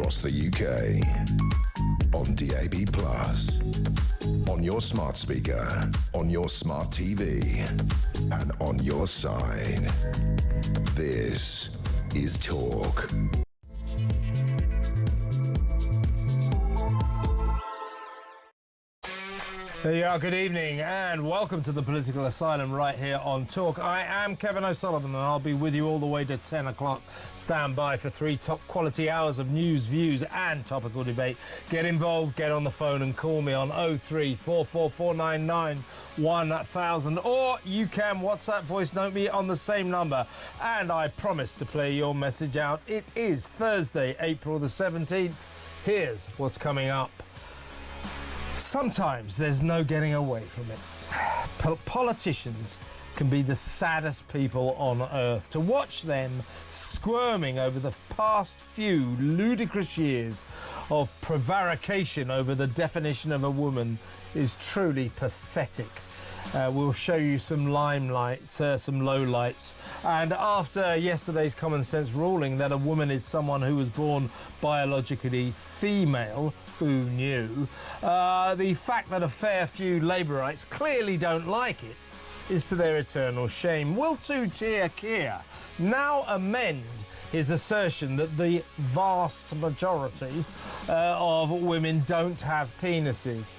across the UK. On DAB+, on your smart speaker, on your smart TV, and on your side. This is Talk. There you are, good evening and welcome to the Political Asylum right here on Talk. I am Kevin O'Sullivan and I'll be with you all the way to 10 o'clock. Stand by for 3 top quality hours of news, views and topical debate. Get involved, get on the phone and call me on 03444991000 or you can WhatsApp voice note me on the same number and I promise to play your message out. It is Thursday, April the 17th. Here's what's coming up. Sometimes there's no getting away from it. Politicians can be the saddest people on earth. To watch them squirming over the past few ludicrous years of prevarication over the definition of a woman is truly pathetic. We'll show you some limelights, some lowlights. And after yesterday's common sense ruling that a woman is someone who was born biologically female, who knew? The fact that a fair few Labourites clearly don't like it is to their eternal shame. Will two-tier Keir now amend his assertion that the vast majority of women don't have penises?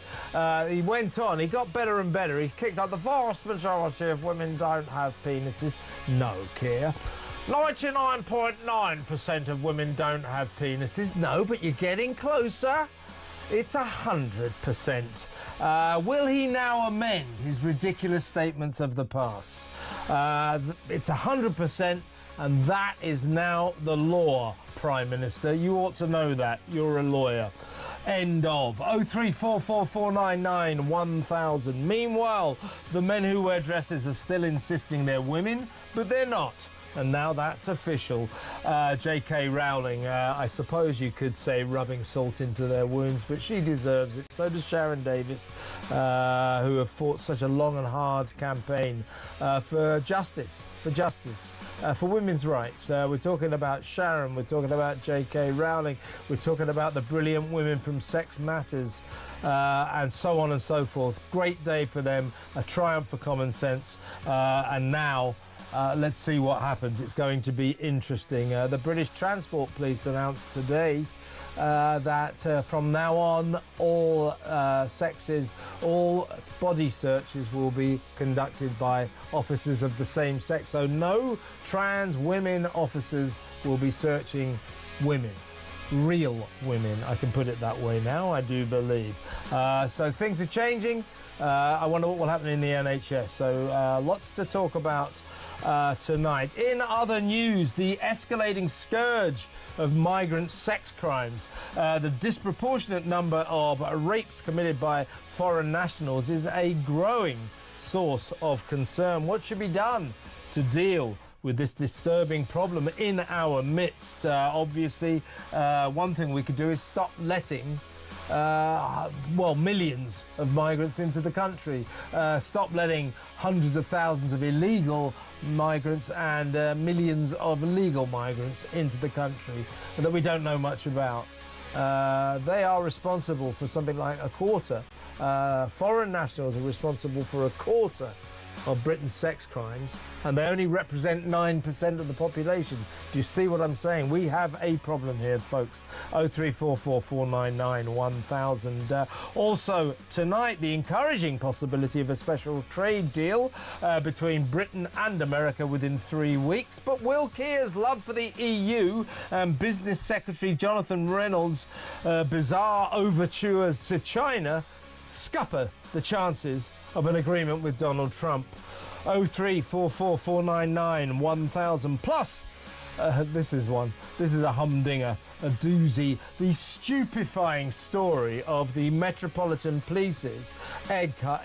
He went on, he got better and better. He kicked out the vast majority of women don't have penises. No, Keir. 99.9% of women don't have penises. No, but you're getting closer. It's 100%. Will he now amend his ridiculous statements of the past? It's 100%, and that is now the law, Prime Minister. You ought to know that. You're a lawyer. End of. 03444991000. Meanwhile, the men who wear dresses are still insisting they're women, but they're not. And now that's official. J.K. Rowling, I suppose you could say rubbing salt into their wounds, but she deserves it. So does Sharon Davis, who have fought such a long and hard campaign for justice, for women's rights. We're talking about Sharon, we're talking about J.K. Rowling, we're talking about the brilliant women from Sex Matters, and so on and so forth. Great day for them, a triumph for common sense, and now let's see what happens. It's going to be interesting. The British Transport Police announced today that from now on, all sexes, all body searches will be conducted by officers of the same sex. So no trans women officers will be searching women. Real women, I can put it that way now, I do believe. So things are changing. I wonder what will happen in the NHS. So lots to talk about tonight. In other news, the escalating scourge of migrant sex crimes, the disproportionate number of rapes committed by foreign nationals is a growing source of concern. What should be done to deal with this disturbing problem in our midst? Obviously, one thing we could do is stop letting millions of migrants into the country. Stop letting hundreds of thousands of illegal migrants and millions of legal migrants into the country that we don't know much about. They are responsible for something like a quarter. Foreign nationals are responsible for a quarter of Britain's sex crimes, and they only represent 9% of the population. Do you see what I'm saying? We have a problem here, folks. 03444991000. Also, tonight, the encouraging possibility of a special trade deal between Britain and America within 3 weeks. But will Keir's love for the EU and Business Secretary Jonathan Reynolds' bizarre overtures to China scupper the chances of an agreement with Donald Trump? 03444991000. Plus, this is a humdinger, a doozy. The stupefying story of the Metropolitan Police's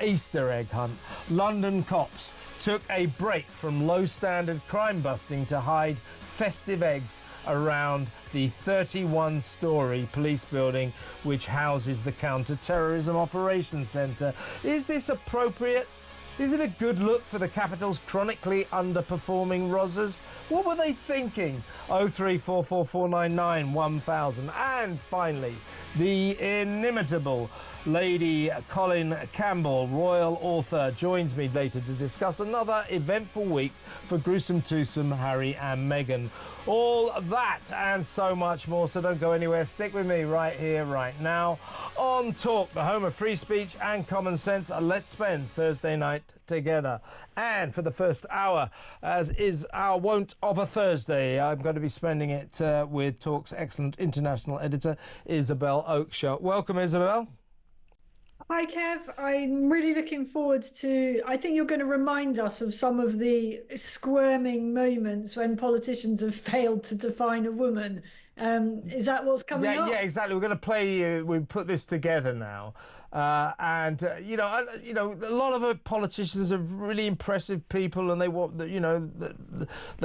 Easter egg hunt. London cops took a break from low-standard crime busting to hide festive eggs around the 31-storey police building which houses the Counter-Terrorism Operations Centre. Is this appropriate? Is it a good look for the capital's chronically underperforming Rozzers? What were they thinking? 03444991000. And finally, the inimitable Lady Colin Campbell, royal author, joins me later to discuss another eventful week for gruesome twosome Harry and Meghan. All that and so much more, so don't go anywhere. Stick with me right here, right now, on Talk, the home of free speech and common sense. Let's spend Thursday night together. And for the first hour, as is our wont of a Thursday, I'm going to be spending it with Talk's excellent international editor, Isabel Oakeshott. Welcome, Isabel. Hi, Kev. I'm really looking forward to... I think you're going to remind us of some of the squirming moments when politicians have failed to define a woman. Is that what's coming up? Yeah, exactly. We're going to play... we put this together now. You know, a lot of politicians are really impressive people, and they want, they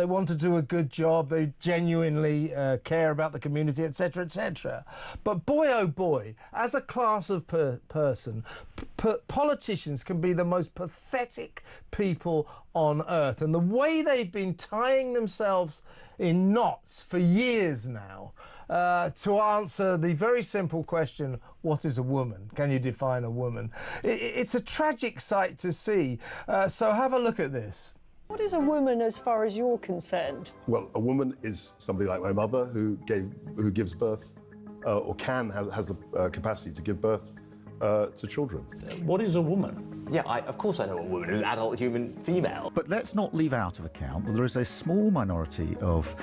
want to do a good job. They genuinely care about the community, etc., etc. But boy, oh boy, as a class of person, politicians can be the most pathetic people on earth, and the way they've been tying themselves in knots for years now to answer the very simple question, what is a woman? Can you define a woman? It's a tragic sight to see. So have a look at this. What is a woman as far as you're concerned? Well, a woman is somebody like my mother who gives birth or has the capacity to give birth to children. What is a woman? Yeah, of course I know a woman is an adult human female. But let's not leave out of account that there is a small minority of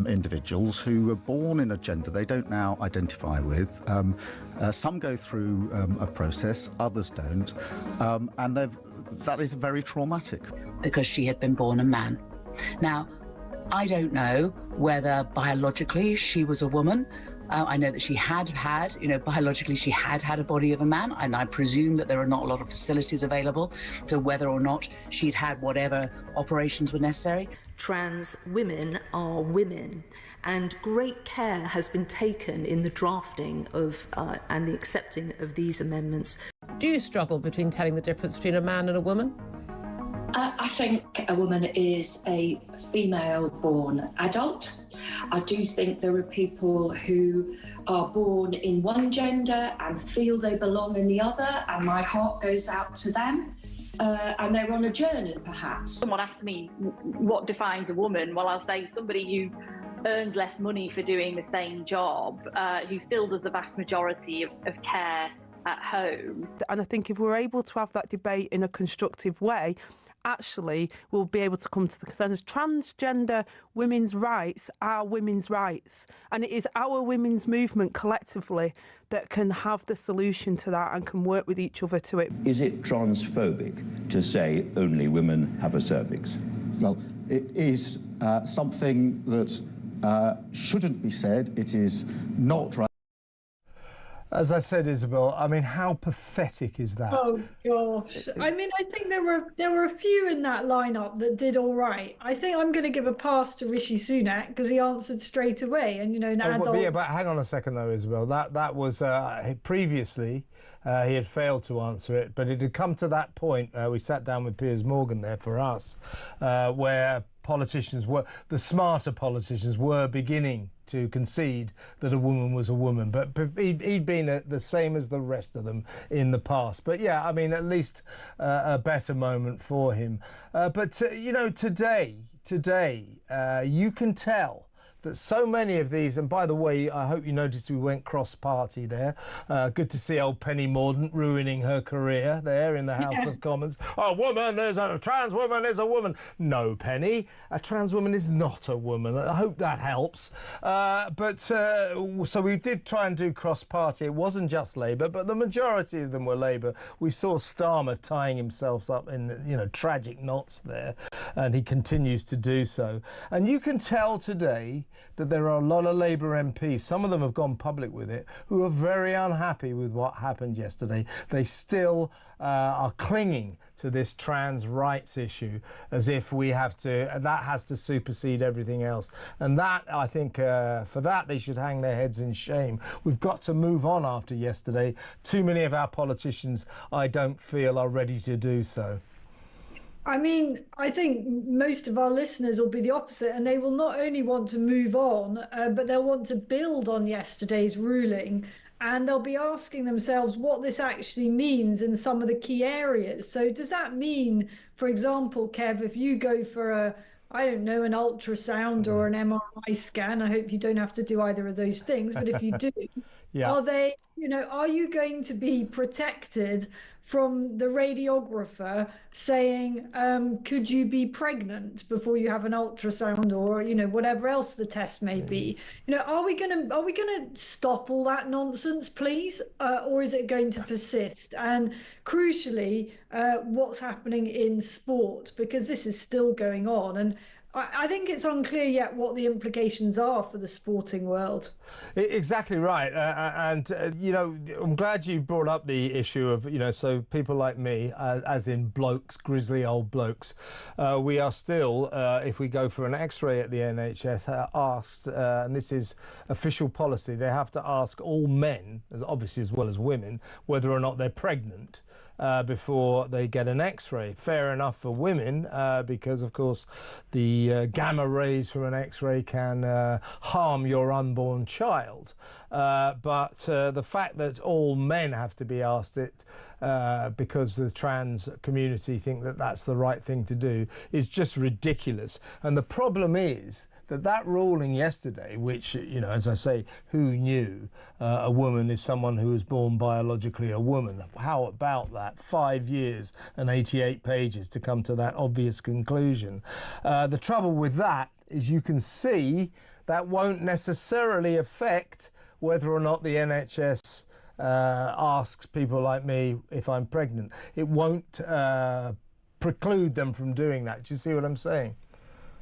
individuals who were born in a gender they don't now identify with. Some go through a process, others don't, and that is very traumatic. Because she had been born a man. Now, I don't know whether biologically she was a woman. I know that she had, biologically she had a body of a man, and I presume that there are not a lot of facilities available to whether or not she'd had whatever operations were necessary. Trans women are women, and great care has been taken in the drafting of and the accepting of these amendments. Do you struggle between telling the difference between a man and a woman? I think a woman is a female-born adult. I do think there are people who are born in one gender and feel they belong in the other, and my heart goes out to them. And they're on a journey, perhaps. Someone asked me what defines a woman. Well, I'll say somebody who earns less money for doing the same job, who still does the vast majority of care at home. And I think if we're able to have that debate in a constructive way, actually we'll be able to come to the consensus. Transgender women's rights are women's rights, and it is our women's movement collectively that can have the solution to that and can work with each other to it. Is it transphobic to say only women have a cervix? Well, it is something that shouldn't be said. It is not right. As I said, Isabel, I mean, how pathetic is that? Oh gosh! I mean, I think there were a few in that lineup that did all right. I think I'm going to give a pass to Rishi Sunak because he answered straight away, and but hang on a second though, Isabel. That was previously he had failed to answer it, but it had come to that point. We sat down with Piers Morgan there for us, where the smarter politicians were beginning to concede that a woman was a woman, but he'd been the same as the rest of them in the past. But yeah, I mean, at least a better moment for him. But today, you can tell that so many of these, and by the way, I hope you noticed we went cross-party there. Good to see old Penny Mordaunt ruining her career there in the House of Commons. A trans woman is a woman. No, Penny, a trans woman is not a woman. I hope that helps. So we did try and do cross-party. It wasn't just Labour, but the majority of them were Labour. We saw Starmer tying himself up in, tragic knots there, and he continues to do so. And you can tell today that there are a lot of Labour MPs, some of them have gone public with it, who are very unhappy with what happened yesterday. They still are clinging to this trans rights issue as if that has to supersede everything else. And that, I think, for that they should hang their heads in shame. We've got to move on after yesterday. Too many of our politicians, I don't feel, are ready to do so. I mean, I think most of our listeners will be the opposite, and they will not only want to move on, but they'll want to build on yesterday's ruling, and they'll be asking themselves what this actually means in some of the key areas. So, does that mean, for example, Kev, if you go for I don't know, an ultrasound or an MRI scan, I hope you don't have to do either of those things, but if you do, Yeah. are you going to be protected from the radiographer saying, could you be pregnant before you have an ultrasound, or whatever else the test may be? Are we gonna stop all that nonsense, please, or is it going to persist? And crucially, what's happening in sport, because this is still going on, and I think it's unclear yet what the implications are for the sporting world. Exactly right. I'm glad you brought up the issue of, so people like me, as in blokes, grizzly old blokes, we are still, if we go for an X-ray at the NHS, asked, and this is official policy, they have to ask all men, obviously as well as women, whether or not they're pregnant. Before they get an X-ray. Fair enough for women, because of course the gamma rays from an X-ray can harm your unborn child. But the fact that all men have to be asked it because the trans community think that that's the right thing to do is just ridiculous. And the problem is that ruling yesterday, which, as I say, who knew a woman is someone who was born biologically a woman? How about that? 5 years and 88 pages to come to that obvious conclusion. The trouble with that is you can see that won't necessarily affect whether or not the NHS asks people like me if I'm pregnant. It won't preclude them from doing that. Do you see what I'm saying?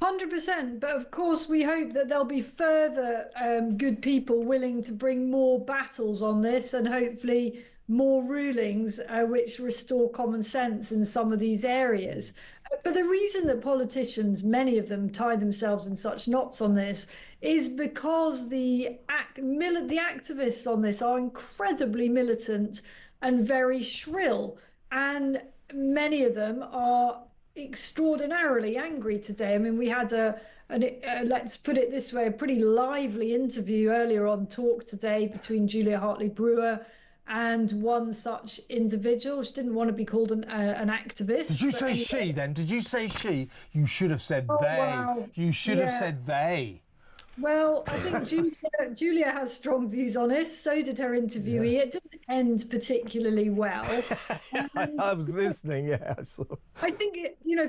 100%, but of course we hope that there'll be further good people willing to bring more battles on this, and hopefully more rulings which restore common sense in some of these areas. But the reason that politicians, many of them, tie themselves in such knots on this is because the activists on this are incredibly militant and very shrill, and many of them are extraordinarily angry today. I mean, we had let's put it this way, a pretty lively interview earlier on talkTV between Julia Hartley-Brewer and one such individual. She didn't want to be called an activist. Did you say she then? Did you say she? You should have said they. Wow. You should have said they. Well, I think Julia has strong views on this. So did her interviewee. It didn't end particularly well. I was listening, yeah. I think,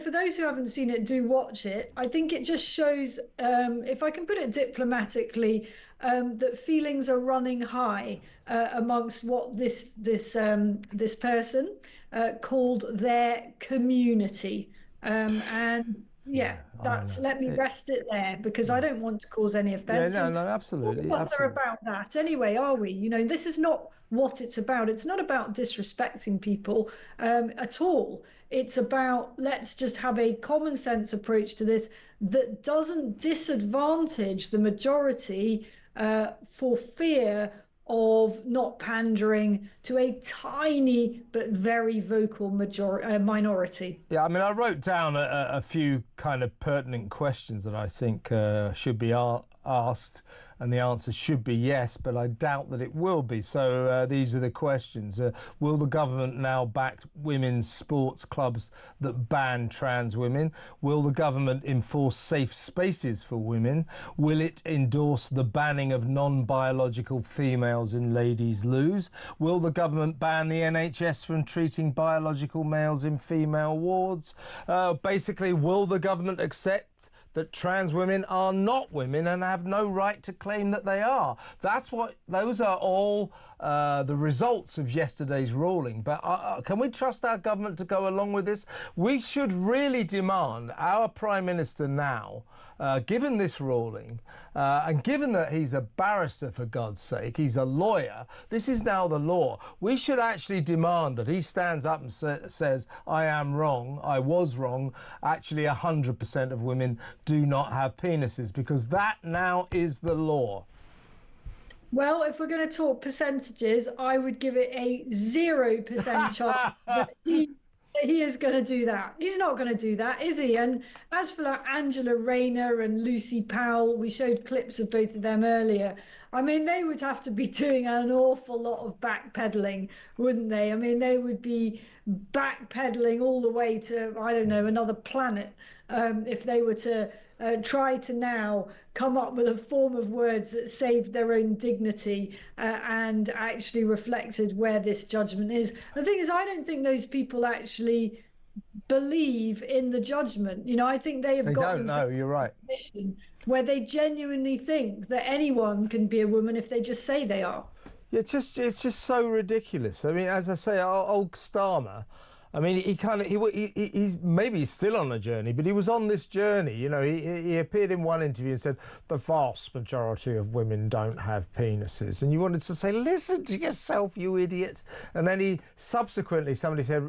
for those who haven't seen it, do watch it. I think it just shows, if I can put it diplomatically, that feelings are running high amongst what this person called their community. Let me rest it there, because I don't want to cause any offence. Yeah, no, absolutely. All of us are about that anyway, are we? This is not what it's about. It's not about disrespecting people at all. It's about, let's just have a common sense approach to this that doesn't disadvantage the majority for fear of not pandering to a tiny but very vocal minority. Yeah, I mean, I wrote down a few kind of pertinent questions that I think should be asked, and the answer should be yes, but I doubt that it will be. So these are the questions. Will the government now back women's sports clubs that ban trans women? Will the government enforce safe spaces for women? Will it endorse the banning of non-biological females in ladies' loos? Will the government ban the NHS from treating biological males in female wards? Basically, will the government accept that trans women are not women and have no right to claim that they are? Those are all the results of yesterday's ruling. But can we trust our government to go along with this? We should really demand our Prime Minister now, given this ruling, and given that he's a barrister, for God's sake, he's a lawyer, this is now the law. We should actually demand that he stands up and says, I am wrong, I was wrong, actually 100% of women do not have penises, because that now is the law. Well, if we're going to talk percentages, I would give it a 0% chance that he is going to do that. He's not going to do that, is he? And as for like Angela Rayner and Lucy Powell, we showed clips of both of them earlier. I mean, they would have to be doing an awful lot of backpedaling, wouldn't they? I mean, they would be backpedaling all the way to, I don't know, another planet if they were to try to now come up with a form of words that saved their own dignity and actually reflected where this judgment is. The thing is, I don't think those people actually believe in the judgment. You know, I think they have got themselves in a you're right. Where they genuinely think that anyone can be a woman if they just say they are. Yeah, it's just so ridiculous. I mean, as I say, old Starmer, I mean, he's maybe still on a journey, but he was on this journey. You know, he appeared in one interview and said the vast majority of women don't have penises, and you wanted to say, listen to yourself, you idiot. And then somebody said,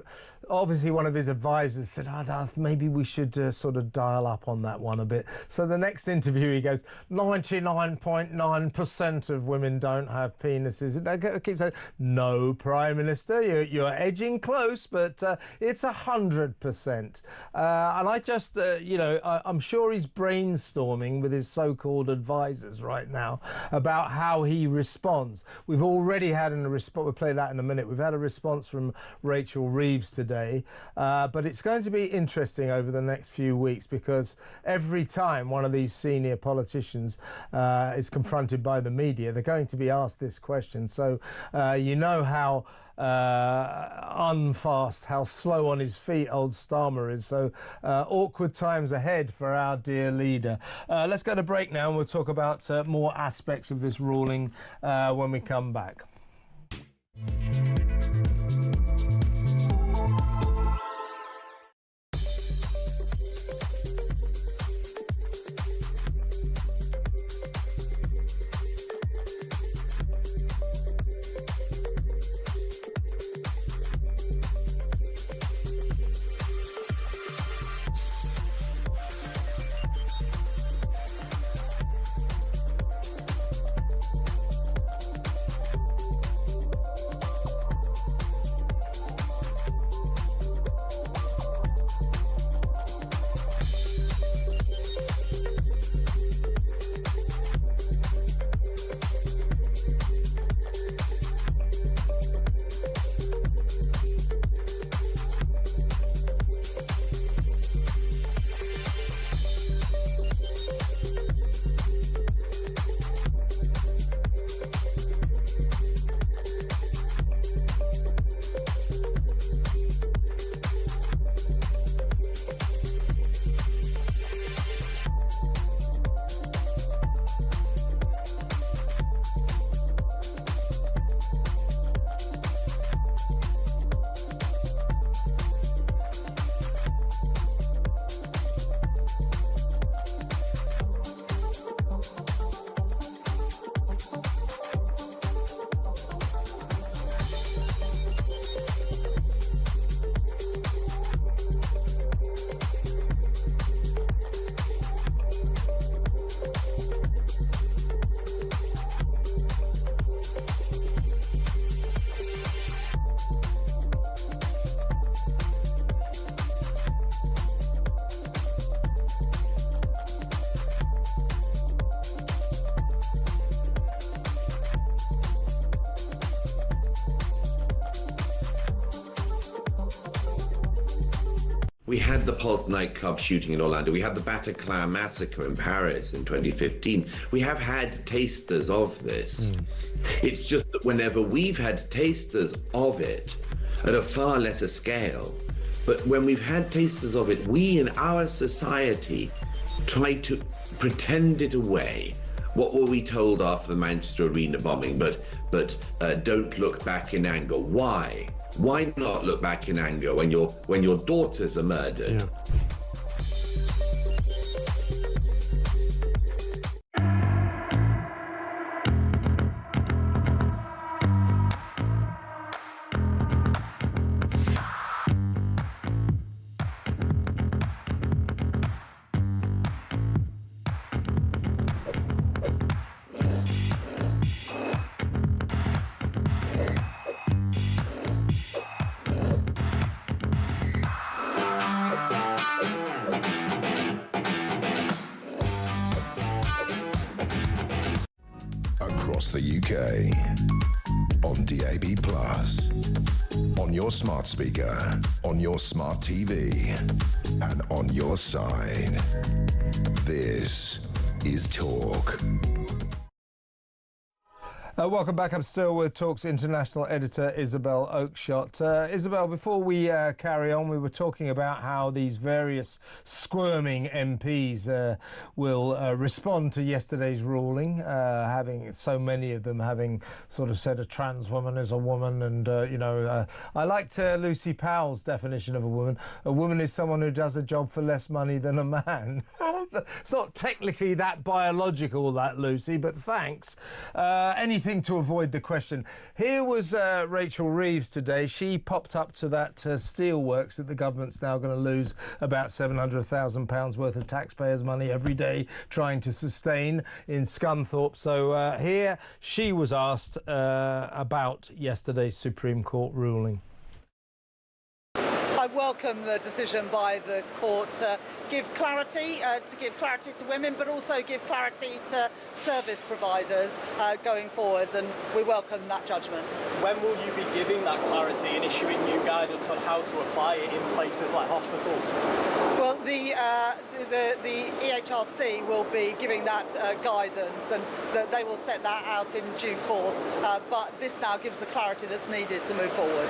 obviously one of his advisors said, maybe we should sort of dial up on that one a bit. So the next interview he goes, 99.9% of women don't have penises. And I keep saying, no, Prime Minister, you're edging close, but it's 100%. And I just, I'm sure he's brainstorming with his so-called advisors right now about how he responds. We've already had a response. We'll play that in a minute. We've had a response from Rachel Reeves today, but it's going to be interesting over the next few weeks because every time one of these senior politicians is confronted by the media, they're going to be asked this question. So you know how unfast, how slow on his feet old Starmer is. So awkward times ahead for our dear leader. Let's go to break now and we'll talk about more aspects of this ruling when we come back. We had the Pulse nightclub shooting in Orlando. We had the Bataclan massacre in Paris in 2015. We have had tasters of this. It's just that whenever we've had tasters of it at a far lesser scale, but when we've had tasters of it, we in our society try to pretend it away. What were we told after the Manchester Arena bombing? But don't look back in anger. Why? Why not look back in anger when your daughters are murdered? Yeah. across the UK. On DAB+, on your smart speaker, on your smart TV, and on your side. This is Talk. Welcome back. I'm still with Talk's international editor, Isabel Oakeshott. Isabel, before we carry on, we were talking about how these various squirming MPs will respond to yesterday's ruling, having so many of them having sort of said a trans woman is a woman. And, I liked Lucy Powell's definition of a woman. A woman is someone who does a job for less money than a man. It's not technically that biological, that, Lucy, but thanks. Anything to avoid the question. Here was Rachel Reeves today. She popped up to that steelworks that the government's now going to lose about £700,000 worth of taxpayers' money every day trying to sustain in Scunthorpe. So here she was asked about yesterday's Supreme Court ruling. I welcome the decision by the court to give clarity to women, but also give clarity to service providers going forward, and we welcome that judgment. When will you be giving that clarity and issuing new guidance on how to apply it in places like hospitals? Well, the EHRC will be giving that guidance, and they will set that out in due course, but this now gives the clarity that's needed to move forward.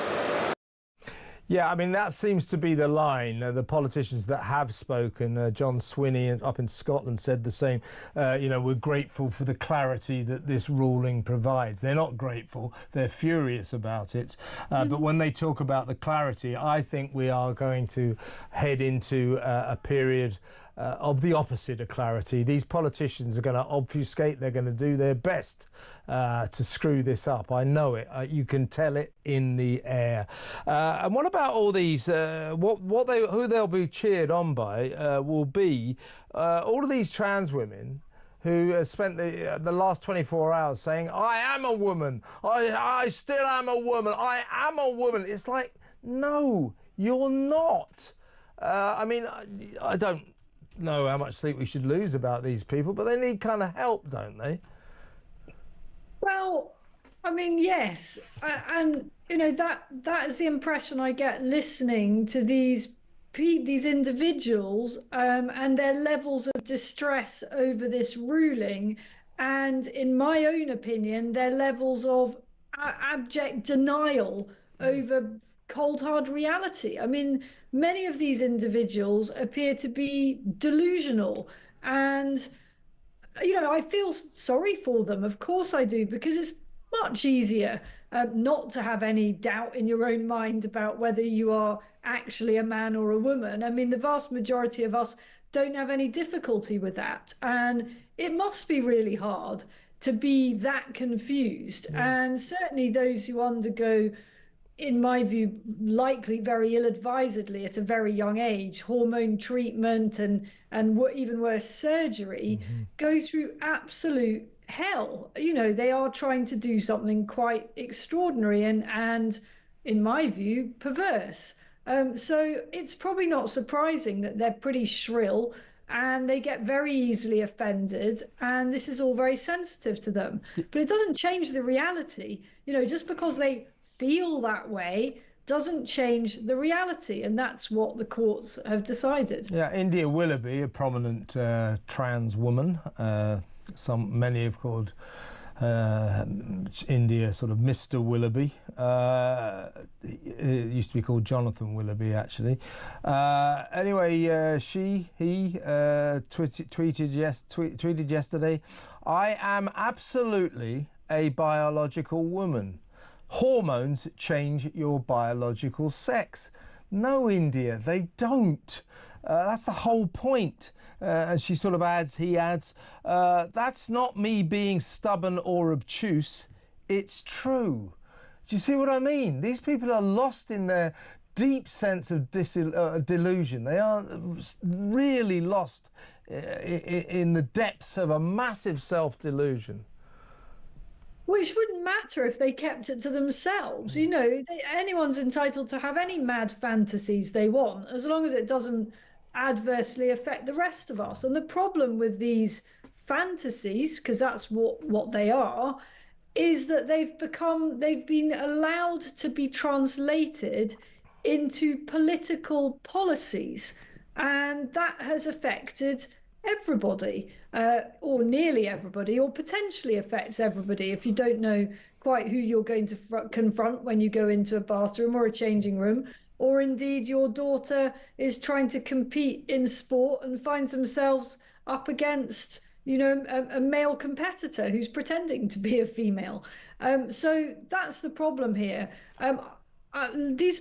Yeah, I mean, that seems to be the line. The politicians that have spoken, John Swinney up in Scotland said the same. We're grateful for the clarity that this ruling provides. They're not grateful. They're furious about it. But when they talk about the clarity, I think we are going to head into a period of the opposite of clarity. These politicians are going to obfuscate. They're going to do their best to screw this up. I know it. You can tell it in the air. And what about all these? Who they'll be cheered on by will be all of these trans women who spent the last 24 hours saying, "I am a woman. I still am a woman. I am a woman." It's like, no, you're not. I mean, I don't know how much sleep we should lose about these people, but they need kind of help, don't they? Well, I mean, yes, and that is the impression I get listening to these individuals and their levels of distress over this ruling, and in my own opinion, their levels of abject denial over cold hard reality. I mean, many of these individuals appear to be delusional, and I feel sorry for them. Of course I do, because it's much easier not to have any doubt in your own mind about whether you are actually a man or a woman. I mean, the vast majority of us don't have any difficulty with that, and it must be really hard to be that confused. And certainly those who undergo, in my view, likely very ill-advisedly at a very young age, hormone treatment and even worse, surgery, go through absolute hell. They are trying to do something quite extraordinary and in my view, perverse. So it's probably not surprising that they're pretty shrill and they get very easily offended, and this is all very sensitive to them. But it doesn't change the reality. Just because they feel that way doesn't change the reality, and that's what the courts have decided. Yeah, India Willoughby, a prominent trans woman, many have called India sort of Mr. Willoughby. It used to be called Jonathan Willoughby, actually. Anyway, he tweeted yesterday, "I am absolutely a biological woman. Hormones change your biological sex." No, India, they don't. That's the whole point. And he adds, "That's not me being stubborn or obtuse. It's true." Do you see what I mean? These people are lost in their deep sense of delusion. They are really lost in the depths of a massive self-delusion. Which wouldn't matter if they kept it to themselves. Anyone's entitled to have any mad fantasies they want, as long as it doesn't adversely affect the rest of us. And the problem with these fantasies, because that's what they are, is that they've been allowed to be translated into political policies, and that has affected everybody, or nearly everybody, or potentially affects everybody if you don't know quite who you're going to confront when you go into a bathroom or a changing room, or indeed your daughter is trying to compete in sport and finds themselves up against a male competitor who's pretending to be a female. So that's the problem here. These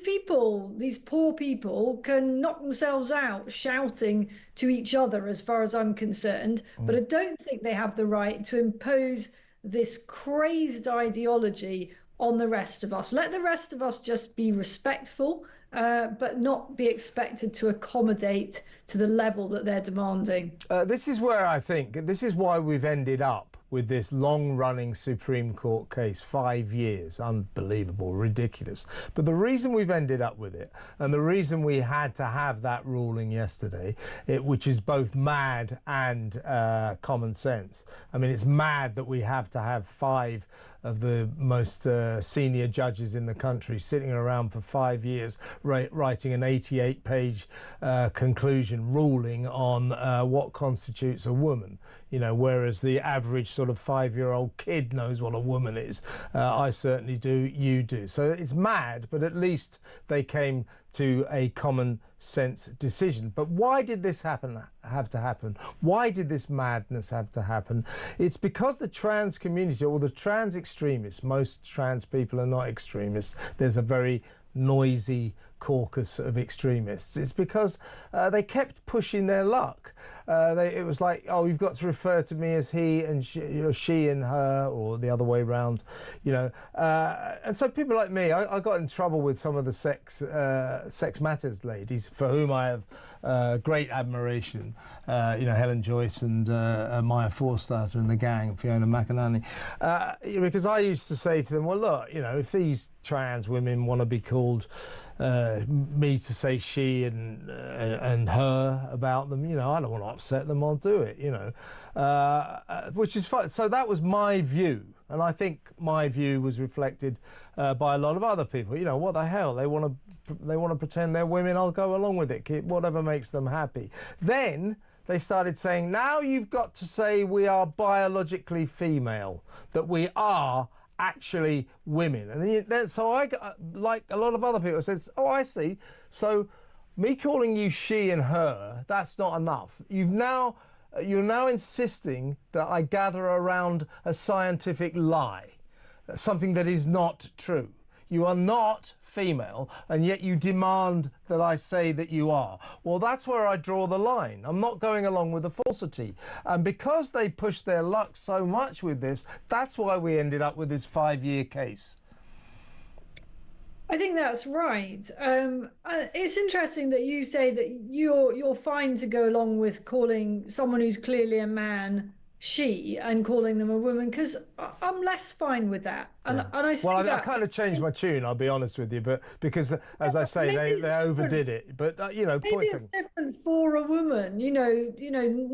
poor people can knock themselves out shouting to each other, as far as I'm concerned, but I don't think they have the right to impose this crazed ideology on the rest of us. Let the rest of us just be respectful, but not be expected to accommodate to the level that they're demanding. This is where I think, this is why we've ended up with this long-running Supreme Court case, 5 years, unbelievable, ridiculous. But the reason we've ended up with it, and the reason we had to have that ruling yesterday, which is both mad and common sense. I mean, it's mad that we have to have 5 of the most senior judges in the country sitting around for 5 years writing an 88-page conclusion ruling on what constitutes a woman, whereas the average sort of 5-year-old kid knows what a woman is. I certainly do, you do. So it's mad, but at least they came to a common sense decision. But why did this have to happen? Why did this madness have to happen? It's because the trans community, or the trans extremists, most trans people are not extremists, there's a very noisy caucus of extremists. It's because they kept pushing their luck. It was like, oh, you've got to refer to me as he and she and her, or the other way around, and so people like me, I got in trouble with some of the Sex Matters ladies, for whom I have great admiration, Helen Joyce and Maya Forstater and the gang, Fiona McInerney, because I used to say to them, well, look, if these trans women want to be called me to say she and her about them, I don't want to upset them, I'll do it, which is fine. So that was my view, and I think my view was reflected by a lot of other people. What the hell, they want to pretend they're women, I'll go along with it, whatever makes them happy. Then they started saying, now you've got to say we are biologically female, that we are actually women. And then, so I, like a lot of other people, said, oh, I see. So me calling you she and her, that's not enough. You're now insisting that I gather around a scientific lie, something that is not true. You are not female, and yet you demand that I say that you are. Well, that's where I draw the line. I'm not going along with the falsity. And because they pushed their luck so much with this, that's why we ended up with this 5-year case. I think that's right. It's interesting that you say that you're fine to go along with calling someone who's clearly a man she and calling them a woman, because I'm less fine with that. And I see I kind of changed my tune, I'll be honest with you, but because, as I say, they overdid it. But maybe it's different for a woman,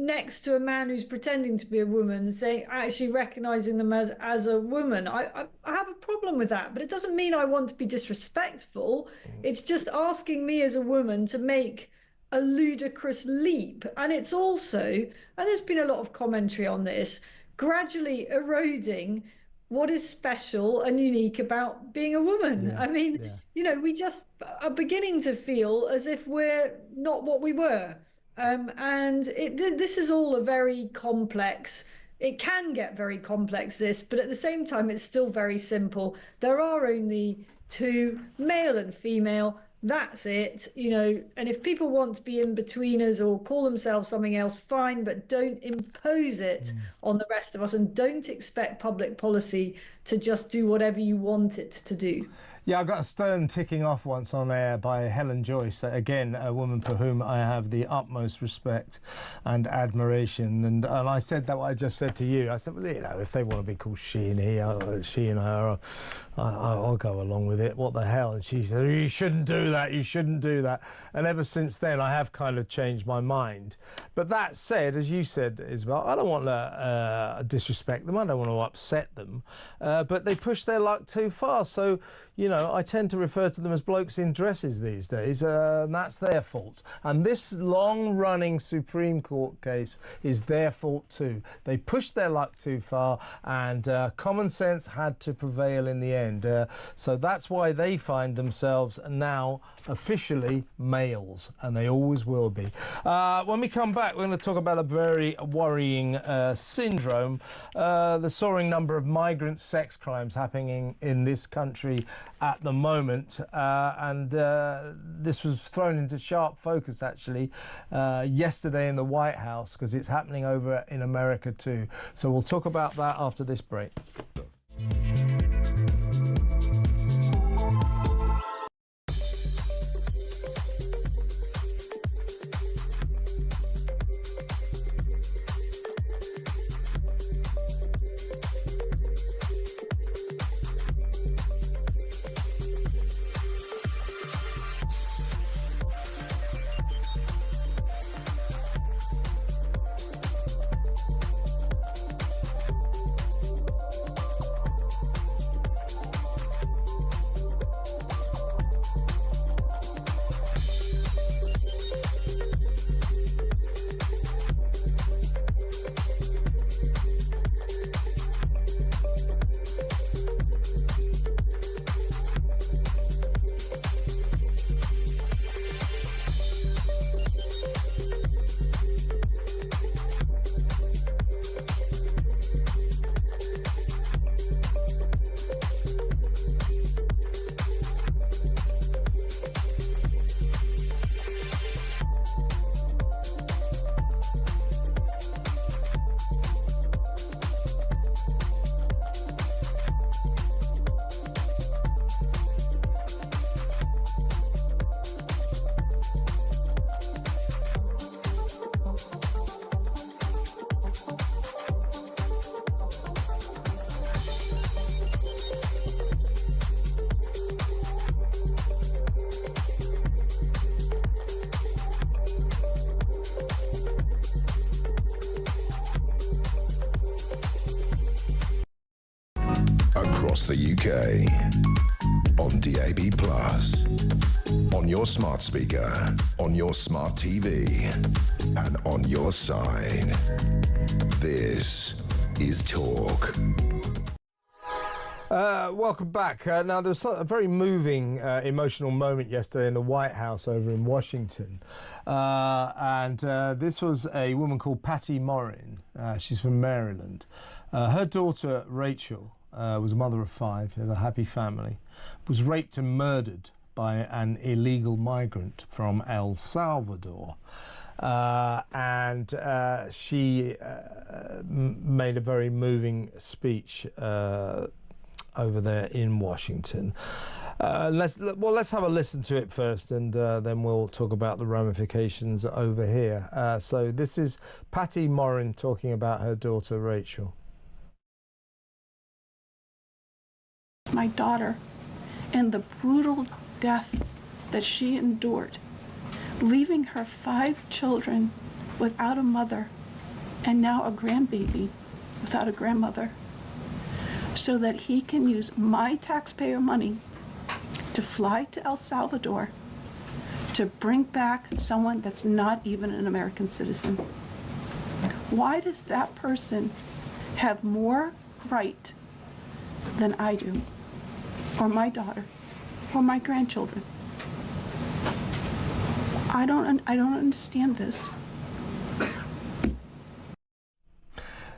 next to a man who's pretending to be a woman, saying, actually recognizing them as a woman. I have a problem with that, but it doesn't mean I want to be disrespectful. It's just asking me as a woman to make a ludicrous leap. And it's also, and there's been a lot of commentary on this, gradually eroding what is special and unique about being a woman. I mean, we just are beginning to feel as if we're not what we were. And this is all a very complex, it can get very complex, but at the same time, it's still very simple. There are only 2, male and female. That's it, and if people want to be in-betweeners or call themselves something else, fine, but don't impose it on the rest of us, and don't expect public policy to just do whatever you want it to do. Yeah, I got a stern ticking off once on air by Helen Joyce, again, a woman for whom I have the utmost respect and admiration. And I said that what I just said to you. I said, well, you know, if they want to be called she and he, she and her, I'll go along with it. What the hell? And she said, you shouldn't do that, you shouldn't do that. And ever since then, I have kind of changed my mind. But that said, as you said, Isabel, I don't want to disrespect them. I don't want to upset them. But they push their luck too far. So, you know, I tend to refer to them as blokes in dresses these days, and that's their fault. And this long-running Supreme Court case is their fault too. They pushed their luck too far, and common sense had to prevail in the end. So that's why they find themselves now officially males, and they always will be. When we come back, we're going to talk about a very worrying syndrome, the soaring number of migrant sex crimes happening in this country at the moment, and this was thrown into sharp focus actually yesterday in the White House, because it's happening over in America too. So we'll talk about that after this break. Across the UK, on DAB+, on your smart speaker, on your smart TV, and on your side. This is Talk. Welcome back. Now, there was a very moving, emotional moment yesterday in the White House over in Washington. And this was a woman called Patty Morin. She's from Maryland. Her daughter, Rachel, was a mother of 5, had a happy family, was raped and murdered by an illegal migrant from El Salvador. And she made a very moving speech over there in Washington. Let's have a listen to it first, and then we'll talk about the ramifications over here. So this is Patty Morin talking about her daughter, Rachel. My daughter and the brutal death that she endured, leaving her 5 children without a mother and now a grandbaby without a grandmother, so that he can use my taxpayer money to fly to El Salvador to bring back someone that's not even an American citizen. Why does that person have more right than I do, or my daughter, or my grandchildren? I don't understand this.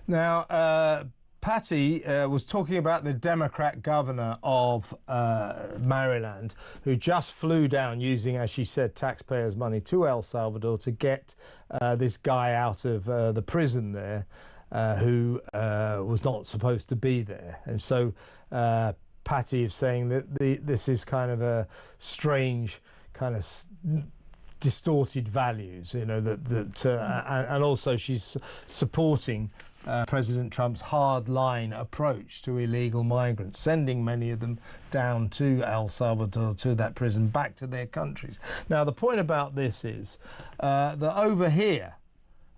Now, Patty was talking about the Democrat governor of Maryland, who just flew down using, as she said, taxpayers' money to El Salvador to get this guy out of the prison there, who was not supposed to be there. And so Patty is saying that this is kind of a strange kind of distorted values, you know, and also she's supporting President Trump's hard-line approach to illegal migrants, sending many of them down to El Salvador, to that prison, back to their countries. Now, the point about this is that over here,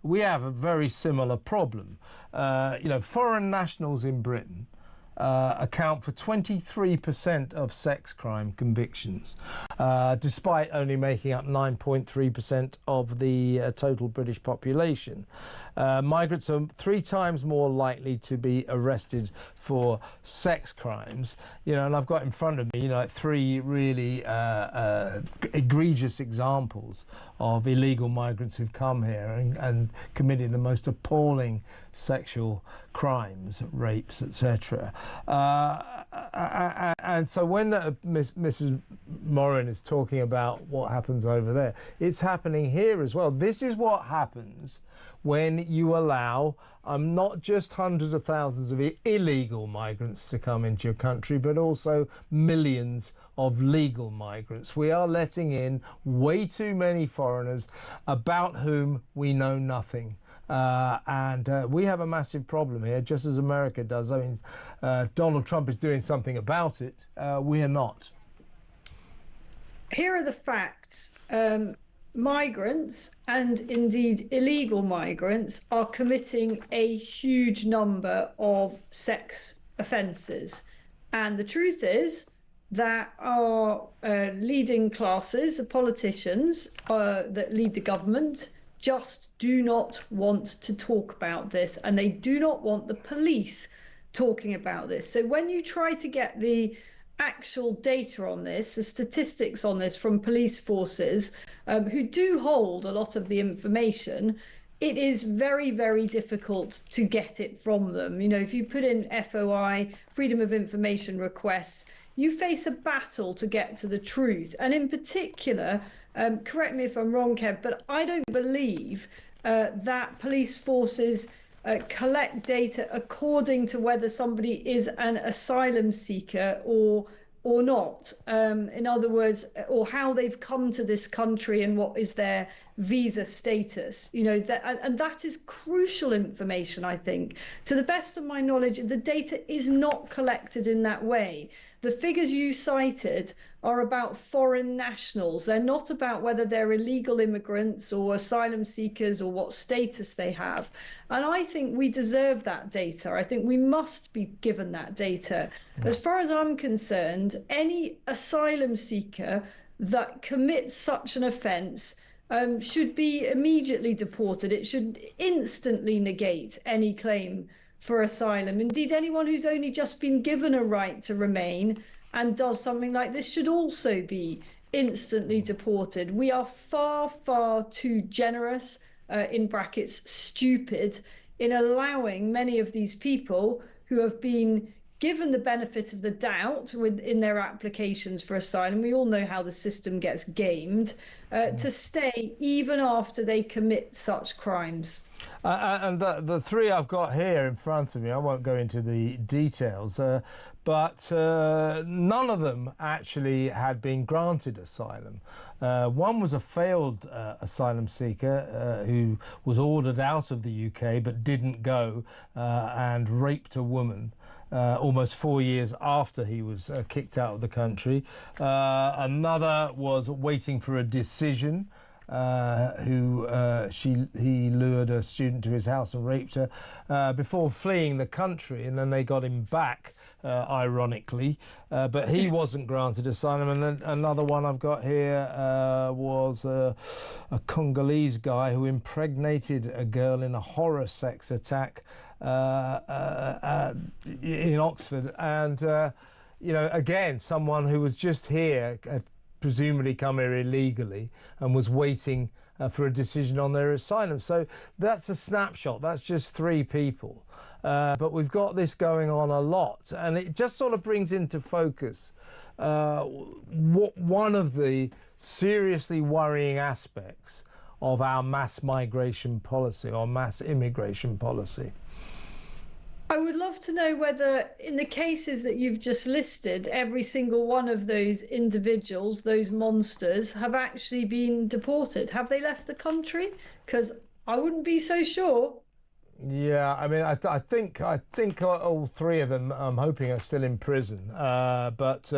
we have a very similar problem. You know, foreign nationals in Britain account for 23% of sex crime convictions, despite only making up 9.3% of the total British population. Migrants are 3 times more likely to be arrested for sex crimes. You know, and I've got in front of me, you know, like 3 really egregious examples of illegal migrants who've come here and committed the most appalling sexual crimes, rapes, etc. And so when Mrs. Morin is talking about what happens over there, it's happening here as well. This is what happens when you allow not just hundreds of thousands of illegal migrants to come into your country, but also millions of legal migrants. We are letting in way too many foreigners about whom we know nothing. And we have a massive problem here, just as America does. I mean, Donald Trump is doing something about it. We are not. Here are the facts. Migrants, and indeed illegal migrants, are committing a huge number of sex offences. And the truth is that our leading classes, the politicians that lead the government, just do not want to talk about this, and they do not want the police talking about this. So when you try to get the actual data on this, the statistics on this from police forces who do hold a lot of the information, it is very, very difficult to get it from them. You know, if you put in FOI, Freedom of Information requests, you face a battle to get to the truth. And in particular, correct me if I'm wrong, Kev, but I don't believe that police forces collect data according to whether somebody is an asylum seeker or not. In other words, or how they've come to this country and what is their visa status. You know, and that is crucial information, I think. To the best of my knowledge, the data is not collected in that way. The figures you cited are about foreign nationals. They're not about whether they're illegal immigrants or asylum seekers or what status they have. And I think we deserve that data. I think we must be given that data. As far as I'm concerned, any asylum seeker that commits such an offence should be immediately deported. It should instantly negate any claim for asylum. Indeed, anyone who's only just been given a right to remain and does something like this should also be instantly deported. We are far, far too generous, in brackets, stupid, in allowing many of these people who have been given the benefit of the doubt in their applications for asylum. We all know how the system gets gamed, to stay even after they commit such crimes. And the 3 I've got here in front of me, I won't go into the details, but none of them actually had been granted asylum. One was a failed asylum seeker who was ordered out of the UK but didn't go and raped a woman. Almost 4 years after he was kicked out of the country. Another was waiting for a decision. He lured a student to his house and raped her before fleeing the country, and then they got him back, ironically, but he wasn't granted asylum. And then another one I've got here was a Congolese guy who impregnated a girl in a horror sex attack in Oxford, and you know, again, someone who was just here, presumably come here illegally, and was waiting for a decision on their asylum. So that's a snapshot. That's just 3 people. But we've got this going on a lot, and it just sort of brings into focus one of the seriously worrying aspects of our mass migration policy or mass immigration policy. I would love to know whether, in the cases that you've just listed, every single one of those individuals, those monsters, have actually been deported. Have they left the country? Because I wouldn't be so sure. Yeah, I mean, I think all three of them, I'm hoping, are still in prison. But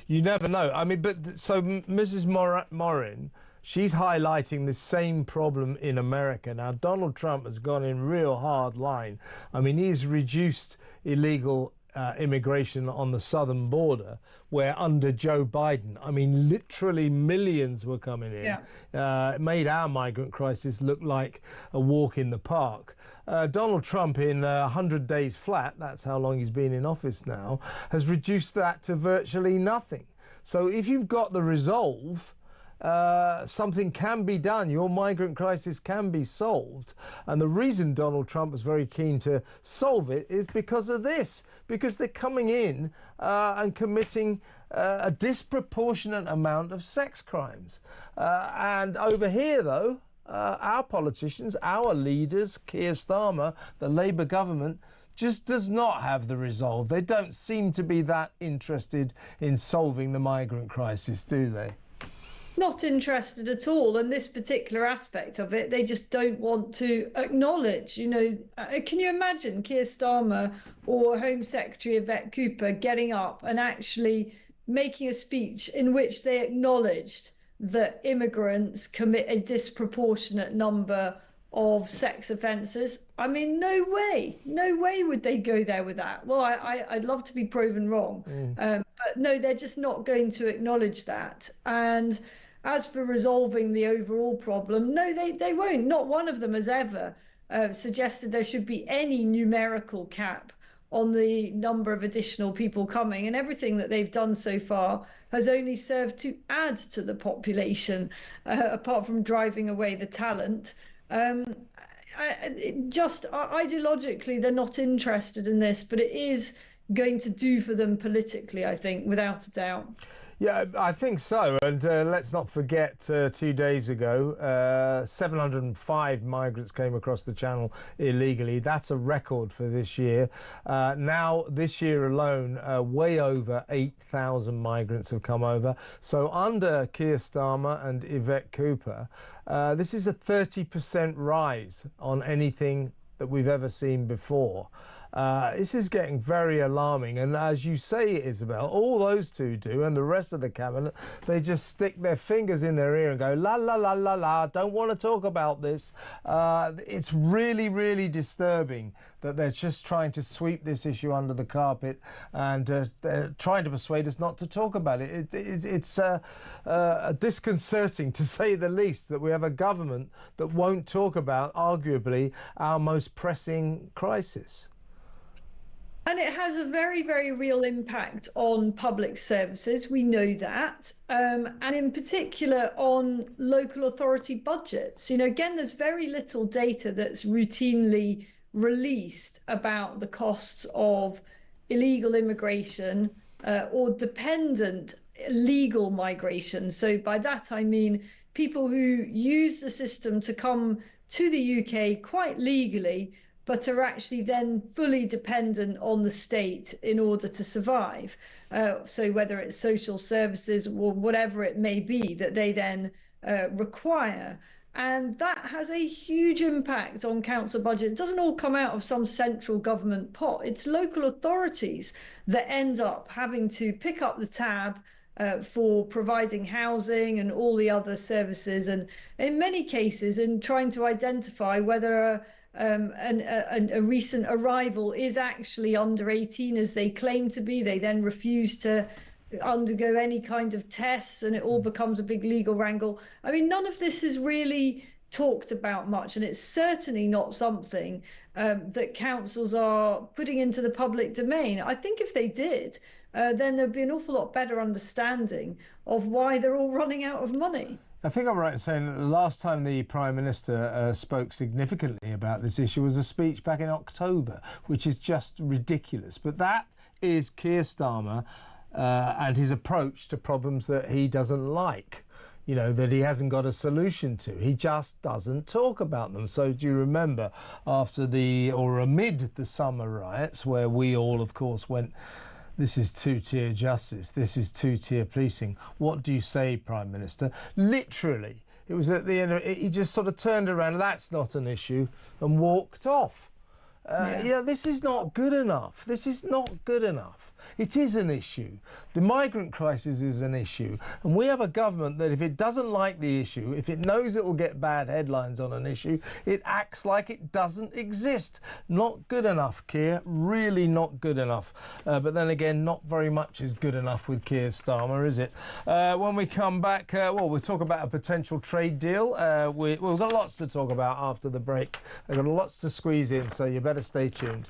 you never know. I mean, so Mrs. Morin, she's highlighting the same problem in America. Now, Donald Trump has gone in real hard line. I mean, he's reduced illegal immigration on the southern border, where under Joe Biden, I mean, literally millions were coming in. Yeah. It made our migrant crisis look like a walk in the park. Donald Trump, in 100 days flat, that's how long he's been in office now, has reduced that to virtually nothing. So if you've got the resolve, something can be done. Your migrant crisis can be solved. And the reason Donald Trump was very keen to solve it is because of this, because they're coming in and committing a disproportionate amount of sex crimes. And over here, though, our politicians, our leaders, Keir Starmer, the Labour government, just does not have the resolve. They don't seem to be that interested in solving the migrant crisis, do they? Not interested at all. And this particular aspect of it, they just don't want to acknowledge. You know, can you imagine Keir Starmer or Home Secretary Yvette Cooper getting up and actually making a speech in which they acknowledged that immigrants commit a disproportionate number of sex offences? I mean, no way would they go there with that. Well, I'd love to be proven wrong. But no, they're just not going to acknowledge that. And as for resolving the overall problem, no, they won't. Not one of them has ever suggested there should be any numerical cap on the number of additional people coming. And everything that they've done so far has only served to add to the population, apart from driving away the talent. Ideologically, they're not interested in this, but it is going to do for them politically, I think, without a doubt. Yeah, I think so. And let's not forget 2 days ago, 705 migrants came across the channel illegally. That's a record for this year. Now, this year alone, way over 8,000 migrants have come over. So under Keir Starmer and Yvette Cooper, this is a 30% rise on anything that we've ever seen before. This is getting very alarming, and as you say, Isabel, all those two do, and the rest of the cabinet, they just stick their fingers in their ear and go, la, la, la, la, la, don't want to talk about this. It's really, really disturbing that they're just trying to sweep this issue under the carpet, and they're trying to persuade us not to talk about it. It's disconcerting, to say the least, that we have a government that won't talk about, arguably, our most pressing crisis. And it has a very, very real impact on public services. We know that. And in particular on local authority budgets. You know, again, there's very little data that's routinely released about the costs of illegal immigration or dependent legal migration. So by that, I mean people who use the system to come to the UK quite legally, but are actually then fully dependent on the state in order to survive. So whether it's social services or whatever it may be that they then require. And that has a huge impact on council budget. It doesn't all come out of some central government pot. It's local authorities that end up having to pick up the tab for providing housing and all the other services. And in many cases, in trying to identify whether a recent arrival is actually under 18 as they claim to be. They then refuse to undergo any kind of tests, and it all becomes a big legal wrangle. I mean, none of this is really talked about much, and it's certainly not something that councils are putting into the public domain. I think if they did, then there'd be an awful lot better understanding of why they're all running out of money. I think I'm right in saying that the last time the Prime Minister spoke significantly about this issue was a speech back in October, which is just ridiculous. But that is Keir Starmer and his approach to problems that he doesn't like. you know, that he hasn't got a solution to. He just doesn't talk about them. So do you remember after amid the summer riots, where we all, of course, went, this is two-tier justice, this is two-tier policing. What do you say, Prime Minister? Literally, it was at the end of it, he just sort of turned around, that's not an issue, and walked off. Yeah, this is not good enough. This is not good enough. It is an issue. The migrant crisis is an issue. And we have a government that if it doesn't like the issue, if it knows it will get bad headlines on an issue, it acts like it doesn't exist. Not good enough, Keir. Really not good enough. But then again, not very much is good enough with Keir Starmer, is it? When we come back, we'll talk about a potential trade deal. We've got lots to talk about after the break. We've got lots to squeeze in, so you better stay tuned.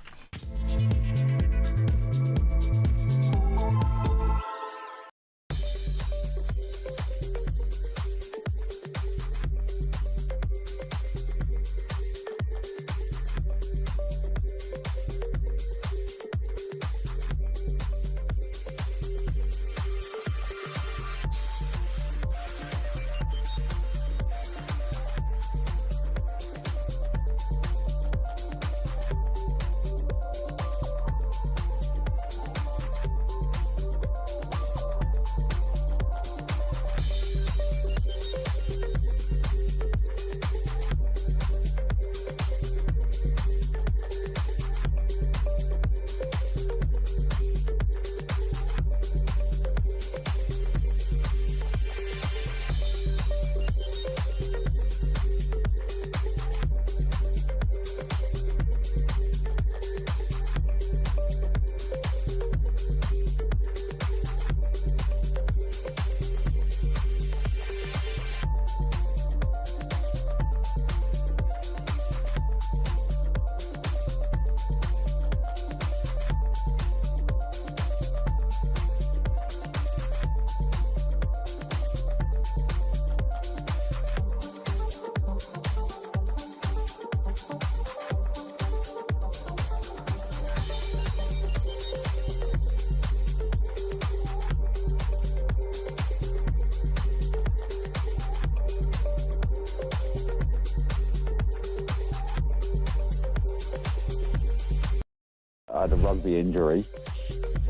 I had a rugby injury,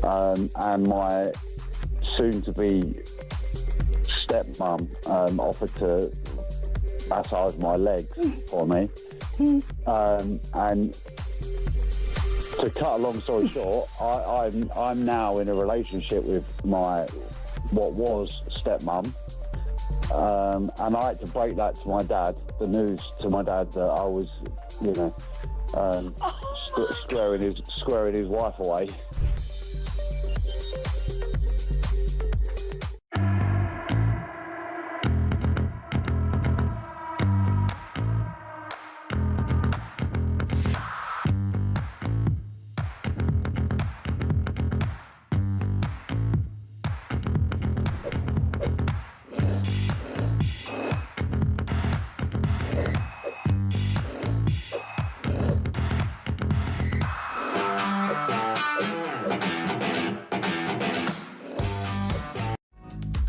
and my soon-to-be stepmum offered to massage my legs for me. And to cut a long story short, I'm now in a relationship with what was stepmum, and I had to break that to my dad, the news to my dad that I was, squaring his wife away.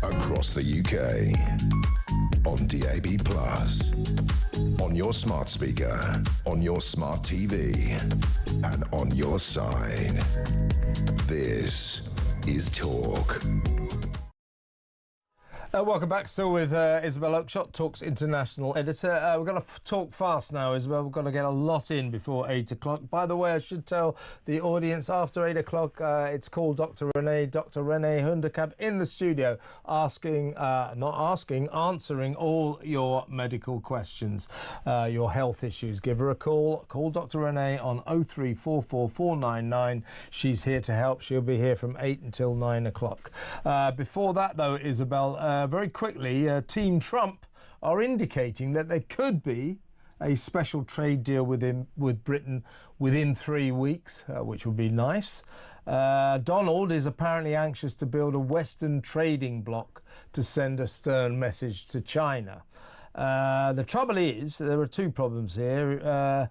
Across the UK, on DAB+, on your smart speaker, on your smart TV, and on your side. This is Talk. Welcome back, still with Isabel Oakeshott, Talk's international editor. We're going to talk fast now, Isabel. We've got to get a lot in before 8 o'clock. By the way, I should tell the audience after 8 o'clock, it's called Dr. Renee Hunderkamp in the studio, answering all your medical questions, your health issues. Give her a call. Call Dr. Renee on 0344499. She's here to help. She'll be here from 8 until 9 o'clock. Before that, though, Isabel, very quickly, Team Trump are indicating that there could be a special trade deal with Britain within 3 weeks, which would be nice. Donald is apparently anxious to build a Western trading bloc to send a stern message to China. The trouble is, there are two problems here.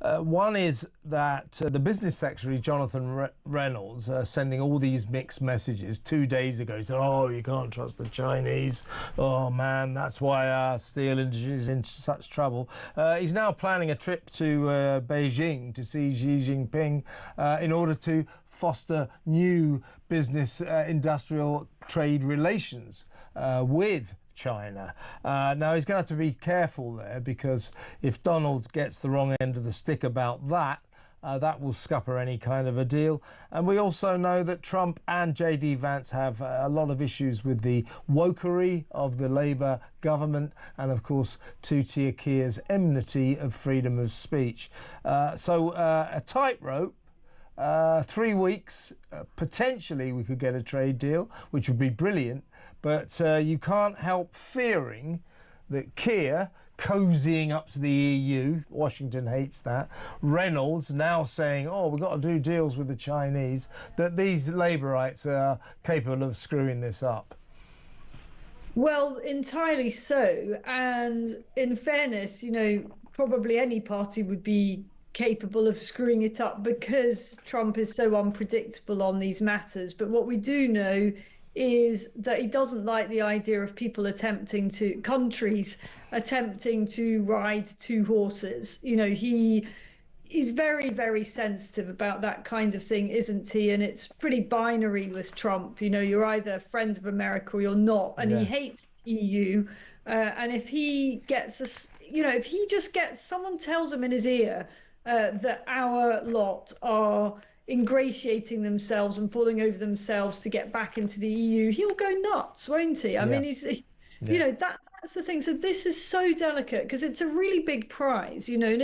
One is that the business secretary, Jonathan Reynolds, sending all these mixed messages 2 days ago. He said, oh, you can't trust the Chinese. Oh, man, that's why our steel industry is in such trouble. He's now planning a trip to Beijing to see Xi Jinping in order to foster new business industrial trade relations with China. Now, he's going to have to be careful there, because if Donald gets the wrong end of the stick about that, that will scupper any kind of a deal. And we also know that Trump and J.D. Vance have a lot of issues with the wokery of the Labour government and, of course, Tutia Kia's enmity of freedom of speech. So a tightrope. 3 weeks, potentially we could get a trade deal, which would be brilliant, but you can't help fearing that Keir, cozying up to the EU, Washington hates that, Reynolds now saying, oh, we've got to do deals with the Chinese, that these Labourites are capable of screwing this up. Well, entirely so. And in fairness, you know, probably any party would be capable of screwing it up because Trump is so unpredictable on these matters. But what we do know is that he doesn't like the idea of countries attempting to ride two horses. You know, he's very, very sensitive about that kind of thing, isn't he? And it's pretty binary with Trump. You know, you're either a friend of America or you're not. And he hates the EU. And if he gets, if he just gets, someone tells him in his ear that our lot are ingratiating themselves and falling over themselves to get back into the EU, he'll go nuts, won't he? I mean, you know, that's the thing. So this is so delicate because it's a really big prize, you know, and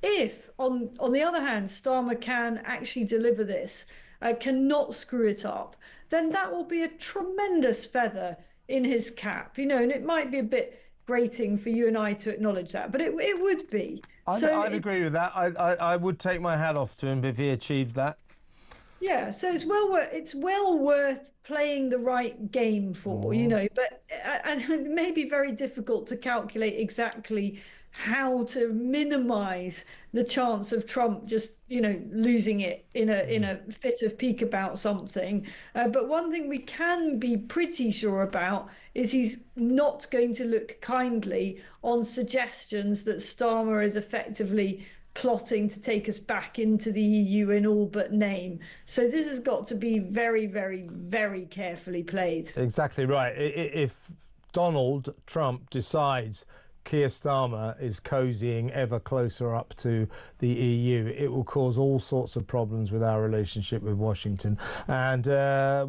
if on the other hand, Starmer can actually deliver this, cannot screw it up, then that will be a tremendous feather in his cap, you know, and it might be a bit grating for you and I to acknowledge that, but it would be. I'd agree with that. I would take my hat off to him if he achieved that. Yeah, so it's well worth playing the right game for, you know, but and it may be very difficult to calculate exactly how to minimize the chance of Trump just, you know, losing it in a fit of pique about something. But one thing we can be pretty sure about is he's not going to look kindly on suggestions that Starmer is effectively plotting to take us back into the EU in all but name. So this has got to be very, very, very carefully played. Exactly right. If Donald Trump decides Keir Starmer is cozying ever closer up to the EU, it will cause all sorts of problems with our relationship with Washington. And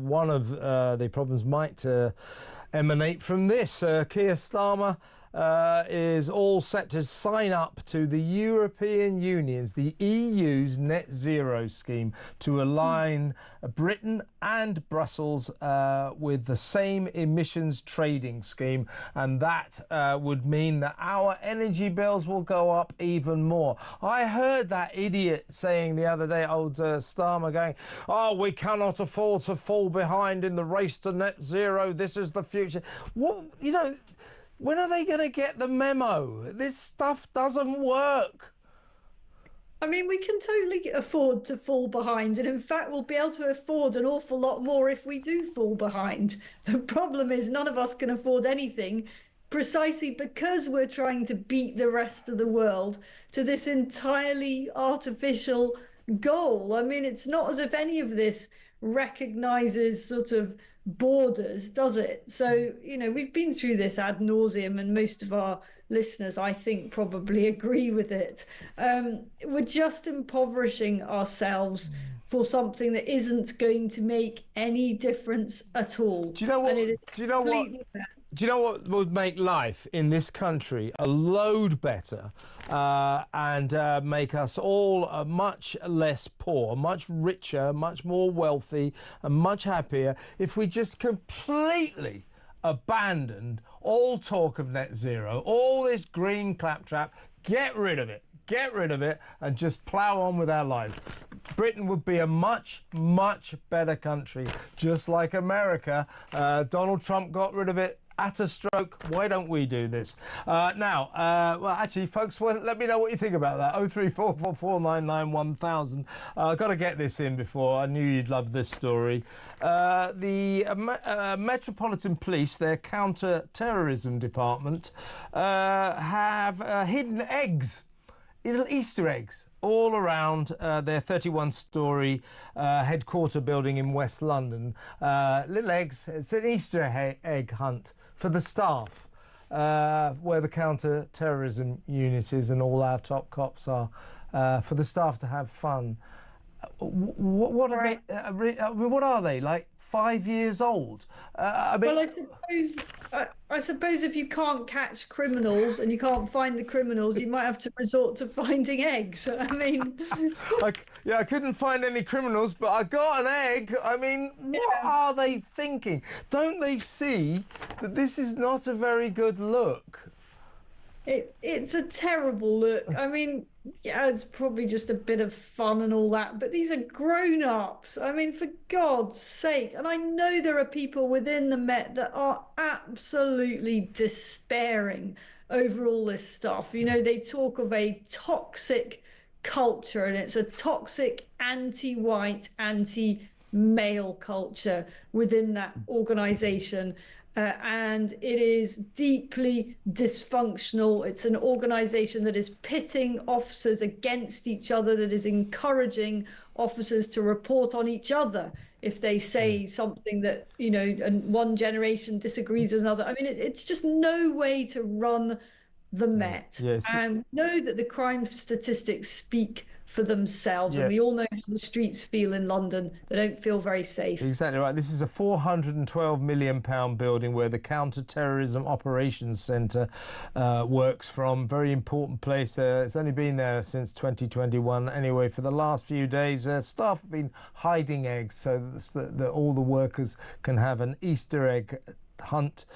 one of the problems might emanate from this. Keir Starmer is all set to sign up to the European Union's, the EU's net zero scheme to align Britain and Brussels with the same emissions trading scheme, and that would mean that our energy bills will go up even more. I heard that idiot saying the other day, old Starmer, going, oh, we cannot afford to fall behind in the race to net zero, this is the future. What, you know, when are they going to get the memo? This stuff doesn't work. I mean, we can totally afford to fall behind, and in fact, we'll be able to afford an awful lot more if we do fall behind. The problem is none of us can afford anything precisely because we're trying to beat the rest of the world to this entirely artificial goal. I mean, it's not as if any of this recognizes sort of borders, does it? So, you know, we've been through this ad nauseum, and most of our listeners, I think, probably agree with it. We're just impoverishing ourselves for something that isn't going to make any difference at all. Do you know what would make life in this country a load better and make us all much less poor, much richer, much more wealthy and much happier if we just completely abandoned all talk of net zero, all this green claptrap, get rid of it and just plough on with our lives. Britain would be a much, much better country, just like America. Donald Trump got rid of it at a stroke. Why don't we do this? Now, well, actually, folks, let me know what you think about that. 03444991000. I've got to get this in before. I knew you'd love this story. The Metropolitan Police, their counter-terrorism department, have hidden eggs, little Easter eggs, all around their 31-storey headquarter building in West London. Little eggs. It's an Easter egg hunt for the staff, where the counter-terrorism unit is and all our top cops are, for the staff to have fun. What are they? What are they, like 5 years old? Well, I suppose if you can't catch criminals and you can't find the criminals, you might have to resort to finding eggs. I mean, I couldn't find any criminals, but I got an egg. I mean, what are they thinking? Don't they see that this is not a very good look? It's a terrible look. I mean, yeah, it's probably just a bit of fun and all that, but these are grown-ups. I mean, for God's sake. And I know there are people within the Met that are absolutely despairing over all this stuff. You know, they talk of a toxic culture, and it's a toxic anti-white, anti-male culture within that organisation. And it is deeply dysfunctional. It's an organisation that is pitting officers against each other, that is encouraging officers to report on each other if they say something that, you know, and one generation disagrees with another. I mean, it's just no way to run the Met. Yes. And know that the crime statistics speak for themselves, and we all know how the streets feel in London. They don't feel very safe. Exactly right. This is a £412 million building where the Counter-Terrorism Operations Centre works from. Very important place. It's only been there since 2021. Anyway, for the last few days, staff have been hiding eggs so that all the workers can have an Easter egg hunt.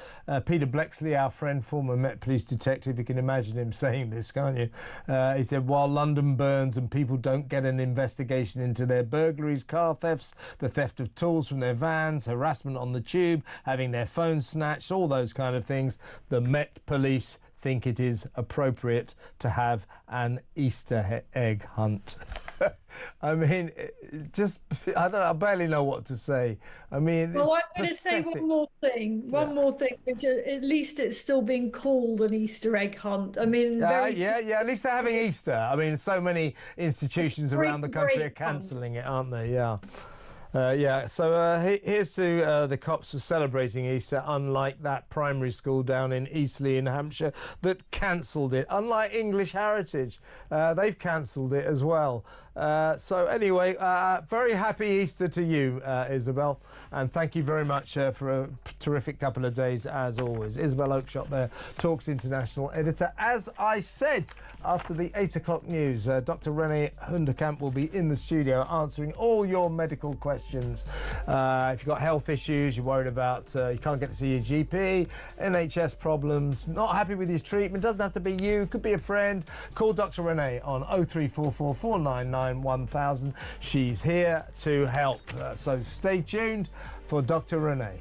Peter Blexley, our friend, former Met Police detective, you can imagine him saying this, can't you? He said, while London burns and people don't get an investigation into their burglaries, car thefts, the theft of tools from their vans, harassment on the tube, having their phones snatched, all those kind of things, the Met Police think it is appropriate to have an Easter egg hunt. I mean, I barely know what to say. I mean, well, I'm going to say one more thing, which at least it's still being called an Easter egg hunt. I mean, at least they're having Easter. I mean, so many institutions around the country are cancelling it, aren't they? So here's to the cops for celebrating Easter, unlike that primary school down in Eastleigh in Hampshire that cancelled it. Unlike English Heritage, they've cancelled it as well. So anyway, very happy Easter to you, Isabel, and thank you very much for a terrific couple of days as always. Isabel Oakeshott there, Talks International editor. As I said, after the 8 o'clock news, Dr. René Hunderkamp will be in the studio answering all your medical questions. If you've got health issues, you're worried about you can't get to see your GP, NHS problems, not happy with your treatment, doesn't have to be you, could be a friend, call Dr. René on 0344 499 1000. She's here to help. So stay tuned for Dr. René.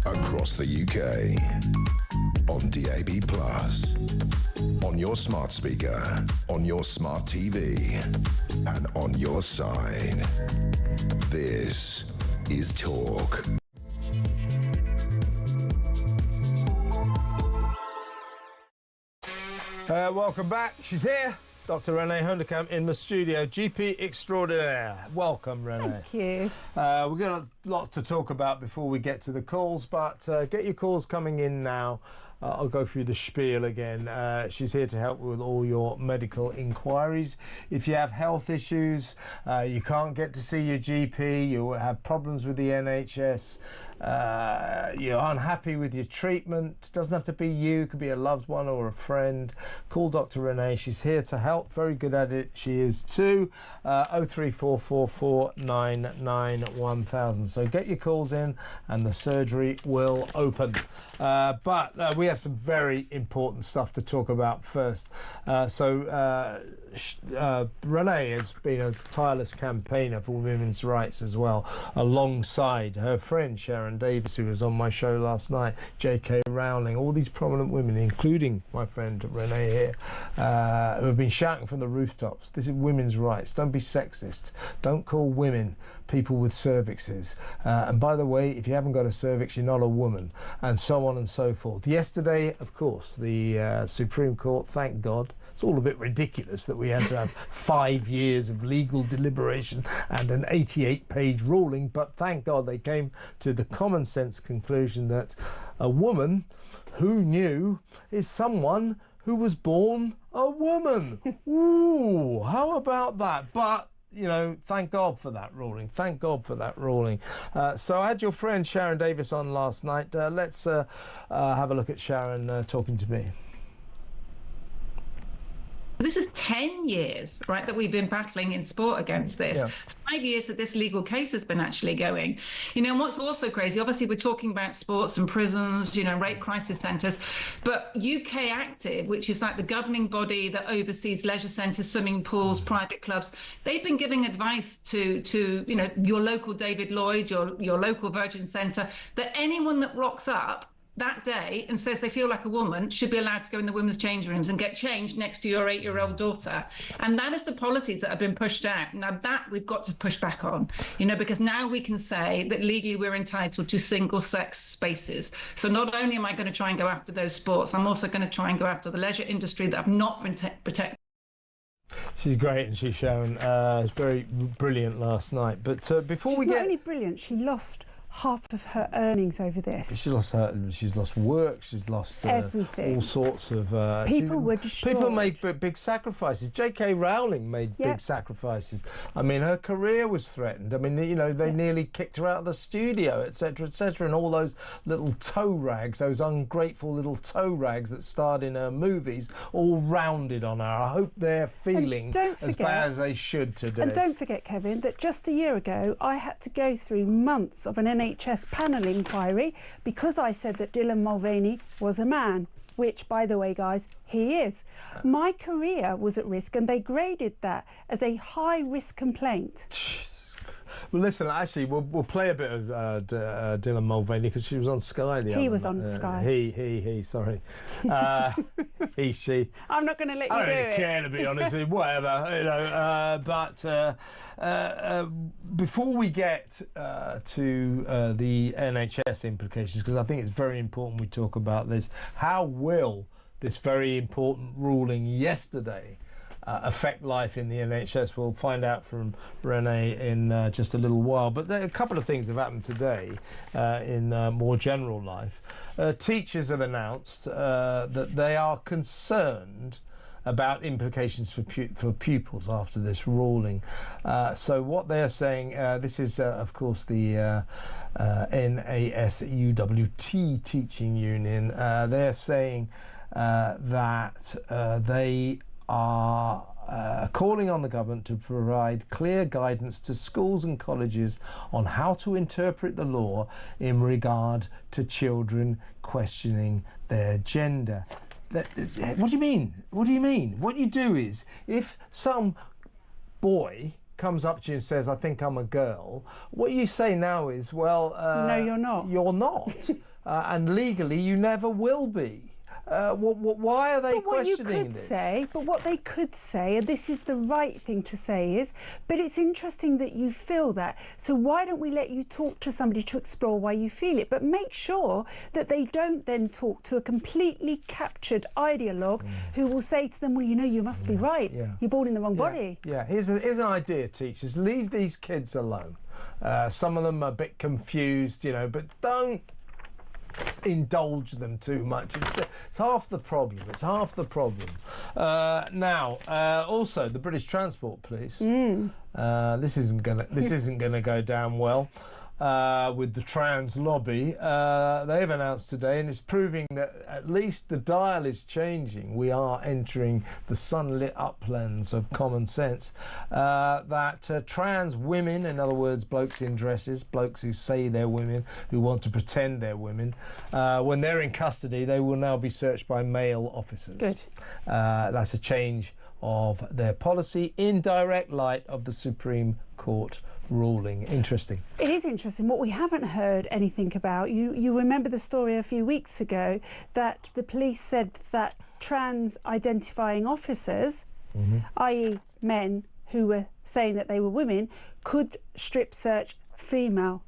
across the UK. On DAB+, on your smart speaker, on your smart TV, and on your side. This is Talk. Welcome back. She's here. Dr. Renee Hoendekamp in the studio, GP extraordinaire. Welcome, Renee. Thank you. We've got a lot to talk about before we get to the calls, but get your calls coming in now. I'll go through the spiel again. She's here to help with all your medical inquiries. If you have health issues, you can't get to see your GP, you have problems with the NHS, you're unhappy with your treatment, it doesn't have to be you, it could be a loved one or a friend, call Dr. Renee. She's here to help, very good at it, she is too. 03444991000. So get your calls in and the surgery will open. But we have some very important stuff to talk about first. Renee has been a tireless campaigner for women's rights as well, alongside her friend Sharon Davis, who was on my show last night, J.K. Rowling, all these prominent women, including my friend Renee here, who have been shouting from the rooftops, this is women's rights, don't be sexist, don't call women people with cervixes, and by the way, if you haven't got a cervix, you're not a woman, and so on and so forth. Yesterday, of course, the Supreme Court, thank God, it's all a bit ridiculous that we had to have 5 years of legal deliberation and an 88-page ruling, but thank God they came to the common sense conclusion that a woman who knew is someone who was born a woman. Ooh, how about that? But you know, thank God for that ruling. Thank God for that ruling. So I had your friend Sharon Davis on last night. Let's have a look at Sharon talking to me. This is 10 years, right, that we've been battling in sport against this. Yeah. 5 years that this legal case has been actually going. You know, and what's also crazy, obviously we're talking about sports and prisons, you know, rape crisis centres, but UK Active, which is like the governing body that oversees leisure centres, swimming pools, private clubs, they've been giving advice to you know, your local David Lloyd, your local Virgin Centre, that anyone that rocks up that day and says they feel like a woman should be allowed to go in the women's change rooms and get changed next to your 8-year-old daughter. And that is the policies that have been pushed out. Now that we've got to push back on, you know, because now we can say that legally we're entitled to single-sex spaces. So not only am I going to try and go after those sports, I'm also going to try and go after the leisure industry that have not been protected. She's great, and she's shown was very brilliant last night. But before we get... She's not only brilliant, she lost half of her earnings over this. She's lost work, she's lost everything. All sorts of... people were destroyed. People made big sacrifices. J.K. Rowling made big sacrifices. I mean, her career was threatened. I mean, you know, they nearly kicked her out of the studio, etc., and all those little toe rags, those ungrateful little toe rags that starred in her movies, all rounded on her. I hope they're feeling as bad as they should today. And don't forget, Kevin, that just a year ago, I had to go through months of an NHS panel inquiry because I said that Dylan Mulvaney was a man, which, by the way, guys, he is. My career was at risk, and they graded that as a high-risk complaint. Well, listen, actually, we'll play a bit of Dylan Mulvaney because she was on Sky the other night. He was on Sky. He, sorry. He, she. I'm not going to let you do it. I don't really care, to be honest with you, whatever, you know. But before we get to the NHS implications, because I think it's very important we talk about this, how will this very important ruling yesterday affect life in the NHS? We'll find out from Renee in just a little while. But a couple of things have happened today in more general life. Teachers have announced that they are concerned about implications for pupils after this ruling. So what they're saying, this is of course the NASUWT teaching union, they're saying that they are calling on the government to provide clear guidance to schools and colleges on how to interpret the law in regard to children questioning their gender. What do you mean? What do you mean? What you do is, if some boy comes up to you and says, I think I'm a girl, what you say now is, well... no, you're not. You're not. and legally you never will be. Why are they questioning this? But what they could say, and this is the right thing to say, is, but it's interesting that you feel that. So why don't we let you talk to somebody to explore why you feel it? But make sure that they don't then talk to a completely captured ideologue who will say to them, well, you know, you must be right. You're born in the wrong body. Yeah, here's an idea, teachers. Leave these kids alone. Some of them are a bit confused, you know, but don't indulge them too much. It's half the problem. It's half the problem. Now, also the British Transport Police. This isn't gonna go down well with the trans lobby. They've announced today, and it's proving that at least the dial is changing. We are entering the sunlit uplands of common sense. That trans women, in other words, blokes in dresses, blokes who say they're women, who want to pretend they're women, when they're in custody, they will now be searched by male officers. Good. That's a change of their policy in direct light of the Supreme Court ruling. Interesting. It is interesting. What we haven't heard anything about, you remember the story a few weeks ago that the police said that trans identifying officers, i.e. men who were saying that they were women, could strip search female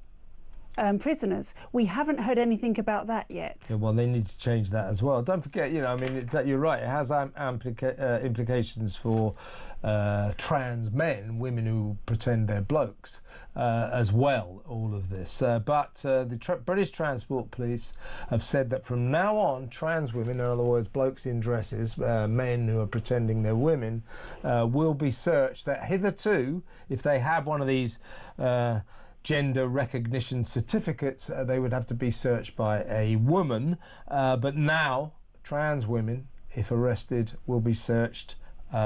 prisoners. We haven't heard anything about that yet. Yeah, well, they need to change that as well. Don't forget, you know, I mean, you're right, it has implications for trans men, women who pretend they're blokes, as well, all of this. But the British Transport Police have said that from now on, trans women, in other words, blokes in dresses, men who are pretending they're women, will be searched. That hitherto, if they have one of these gender recognition certificates, they would have to be searched by a woman, but now trans women, if arrested, will be searched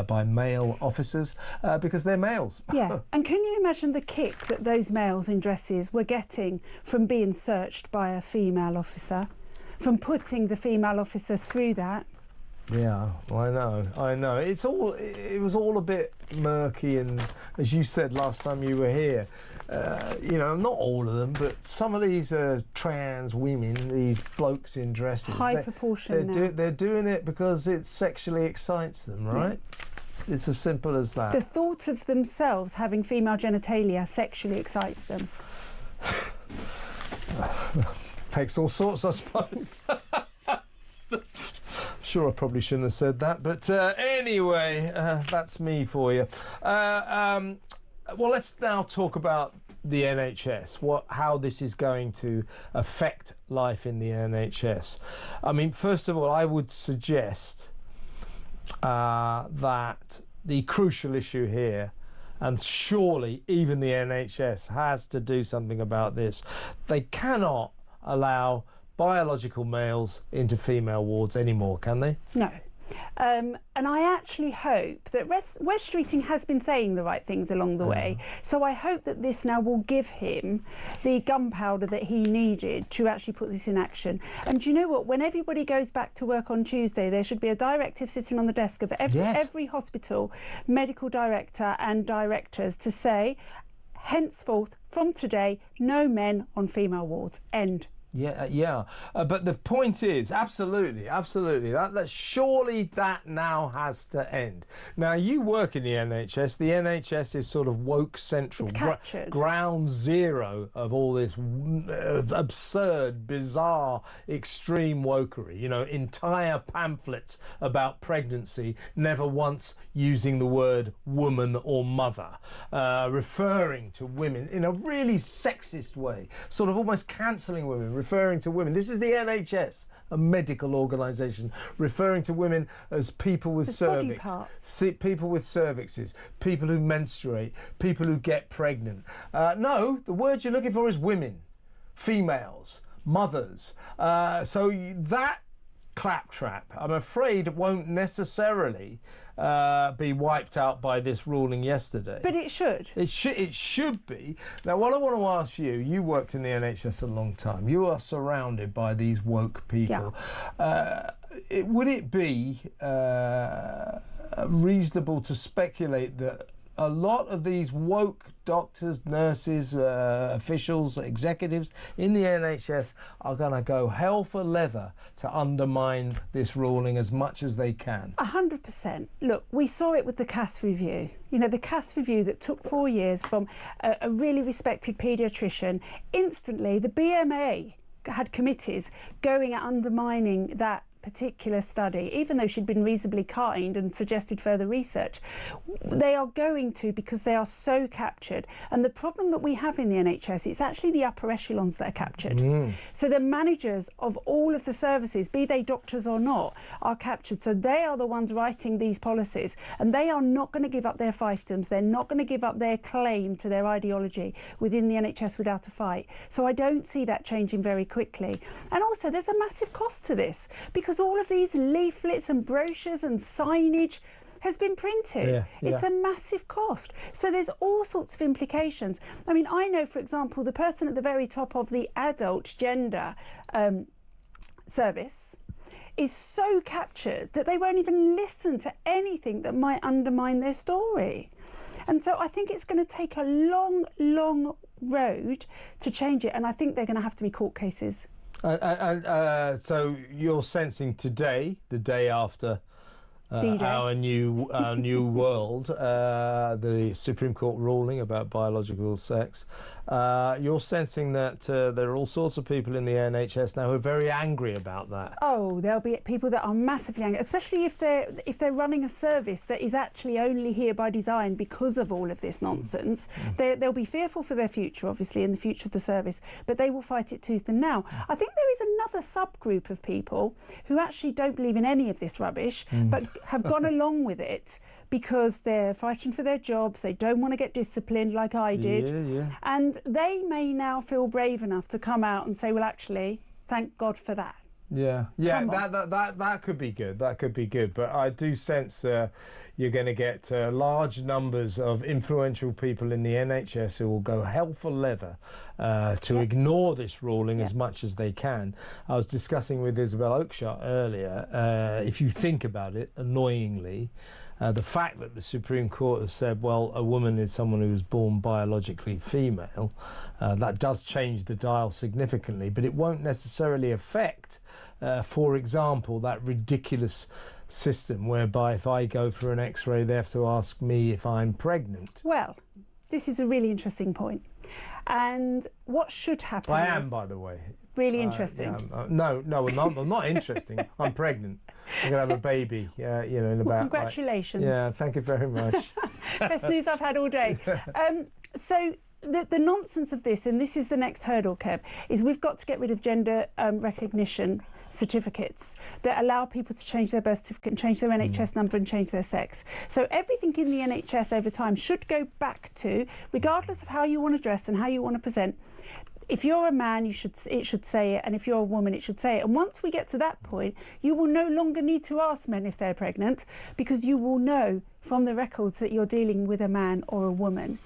by male officers because they're males. Yeah, and can you imagine the kick that those males in dresses were getting from being searched by a female officer, from putting the female officer through that? Yeah, I know. It was all a bit murky, and as you said last time you were here, you know, not all of them, but some of these trans women, these blokes in dresses, high proportion they're doing it because it sexually excites them, right? Yeah. It's as simple as that. The thought of themselves having female genitalia sexually excites them. Takes all sorts, I suppose. Sure, I probably shouldn't have said that, but anyway, that's me for you. Well, let's now talk about the NHS, how this is going to affect life in the NHS. I mean, first of all, I would suggest that the crucial issue here, and surely even the NHS has to do something about this, they cannot allow biological males into female wards anymore, can they? No. And I actually hope that Wes Streeting has been saying the right things along the way, so I hope that this now will give him the gunpowder that he needed to actually put this in action. And do you know what? When everybody goes back to work on Tuesday, there should be a directive sitting on the desk of every hospital, medical director and directors to say, henceforth, from today, no men on female wards. End. Yeah. But the point is, absolutely, that surely that now has to end. Now, you work in the NHS. The NHS is sort of woke central, ground zero of all this absurd, bizarre, extreme wokery. You know, entire pamphlets about pregnancy, never once using the word woman or mother, referring to women in a really sexist way, sort of almost cancelling women, referring to women. This is the NHS, a medical organisation, referring to women as people with cervix, people with cervixes, people who menstruate, people who get pregnant. No, the word you're looking for is women, females, mothers. So that claptrap, I'm afraid, won't necessarily be wiped out by this ruling yesterday. But it should. It should be. Now, what I want to ask you worked in the NHS a long time. You are surrounded by these woke people. Yeah. Would it be reasonable to speculate that a lot of these woke doctors, nurses, officials, executives in the NHS are going to go hell for leather to undermine this ruling as much as they can. 100%. Look, we saw it with the CAS review. You know, the CAS review that took 4 years from a really respected paediatrician. Instantly, the BMA had committees going at undermining that particular study, even though she'd been reasonably kind and suggested further research. They are going to, because they are so captured. And the problem that we have in the NHS, it's actually the upper echelons that are captured. So the managers of all of the services, be they doctors or not, are captured. So they are the ones writing these policies, and they are not going to give up their fiefdoms. They're not going to give up their claim to their ideology within the NHS without a fight. So I don't see that changing very quickly. And also, there's a massive cost to this, because all of these leaflets and brochures and signage has been printed. It's a massive cost. So there's all sorts of implications. I mean, I know, for example, the person at the very top of the adult gender service is so captured that they won't even listen to anything that might undermine their story. And so I think it's going to take a long, long road to change it. And I think they're going to have to be court cases. So you're sensing today, the day after our new world, the Supreme Court ruling about biological sex, you're sensing that there are all sorts of people in the NHS now who are very angry about that. Oh, there'll be people that are massively angry, especially if they're running a service that is actually only here by design because of all of this nonsense. They'll be fearful for their future, obviously, and the future of the service, but they will fight it tooth and nail. I think there is another subgroup of people who actually don't believe in any of this rubbish, but have gone along with it because they're fighting for their jobs, they don't want to get disciplined like I did, and they may now feel brave enough to come out and say, well, actually, thank God for that. That could be good. That could be good. But I do sense you're going to get large numbers of influential people in the NHS who will go hell for leather to ignore this ruling as much as they can. I was discussing with Isabel Oakeshott earlier, if you think about it, annoyingly, the fact that the Supreme Court has said, well, a woman is someone who was born biologically female, that does change the dial significantly, but it won't necessarily affect, for example, that ridiculous system whereby if I go for an X-ray, they have to ask me if I'm pregnant. Well, this is a really interesting point. And what should happen I am, by the way. Really interesting. No, I'm not interesting. I'm pregnant. I'm going to have a baby, in about... Congratulations. Thank you very much. Best news I've had all day. So the nonsense of this, and this is the next hurdle, Kev, is we've got to get rid of gender recognition certificates that allow people to change their birth certificate and change their NHS number and change their sex. So everything in the NHS over time should go back to, regardless of how you want to dress and how you want to present, if you're a man, it should say it, and if you're a woman, it should say it. And once we get to that point, you will no longer need to ask men if they're pregnant, because you will know from the records that you're dealing with a man or a woman.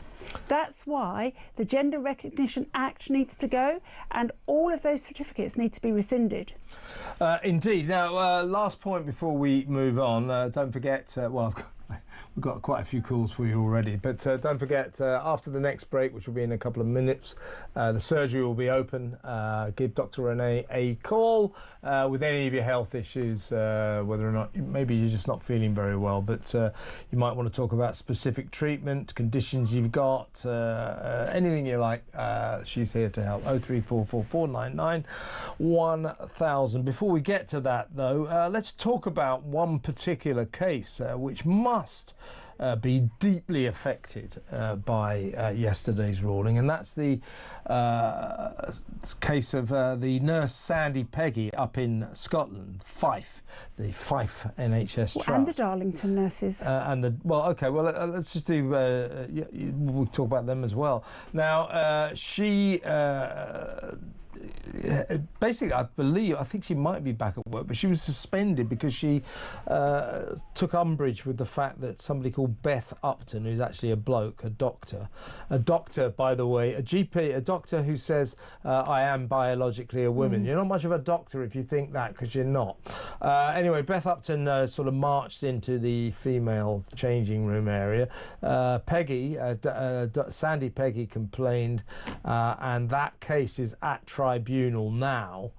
That's why the Gender Recognition Act needs to go, and all of those certificates need to be rescinded. Indeed. Now, last point before we move on, don't forget, we've got quite a few calls for you already, but don't forget, after the next break, which will be in a couple of minutes, the surgery will be open. Give Dr. Renee a call with any of your health issues, whether or not maybe you're just not feeling very well, but you might want to talk about specific treatment, conditions you've got, anything you like. She's here to help. 0344 499 1000. Before we get to that, though, let's talk about one particular case which must be deeply affected by yesterday's ruling, and that's the case of the nurse Sandy Peggy up in Scotland, Fife, the Fife NHS Trust. And the Darlington nurses. Let's just do, we'll talk about them as well. Now, she basically, I think she might be back at work, but she was suspended because she took umbrage with the fact that somebody called Beth Upton, who's actually a bloke, a doctor, by the way, a GP, a doctor who says, I am biologically a woman. You're not much of a doctor if you think that, because you're not. Anyway, Beth Upton sort of marched into the female changing room area. Sandy Peggy complained, and that case is at tribunal now.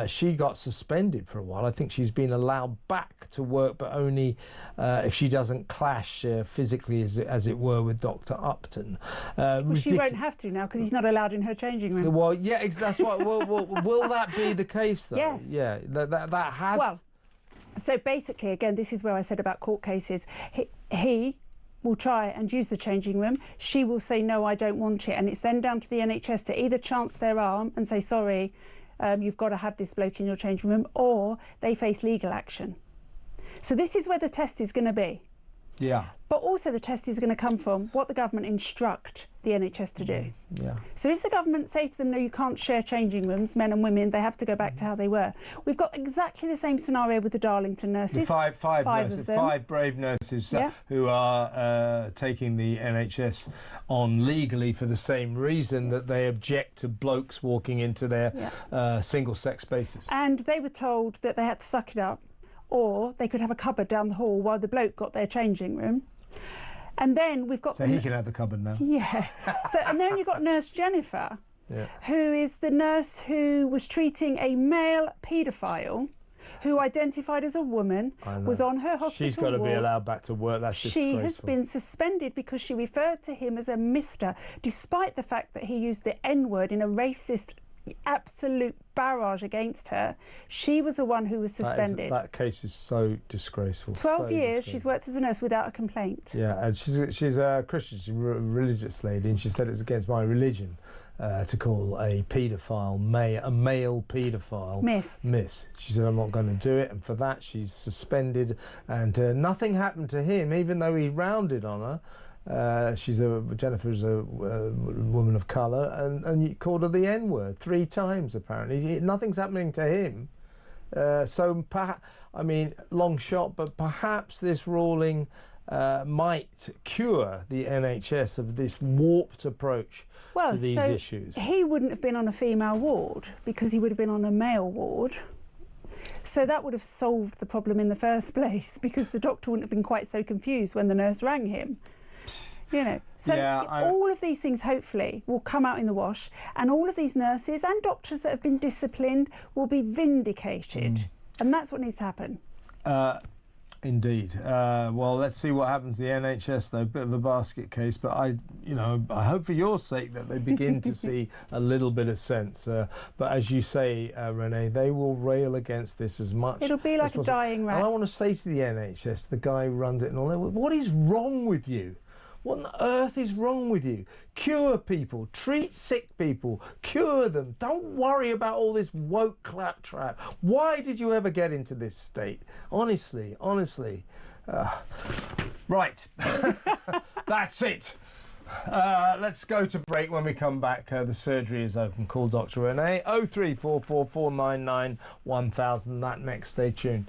She got suspended for a while. I think she's been allowed back to work, but only if she doesn't clash physically, as it were, with Dr. Upton. Well, she won't have to now because he's not allowed in her changing room. Well, yeah, that's what. Will that be the case, though? Yes. Yeah, that has. Well, so basically, again, this is where I said about court cases. He will try and use the changing room. She will say, no, I don't want it. And it's then down to the NHS to either chance their arm and say, sorry, you've got to have this bloke in your changing room, or they face legal action. So this is where the test is going to be. Yeah. But also the test is going to come from what the government instruct the NHS to do. Yeah. So if the government say to them, no, you can't share changing rooms, men and women, they have to go back to how they were. We've got exactly the same scenario with the Darlington nurses. The five nurses, of them. 5 brave nurses who are taking the NHS on legally for the same reason that they object to blokes walking into their single-sex spaces. And they were told that they had to suck it up, or they could have a cupboard down the hall while the bloke got their changing room. And then we've got... So he can have the cupboard now. Yeah. And then you've got Nurse Jennifer, who is the nurse who was treating a male paedophile who identified as a woman, was on her hospital She's got to be allowed back to work. That's disgraceful. She has been suspended because she referred to him as a mister, despite the fact that he used the N-word in a racist absolute barrage against her. She was the one who was suspended. That case is so disgraceful. 12 years she's worked as a nurse without a complaint. Yeah, and she's a Christian, she's a religious lady, and she said it's against my religion to call a paedophile, a male paedophile, miss. She said, I'm not going to do it, and for that she's suspended, and nothing happened to him, even though he rounded on her. Jennifer's a woman of colour, and you called her the N-word 3 times apparently. Nothing's happening to him. So, I mean, long shot, but perhaps this ruling might cure the NHS of this warped approach to these issues. He wouldn't have been on a female ward because he would have been on a male ward. So that would have solved the problem in the first place, because the doctor wouldn't have been quite so confused when the nurse rang him. You know, so all of these things hopefully will come out in the wash, and all of these nurses and doctors that have been disciplined will be vindicated, and that's what needs to happen. Indeed. Well, let's see what happens to the NHS, though. Bit of a basket case, but I hope for your sake that they begin to see a little bit of sense. But as you say, Renee, they will rail against this as much. It'll be like a dying rat. And I want to say to the NHS, the guy who runs it and all that, what is wrong with you? What on earth is wrong with you? Cure people, treat sick people, cure them. Don't worry about all this woke claptrap. Why did you ever get into this state? Honestly. Right, that's it. Let's go to break. When we come back, the surgery is open. Call Dr. Renee, 0344 499 1000. That next, stay tuned.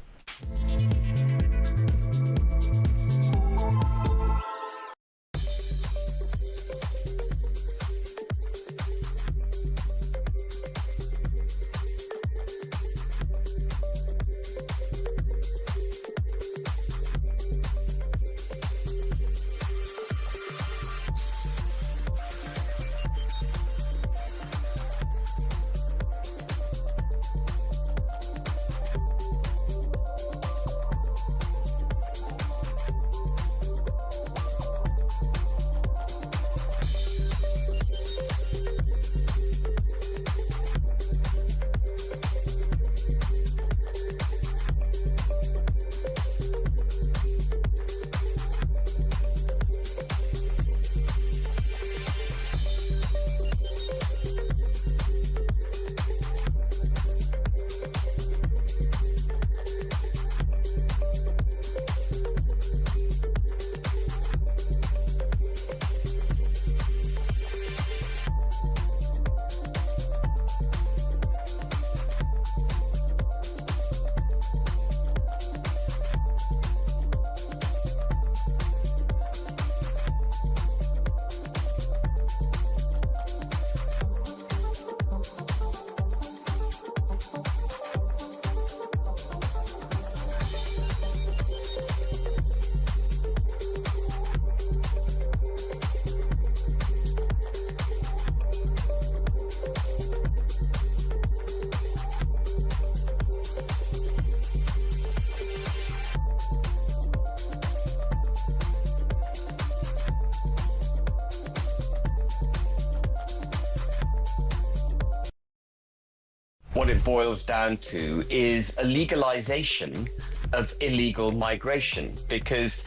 what it boils down to is a legalization of illegal migration, because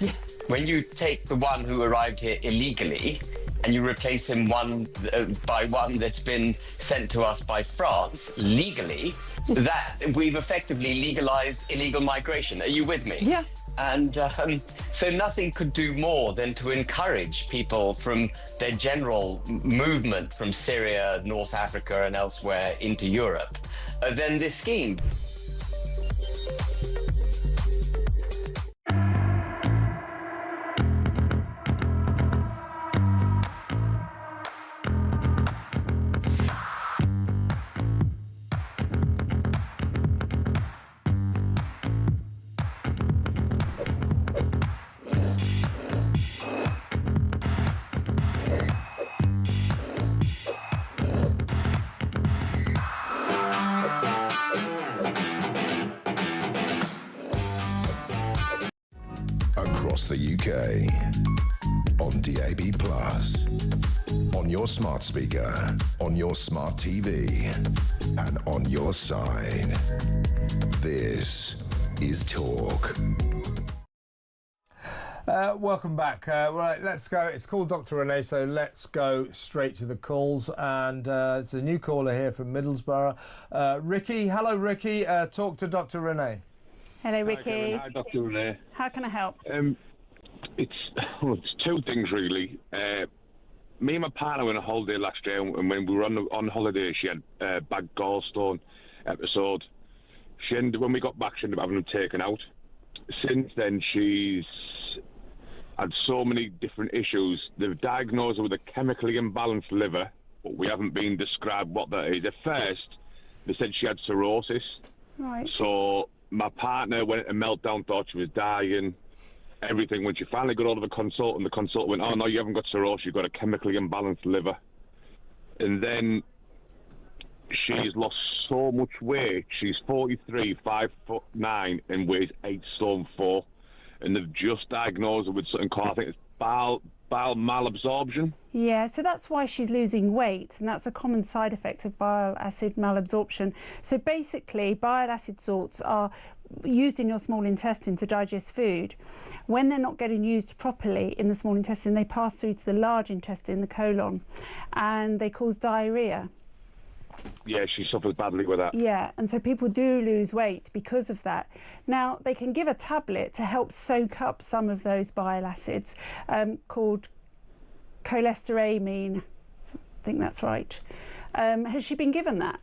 when you take the one who arrived here illegally and you replace him by one that's been sent to us by France legally, that we've effectively legalized illegal migration. Are you with me? Yeah. And so nothing could do more than to encourage people from their general movement from Syria, North Africa and elsewhere into Europe than this scheme. Across the UK, on DAB+, on your smart speaker, on your smart TV, and on your side. This is Talk. Welcome back. Right, let's go. It's called Dr. Renee, so let's go straight to the calls. And it's a new caller here from Middlesbrough. Ricky. Hello, Ricky. Talk to Dr. Renee. Hello, Ricky. Hi, Dr. Renee. How can I help? It's two things, really. Me and my partner went on a holiday last year, and when we were on holiday, she had a bad gallstone episode. When we got back, she ended up having them taken out. Since then, she's had so many different issues. They've diagnosed her with a chemically imbalanced liver, but we haven't been described what that is. At first, they said she had cirrhosis. Right. So my partner went into meltdown, thought she was dying, everything. When she finally got hold of a consultant, the consultant went, "Oh, no, you haven't got cirrhosis, you've got a chemically imbalanced liver." And then she's lost so much weight. She's 43, 5'9", and weighs 8 stone 4. And they've just diagnosed her with something called, I think it's bile malabsorption. Yeah, so that's why she's losing weight, and that's a common side effect of bile acid malabsorption. So basically, bile acid salts are used in your small intestine to digest food. When they're not getting used properly in the small intestine, they pass through to the large intestine, the colon, and they cause diarrhea. Yeah, she suffers badly with that. Yeah, and so people do lose weight because of that. Now, they can give a tablet to help soak up some of those bile acids called cholestyramine. I think that's right. Has she been given that?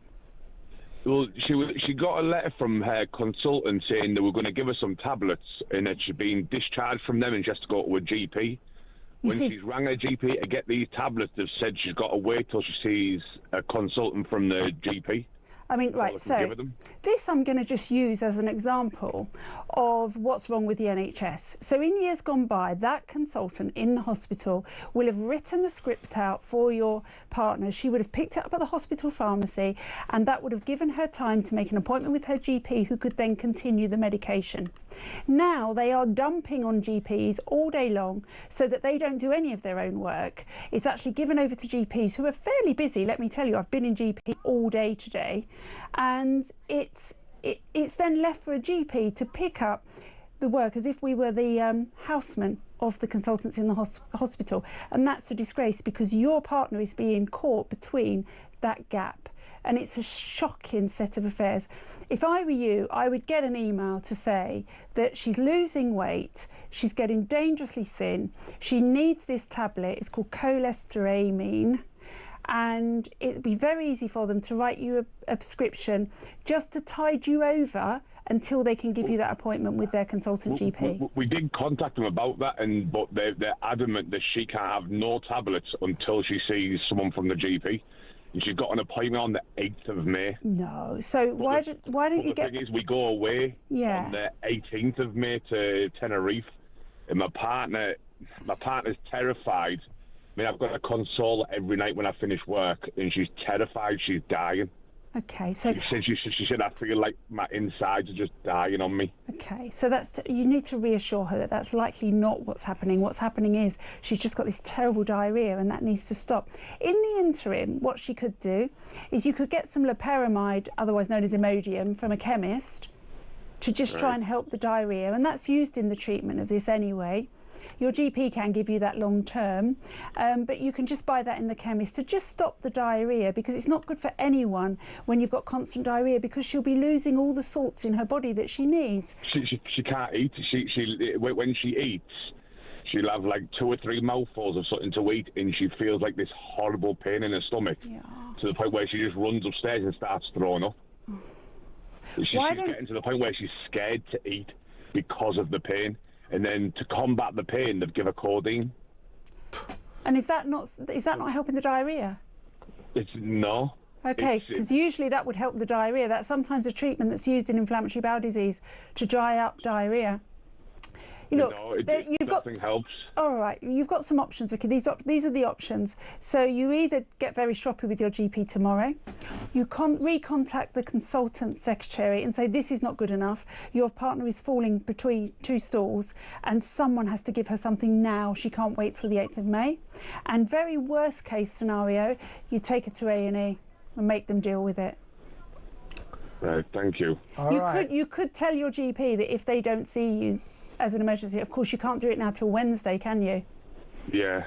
Well, she got a letter from her consultant saying they were going to give her some tablets and that she'd been discharged from them and she has to go to a GP. When she's rang her GP to get these tablets, they've said she's got to wait till she sees a consultant from the GP. I mean, right, so this I'm going to just use as an example of what's wrong with the NHS. So in years gone by, that consultant in the hospital will have written the script out for your partner. She would have picked it up at the hospital pharmacy, and that would have given her time to make an appointment with her GP, who could then continue the medication. Now they are dumping on GPs all day long so that they don't do any of their own work. It's actually given over to GPs who are fairly busy. Let me tell you, I've been in GP all day today, and it's then left for a GP to pick up the work as if we were the houseman of the consultants in the hospital, and that's a disgrace because your partner is being caught between that gap. And it's a shocking set of affairs. If I were you, I would get an email to say that she's losing weight, she's getting dangerously thin, she needs this tablet, it's called cholestyramine, and it'd be very easy for them to write you a prescription just to tide you over until they can give you that appointment with their consultant GP. We did contact them about that, but they're adamant that she can't have no tablets until she sees someone from the GP. And she's got an appointment on the 8th of May. No, so why don't you get... The thing is, we go away on the 18th of May to Tenerife, and my partner's terrified. I mean, I've got to console her every night when I finish work, and she's terrified she's dying. Okay, so she said I feel like my insides are just dying on me. okay, so you need to reassure her that that's likely not what's happening. What's happening is she's just got this terrible diarrhea, and that needs to stop. In the interim, what she could do is you could get some loperamide, otherwise known as Imodium, from a chemist to just try and help the diarrhea, and that's used in the treatment of this anyway. Your GP can give you that long term, but you can just buy that in the chemist to just stop the diarrhea, because it's not good for anyone when you've got constant diarrhea, because she'll be losing all the salts in her body that she needs. She can't eat. When she eats, she'll have like 2 or 3 mouthfuls of something to eat, and she feels like this horrible pain in her stomach, to the point where she just runs upstairs and starts throwing up. She's getting to the point where she's scared to eat because of the pain. And then to combat the pain, they'd give her codeine. And is that not helping the diarrhea? No. Okay, because usually that would help the diarrhea. That's sometimes a treatment that's used in inflammatory bowel disease to dry up diarrhea. Look, nothing helps. All right, you've got some options, Vicky. These are the options. So you either get very stroppy with your GP tomorrow, you recontact the consultant secretary and say this is not good enough, your partner is falling between 2 stools and someone has to give her something now, she can't wait till the 8th of May. And very worst case scenario, you take her to A&E and make them deal with it. Right, thank you. You could tell your GP that if they don't see you as an emergency, of course you can't do it now till Wednesday, can you? Yeah.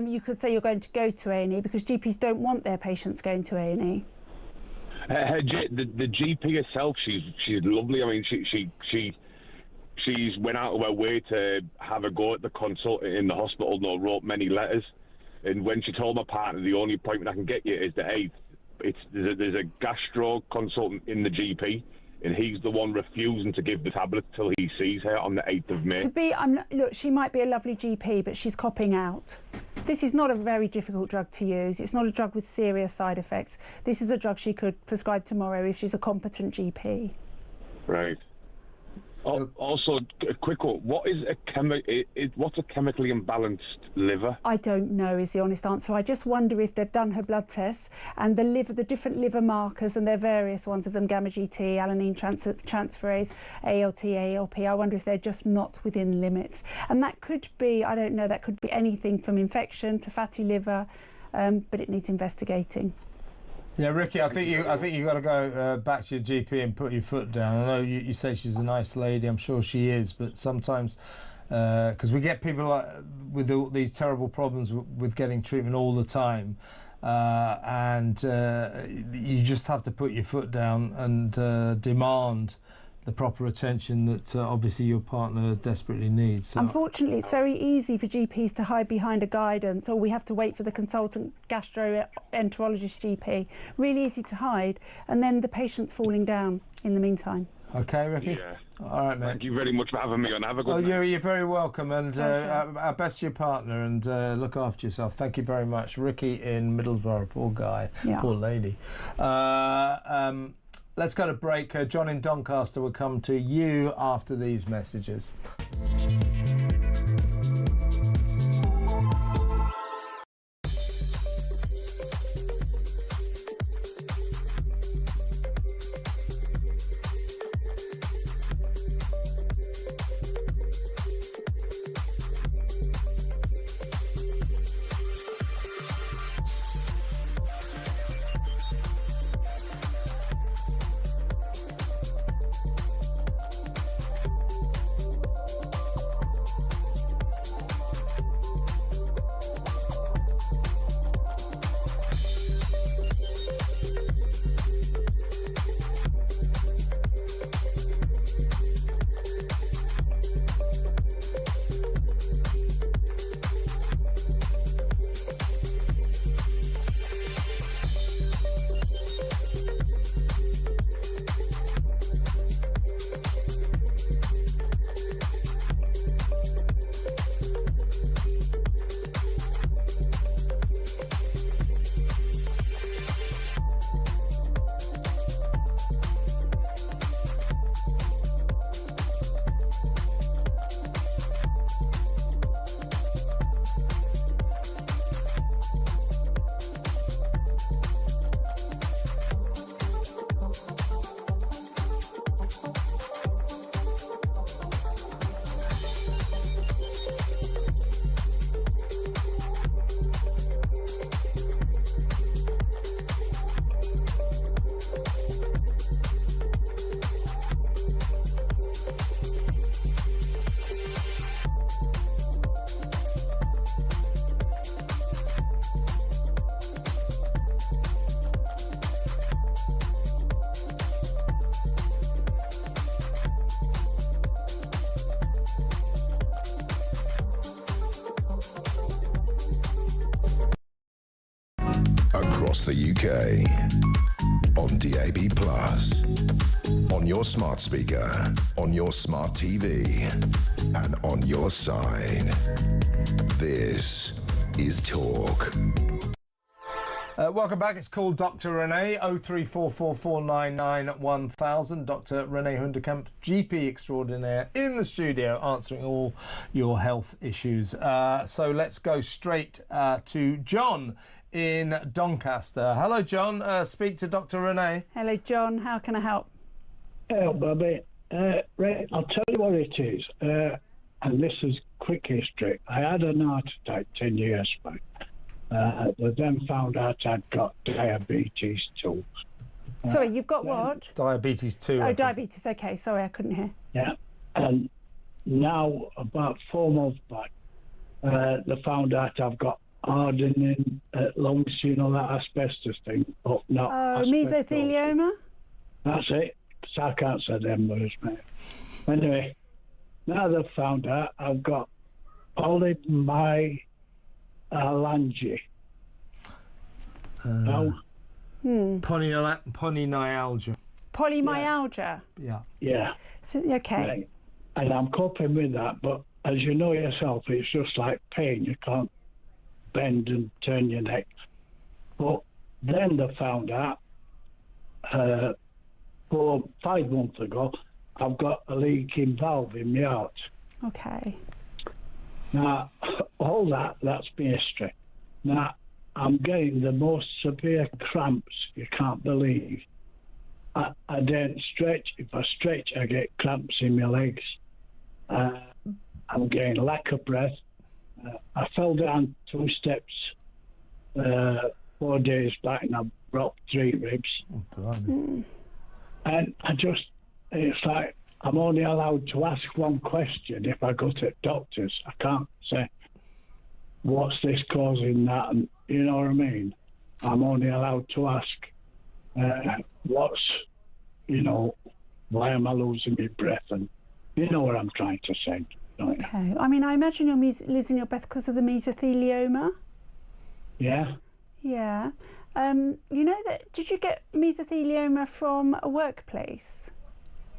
You could say you're going to go to A&E, because GPs don't want their patients going to A&E. The GP herself, she's lovely. I mean, she's went out of her way to have a go at the consultant in the hospital and wrote many letters. And when she told my partner the only appointment I can get you is the 8th, there's a gastro consultant in the GP, and he's the one refusing to give the tablet till he sees her on the 8th of May. Look, she might be a lovely GP, but she's copping out. This is not a very difficult drug to use. It's not a drug with serious side effects. This is a drug she could prescribe tomorrow if she's a competent GP. Right. Also, a quick one. What's a chemically imbalanced liver? I don't know is the honest answer. I just wonder if they've done her blood tests and the different liver markers, and there are various ones of them, gamma GT, alanine transferase, ALT, ALP. I wonder if they're just not within limits. And that could be, I don't know, that could be anything from infection to fatty liver, but it needs investigating. Yeah, Ricky, I think you got to go back to your GP and put your foot down. I know you say she's a nice lady. I'm sure she is, but sometimes because we get people with all these terrible problems with getting treatment all the time, and you just have to put your foot down and demand the proper attention that obviously your partner desperately needs. So. Unfortunately, it's very easy for GPs to hide behind a guidance, or we have to wait for the consultant gastroenterologist GP. Really easy to hide, and then the patient's falling down in the meantime. Okay, Ricky? Yeah. All right, mate. Thank you very much for having me on. Have a good night. You're very welcome, and our best to your partner, and look after yourself. Thank you very much. Ricky in Middlesbrough, poor guy, poor lady. Let's go to break. John in Doncaster will come to you after these messages. across the UK, on DAB+, on your smart speaker, on your smart TV, and on your side. This is Talk. Welcome back. It's called Dr. Renee, 03444991000. Dr. Renee Hundekamp, GP extraordinaire, in the studio answering all your health issues. So let's go straight to John in Doncaster. Hello, John. Speak to Dr. Renee. Hello, John. How can I help? Hello, Bobby. Right, I'll tell you what it is. And this is quick history. I had an heart attack 10 years back. They then found out I'd got diabetes too. Sorry, you've got what? Diabetes 2. Oh, diabetes. Okay, sorry, I couldn't hear. Yeah, and now about 4 months back, they found out I've got hardening lungs, you know, that asbestos thing. Oh, no. Mesothelioma? That's it. So I can't say them words, mate. Anyway, now they've found out I've got polymyalgia. Polymyalgia. Polymyalgia? Yeah. Yeah. So, okay. Right. And I'm coping with that, but as you know yourself, it's just like pain. You can't bend and turn your neck. But then they found out 5 months ago, I've got a leaking valve in my heart. Okay. Now, all that's my history. Now, I'm getting the most severe cramps you can't believe. I don't stretch. If I stretch, I get cramps in my legs. I'm getting lack of breath. I fell down 2 steps 4 days back and I broke 3 ribs. Oh, blimey. And it's like I'm only allowed to ask one question if I go to doctors. I can't say, what's this causing that? And you know what I mean? I'm only allowed to ask, why am I losing my breath? And you know what I'm trying to say, don't you? Okay. I mean, I imagine you're losing your breath because of the mesothelioma. Yeah. Yeah. You know that, did you get mesothelioma from a workplace?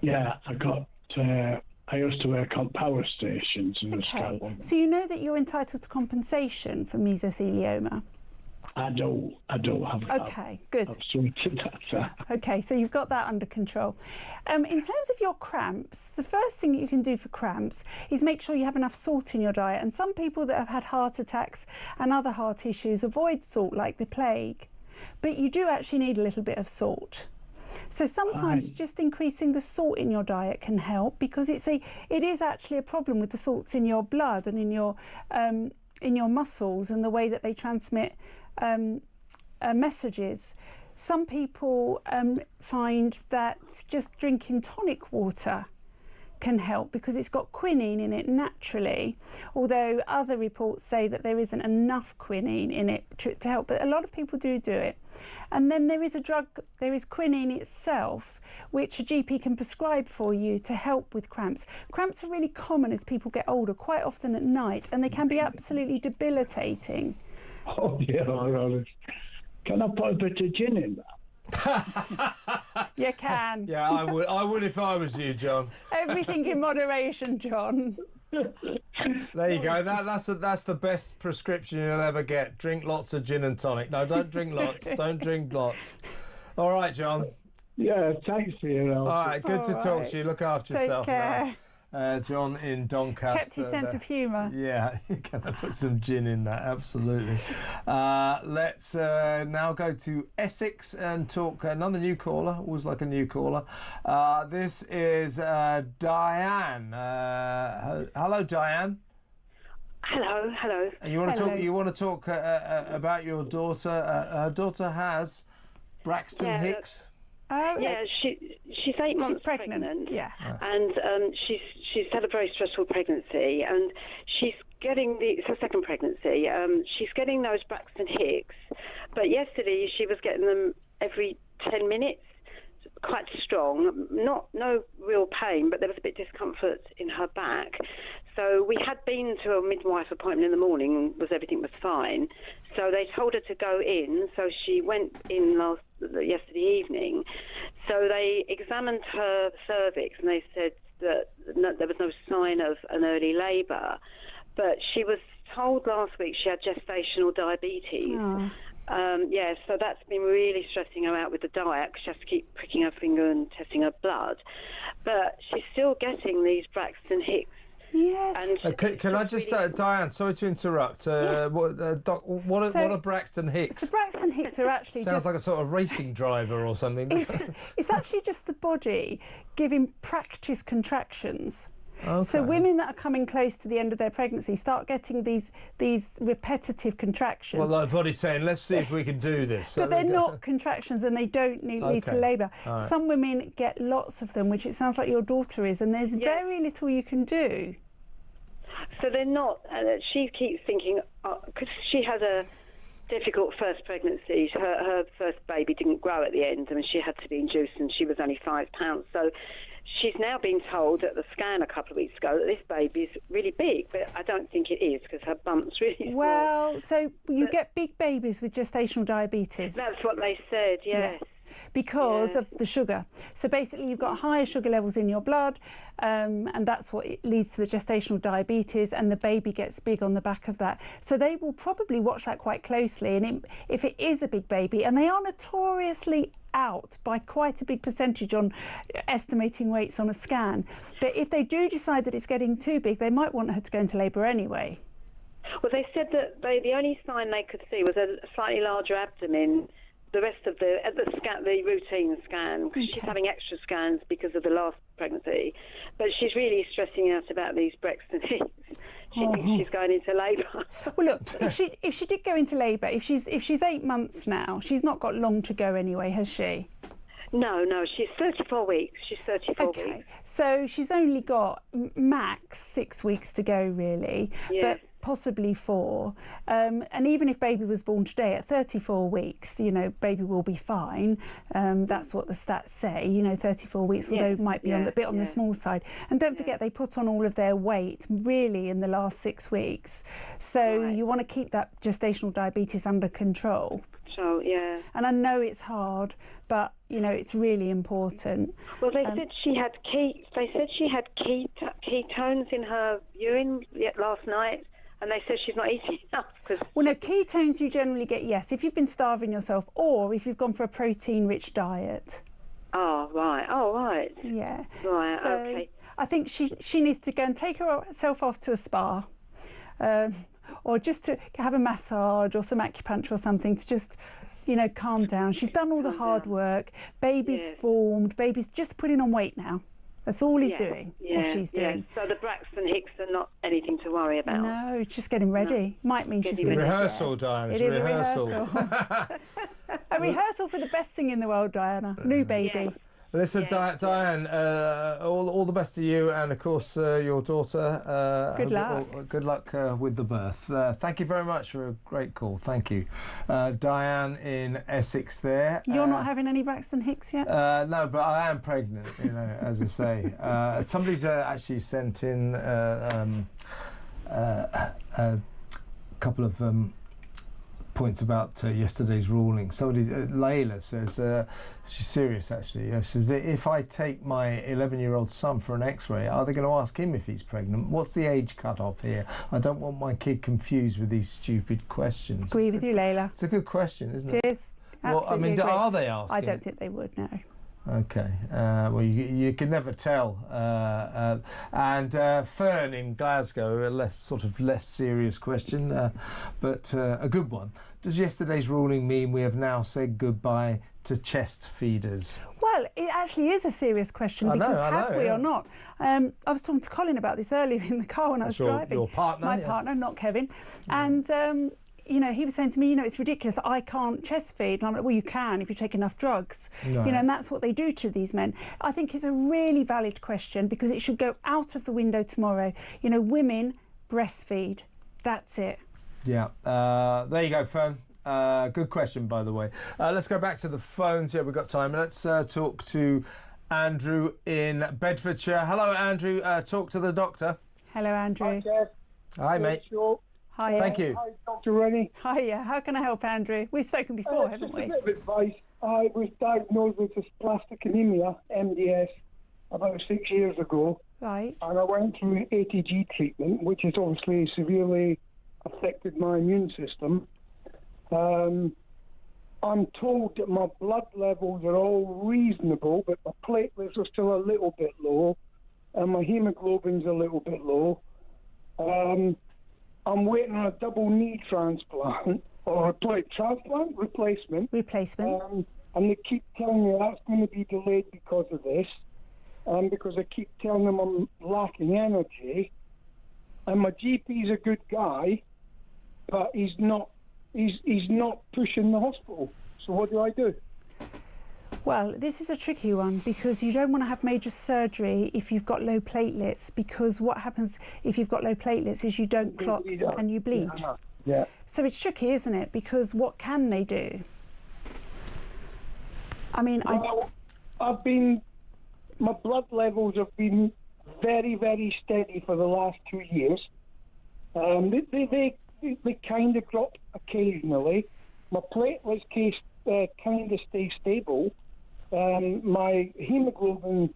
Yeah, I used to work on power stations in Scotland. So you know that you're entitled to compensation for mesothelioma? I do have. Okay, good. I've sorted that out. Okay, so you've got that under control. In terms of your cramps, the first thing you can do for cramps is make sure you have enough salt in your diet. And some people that have had heart attacks and other heart issues avoid salt like the plague. But you do actually need a little bit of salt. So sometimes just increasing the salt in your diet can help, because it is actually a problem with the salts in your blood and in your muscles and the way that they transmit messages. Some people find that just drinking tonic water can help because it's got quinine in it naturally, although other reports say that there isn't enough quinine in it to help, but a lot of people do it. And then there is a drug, there is quinine itself, which a GP can prescribe for you to help with cramps. Cramps are really common as people get older, quite often at night, and they can be absolutely debilitating. Oh yeah, honest. Can I put a bit of gin in that? You can. Yeah, I would if I was you, John. Everything in moderation, John. There you go. That's the best prescription you'll ever get. Drink lots of gin and tonic. No, don't drink lots. Don't drink lots. All right, John. Yeah, thanks for your help. All right, good to talk to you. Look after yourself. Take care. Now. John in Doncaster. Kept his sense of humour. Yeah, can I put some gin in that? Absolutely. Let's now go to Essex and talk another new caller. Always like a new caller. This is Diane. Hello, Diane. Hello. You want to talk about your daughter? Her daughter has Braxton Hicks. Yeah, she's 8 months pregnant. Yeah, and she's had a very stressful pregnancy, and she's getting it's her second pregnancy. She's getting those Braxton Hicks, but yesterday she was getting them every 10 minutes, quite strong. No real pain, but there was a bit of discomfort in her back. So we had been to a midwife appointment in the morning, everything was fine. So they told her to go in. So she went in yesterday evening. So they examined her cervix and they said that there was no sign of an early labour. But she was told last week she had gestational diabetes. So that's been really stressing her out with the diet because she has to keep pricking her finger and testing her blood. But she's still getting these Braxton Hicks. Yes. Can I just, Diane, sorry to interrupt. What are Braxton Hicks? So Braxton Hicks are actually Sounds like a sort of racing driver or something. It's actually just the body giving practice contractions. Okay. So women that are coming close to the end of their pregnancy start getting these repetitive contractions. Well, like the body's saying, let's see if we can do this. But they're not contractions and they don't lead to labour. Right. Some women get lots of them, which it sounds like your daughter is, and there's very little you can do. So they're not, she keeps thinking, because she had a difficult first pregnancy, her first baby didn't grow at the end, and she had to be induced and she was only 5 pounds. So she's now been told at the scan a couple of weeks ago that this baby's really big, but I don't think it is because her bump's really small. Well, so you get big babies with gestational diabetes. That's what they said, yes. Yeah. Because of the sugar. So basically you've got higher sugar levels in your blood, and that's what leads to the gestational diabetes, and the baby gets big on the back of that. So they will probably watch that quite closely, and if it is a big baby, and they are notoriously out by quite a big percentage on estimating weights on a scan, but if they do decide that it's getting too big, they might want her to go into labour anyway. Well, they said that the only sign they could see was a slightly larger abdomen. The rest of the routine scan, because she's having extra scans because of the last pregnancy, but she's really stressing out about these Braxton Hicks. She thinks she's going into labour. Well, look, if she did go into labour, if she's 8 months now, she's not got long to go anyway, has she? No, she's 34 weeks. She's 34 weeks. So she's only got max 6 weeks to go, really. Yes. But possibly 4. And even if baby was born today at 34 weeks, baby will be fine. That's what the stats say, 34 weeks, although it might be on the small side. And don't forget, they put on all of their weight really in the last 6 weeks. So you want to keep that gestational diabetes under control. And I know it's hard, but it's really important. Well, they said she had ketones in her urine last night. And they said she's not eating enough. Well, no, ketones you generally get, yes, if you've been starving yourself or if you've gone for a protein-rich diet. Oh, right. Yeah. Right, so okay. I think she needs to go and take herself off to a spa or just to have a massage or some acupuncture or something to just, calm down. She's done all the hard work. Baby's formed. Baby's just putting on weight now. That's all he's doing, or she's doing. So the Braxton Hicks are not anything to worry about. No, it's just getting ready. Might mean she's going to rehearsal, Diana. It is a rehearsal. A rehearsal for the best thing in the world, Diana. New baby. Listen, Diane, all the best to you and, of course, your daughter. Good luck. Good luck with the birth. Thank you very much for a great call. Thank you. Diane in Essex there. You're not having any Braxton Hicks yet? No, but I am pregnant, as I say. Somebody's actually sent in a couple of points about yesterday's ruling. Somebody, Layla, says, she's serious actually, says that if I take my 11-year-old son for an x-ray, are they going to ask him if he's pregnant? What's the age cut-off here? I don't want my kid confused with these stupid questions. Agree with you, Layla. It's a good question, isn't it? It is. Absolutely agree. Are they asking? I don't think they would, no. Okay, well, you can never tell. And Fern in Glasgow, a less serious question, but a good one. Does yesterday's ruling mean we have now said goodbye to chest feeders? Well, it actually is a serious question because have we or not? I was talking to Colin about this earlier in the car when I was driving. Your partner? My partner, not Kevin. And he was saying to me, it's ridiculous that I can't chest feed. And I'm like, well, you can if you take enough drugs. Right. And that's what they do to these men. I think it's a really valid question because it should go out of the window tomorrow. Women breastfeed. That's it. Yeah. There you go, Fern. Good question, by the way. Let's go back to the phones. Yeah, we've got time. Let's talk to Andrew in Bedfordshire. Hello, Andrew. Talk to the doctor. Hello, Andrew. Hi, mate. Hi. Thank you. Hi, Dr. Rennie. Hiya. How can I help, Andrew? We've spoken before, haven't just we? a bit of advice. I was diagnosed with dysplastic anemia, MDS, about 6 years ago. Right. And I went through ATG treatment, which has obviously severely affected my immune system. I'm told that my blood levels are all reasonable, but my platelets are still a little bit low, and my hemoglobin's a little bit low. I'm waiting on a double knee transplant, or replacement. And they keep telling me that's going to be delayed because of this, because I keep telling them I'm lacking energy. And my GP's a good guy, but he's not pushing the hospital. So what do I do? Well, this is a tricky one because you don't want to have major surgery if you've got low platelets, because what happens if you've got low platelets is you don't clot and you bleed. Yeah. So it's tricky, isn't it? Because what can they do? I mean, my blood levels have been very, very steady for the last 2 years. They kind of drop occasionally. My platelets kind of stay stable. My hemoglobin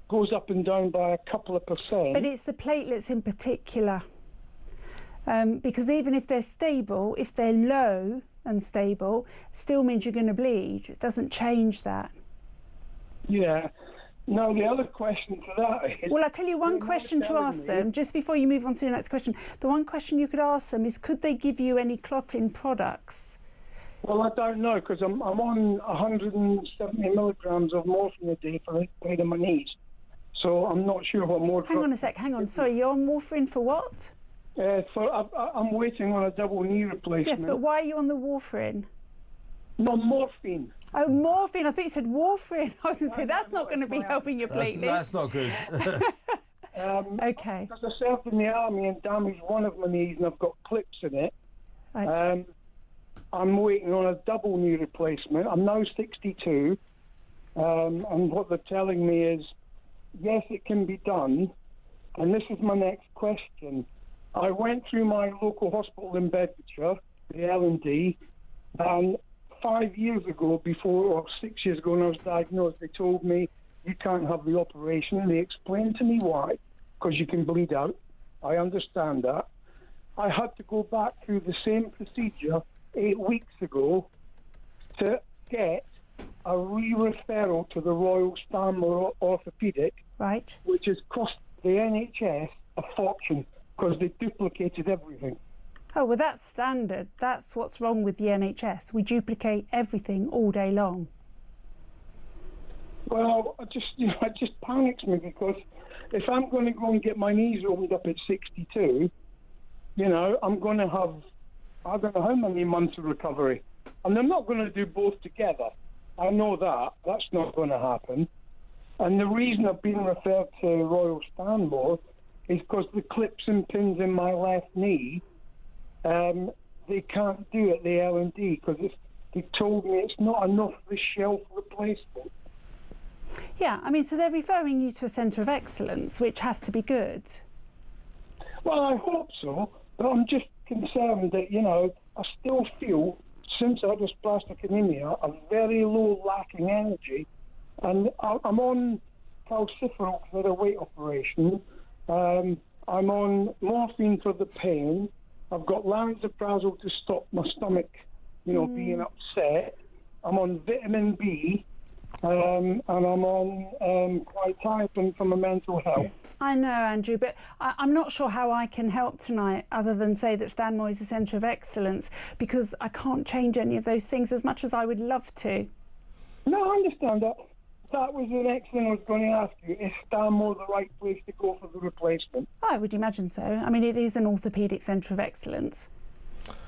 goes up and down by a couple of percent. But it's the platelets in particular. Because even if they're stable, if they're low and stable, still means you're going to bleed. It doesn't change that. Yeah. Now, the other question to that is... Well, I'll tell you one question to ask them, just before you move on to the next question. The one question you could ask them is, could they give you any clotting products? Well, I don't know, because I'm on 170 milligrams of morphine a day for the pain in my knees. So I'm not sure what more... Hang on a sec, hang on. Sorry, you're on warfarin for what? I'm waiting on a double knee replacement. Yes, but why are you on the warfarin? No, morphine. Oh, morphine. I thought you said warfarin. I was going to say, that's not going to be helping your platelets. That's not good. Okay. Because I served in the army and damaged one of my knees and I've got clips in it. Right. I'm waiting on a double knee replacement. I'm now 62. And what they're telling me is, yes, it can be done. And this is my next question. I went through my local hospital in Bedfordshire, the L&D, and 5 years ago, or 6 years ago when I was diagnosed, they told me, you can't have the operation. And they explained to me why, because you can bleed out. I understand that. I had to go back through the same procedure 8 weeks ago to get a re-referral to the Royal Stanmore Orthopedic, right, which has cost the NHS a fortune because they duplicated everything. Oh, well, that's standard. That's what's wrong with the NHS. We duplicate everything all day long. Well, it just panics me because if I'm going to go and get my knees opened up at 62, I'm going to have, I don't know how many months of recovery. And they're not going to do both together. I know that. That's not going to happen. And the reason I've been referred to Royal Stanmore is because the clips and pins in my left knee, they can't do it, the L&D, because they told me it's not enough for the shelf replacement. Yeah, I mean, so they're referring you to a centre of excellence, which has to be good. Well, I hope so, but I'm just concerned that, I still feel, since I had dysplastic anemia, a very low lacking energy. And I'm on calciferol for the weight operation. I'm on morphine for the pain. I've got lansoprazole to stop my stomach, being upset. I'm on vitamin B, and I'm on quetiapine for my mental health. I know, Andrew, but I'm not sure how I can help tonight other than say that Stanmore is a centre of excellence, because I can't change any of those things as much as I would love to. No, I understand that. That was the next thing I was going to ask you. Is Stanmore the right place to go for the replacement? I would imagine so. I mean, it is an orthopaedic centre of excellence.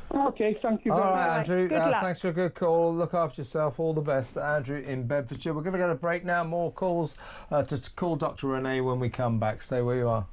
OK, thank you very much. All right, Andrew. Good luck. Thanks for a good call. Look after yourself. All the best. Andrew in Bedfordshire. We're going to get a break now. More calls to call Dr. Renee when we come back. Stay where you are.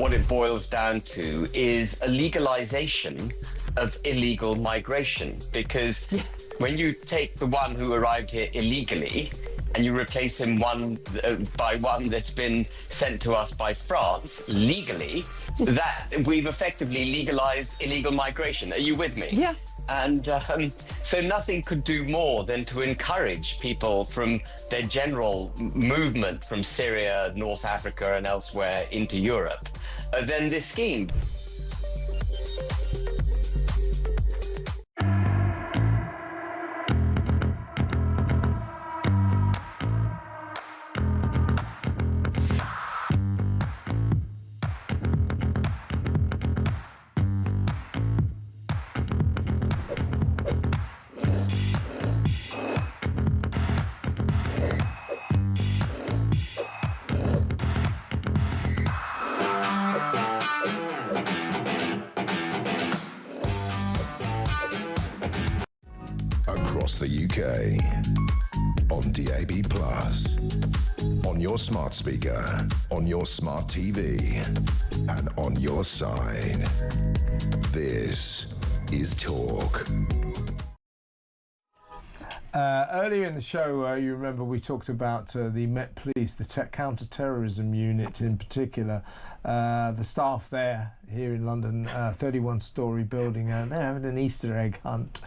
what it boils down to is a legalization of illegal migration. Because when you take the one who arrived here illegally and you replace him by one that's been sent to us by France legally, that we've effectively legalized illegal migration. Are you with me? Yeah. And so nothing could do more than to encourage people from their general movement from Syria, North Africa and elsewhere into Europe than this scheme. Across the UK, on DAB+, on your smart speaker, on your smart TV, and on your side. This is Talk. Earlier in the show, you remember we talked about the Met Police, the counter-terrorism unit in particular. The staff there, here in London, 31-storey building, they're having an Easter egg hunt.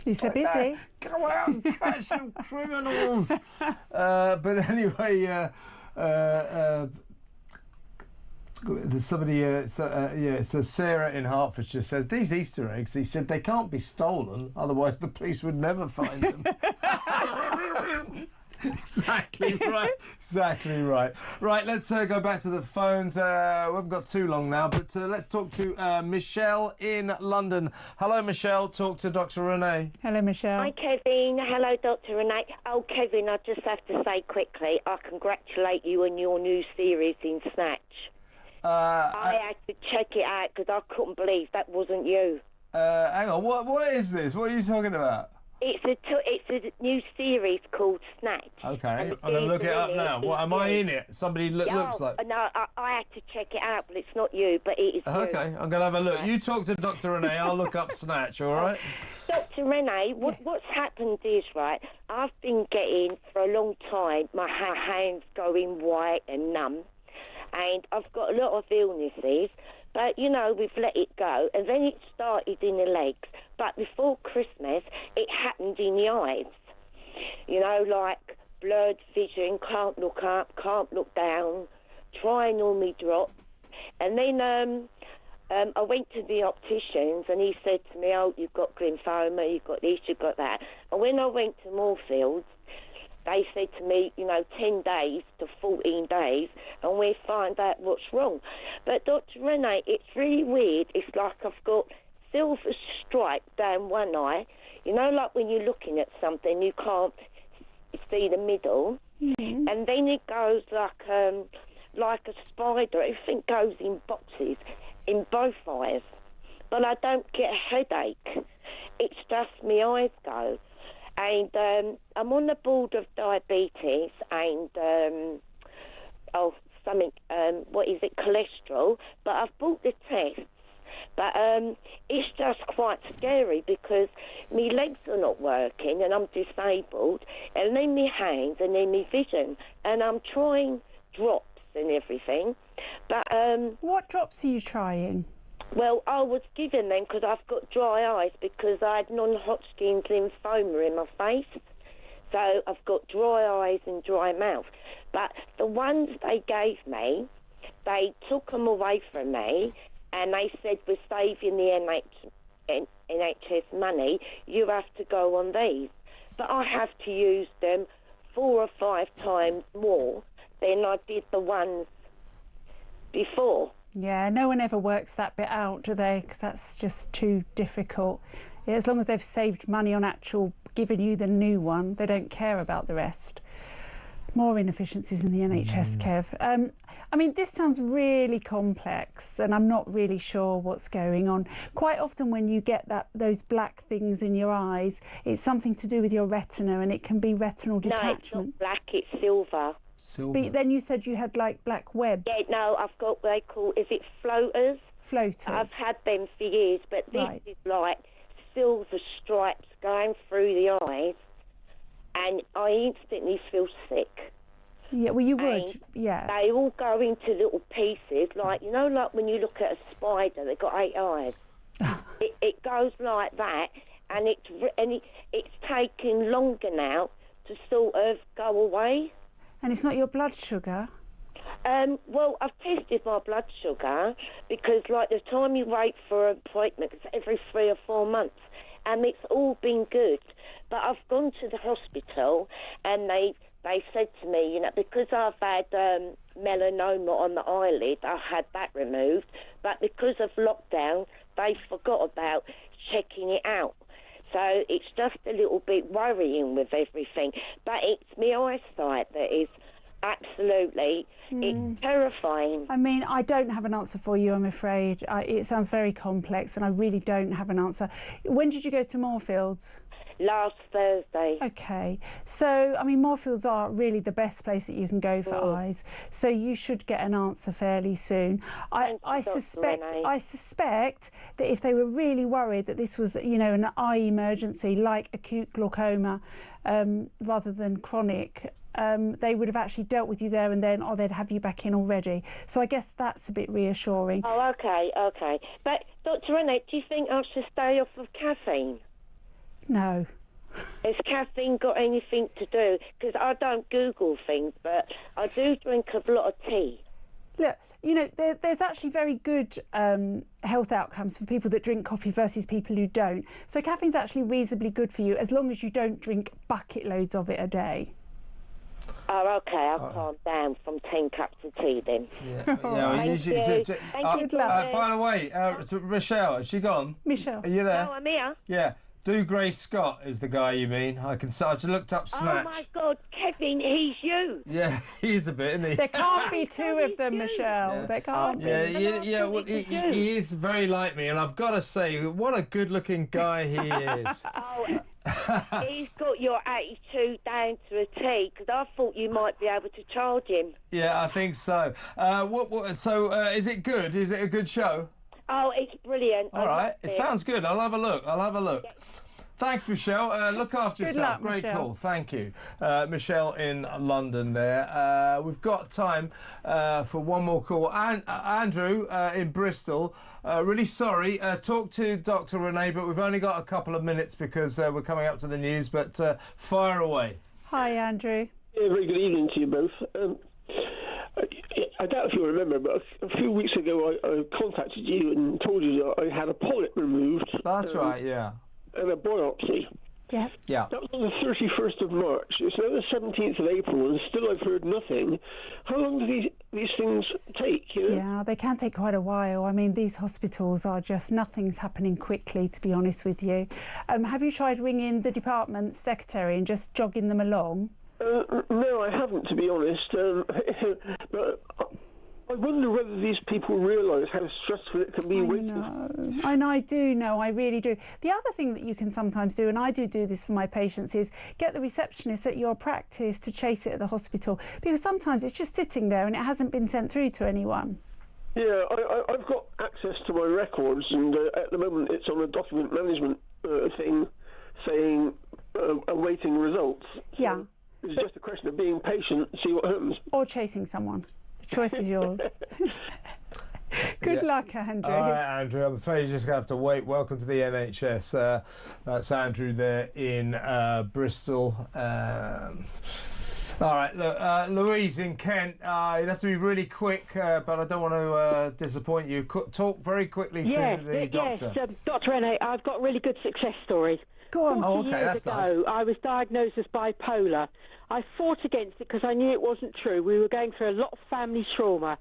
He's so busy. Go out and catch some criminals. But anyway, there's somebody, so Sarah in Hertfordshire says, these Easter eggs, he said, they can't be stolen, otherwise the police would never find them. Exactly right. Exactly right. Right, let's go back to the phones. We haven't got too long now, but let's talk to Michelle in London. Hello, Michelle. Talk to Dr. Renee. Hello, Michelle. Hi, Kevin. Hello, Dr. Renee. Oh, Kevin, I just have to say quickly, I congratulate you on your new series in Snatch. I had to check it out because I couldn't believe that wasn't you. Hang on, what is this? What are you talking about? It's a new series called Snatch. Okay, I'm going to look it up now. What, am I in it? Somebody looks like... No, I had to check it out, but it's not you, but it is you. Okay, I'm going to have a look. You talk to Dr. Renee, I'll look up Snatch, all right? Dr. Renee, what's happened is, right, I've been getting, for a long time, my hands going white and numb, and I've got a lot of illnesses, but, you know, we've let it go, and then it started in the legs. But before Christmas, it happened in the eyes. You know, like blurred vision, can't look up, can't look down, trying all my drops. And then I went to the opticians and he said to me, oh, you've got lymphoma, you've got this, you've got that. And when I went to Moorfields, they said to me, you know, 10 days to 14 days, and we'll find out what's wrong. But Dr. Renee, it's really weird. It's like I've got silver stripe down one eye. You know, like when you're looking at something, you can't see the middle. Mm-hmm. And then it goes like a spider. Everything goes in boxes in both eyes. But I don't get a headache. It's just my eyes go. And I'm on the board of diabetes and, cholesterol. But I've bought the test. But it's just quite scary because my legs are not working and I'm disabled, and then my hands and then my vision. And I'm trying drops and everything. But what drops are you trying? Well, I was given them because I've got dry eyes because I had non-Hodgkin's lymphoma in my face. So I've got dry eyes and dry mouth. But the ones they gave me, they took them away from me. And they said, we're saving the NHS money, you have to go on these. But I have to use them 4 or 5 times more than I did the ones before. Yeah, no one ever works that bit out, do they? Because that's just too difficult. Yeah, as long as they've saved money on actual giving you the new one, they don't care about the rest. More inefficiencies in the NHS, Kev. I mean, this sounds really complex and I'm not really sure what's going on. Quite often when you get those black things in your eyes, it's something to do with your retina and it can be retinal detachment. No, it's not black, it's silver. Silver. Then you said you had like black webs. Yeah, no, I've got what they call, is it floaters? Floaters. I've had them for years, but this is like silver stripes going through the eyes, and I instantly feel sick. Yeah, well, you would, And yeah. They all go into little pieces, like, you know, like when you look at a spider, they've got 8 eyes. It goes like that, and it's taking longer now to sort of go away. And it's not your blood sugar? Well, I've tested my blood sugar because, like, the time you wait for an appointment is every 3 or 4 months, and it's all been good. But I've gone to the hospital, and they said to me, you know, because I've had melanoma on the eyelid, I had that removed, but because of lockdown, they forgot about checking it out. So it's just a little bit worrying with everything. But it's my eyesight that is absolutely, it's terrifying. I mean, I don't have an answer for you, I'm afraid. It sounds very complex, and I really don't have an answer. When did you go to Moorfields? Last Thursday. Okay, so I mean, Moorfields are really the best place that you can go for eyes, so you should get an answer fairly soon. I suspect that if they were really worried that this was, you know, an eye emergency like acute glaucoma rather than chronic, they would have actually dealt with you there and then, or they'd have you back in already. So I guess that's a bit reassuring. Oh, okay. But Dr. Renee, do you think I should stay off of caffeine? No. Has caffeine got anything to do? Because I don't Google things, but I do drink a lot of tea. Look, you know, there's actually very good health outcomes for people that drink coffee versus people who don't. So caffeine's actually reasonably good for you as long as you don't drink bucket loads of it a day. Oh, okay, I'll calm down from 10 cups of tea then. Thank you. By the way, Michelle, has she gone? Michelle. Are you there? No, I'm here. Yeah. Do Grace Scott is the guy you mean. I just looked up Snatch. Oh, my God, Kevin, he's you. Yeah, he's a bit, isn't he? There can't be two of them, Michelle. Yeah. There can't be. Yeah, well, he is very like me, and I've got to say, what a good-looking guy he is. He's got your attitude down to a T, because I thought you might be able to charge him. Yeah, I think so. So, is it good? Is it a good show? Oh, it's brilliant. All right, it sounds good. I'll have a look. Thanks, Michelle. Look after Good yourself. luck, Great Michelle. call. Thank you. Michelle in London there. We've got time for one more call. Andrew in Bristol. Really sorry. Talk to Dr. Renee, but we've only got a couple of minutes because we're coming up to the news, but fire away. Hi, Andrew. Yeah, very good evening to you both. I doubt if you remember, but a few weeks ago I contacted you and told you that I had a polyp removed. That's right, yeah. And a biopsy. Yeah. Yeah. That was on the 31st of March. It's now the 17th of April, and still I've heard nothing. How long do these things take? You know? Yeah, they can take quite a while. I mean, these hospitals are just, nothing's happening quickly, to be honest with you. Have you tried ringing the department secretary and just jogging them along? No, I haven't, to be honest. But I wonder whether these people realise how stressful it can be waiting. I do know, I really do. The other thing that you can sometimes do, and I do this for my patients, is get the receptionist at your practice to chase it at the hospital, because sometimes it's just sitting there and it hasn't been sent through to anyone. Yeah, I've got access to my records, and at the moment it's on a document management thing saying awaiting results. So Yeah. It's just a question of being patient and see what happens. Or chasing someone. The choice is yours. Good luck, Andrew. All right, Andrew, I'm afraid you're just going to have to wait. Welcome to the NHS. That's Andrew there in Bristol. All right, look, Louise in Kent, you have to be really quick, but I don't want to disappoint you. Talk very quickly to the doctor. Yes, Dr. Renee, I've got a really good success story. Go on. 40 years ago, I was diagnosed as bipolar. I fought against it because I knew it wasn't true. We were going through a lot of family trauma.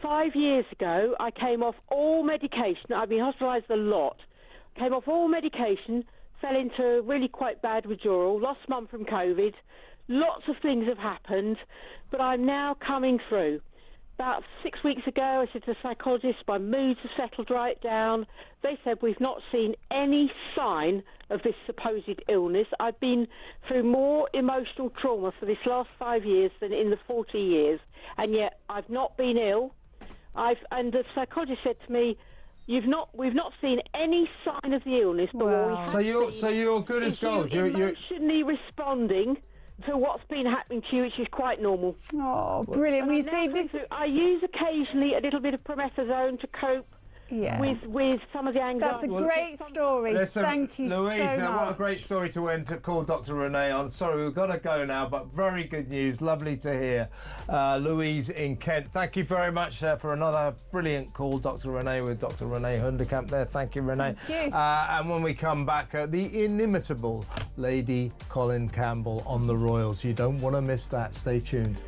5 years ago, I came off all medication. I've been hospitalised a lot. Came off all medication, fell into really quite bad withdrawal, lost mum from COVID. Lots of things have happened, but I'm now coming through. about 6 weeks ago, I said to the psychologist, my moods have settled right down. They said we've not seen any sign of this supposed illness. I've been through more emotional trauma for this last 5 years than in the 40 years, and yet I've not been ill. And the psychologist said to me, we've not seen any sign of the illness, but what we have So you're good as gold. You're emotionally responding to what's been happening to you, which is quite normal. Oh, brilliant. And I use occasionally a little bit of promethazine to cope with some of the anxiety. That's a great story. Listen, Thank you Louise, so much. what a great story to end to call Dr. Renee on. Sorry, we've got to go now, but very good news. Lovely to hear. Louise in Kent. Thank you very much for another brilliant call, Dr. Renee, with Dr. Renee Hundekamp there. Thank you, Renee. Thank you. And when we come back, the inimitable Lady Colin Campbell on the Royals. You don't want to miss that. Stay tuned.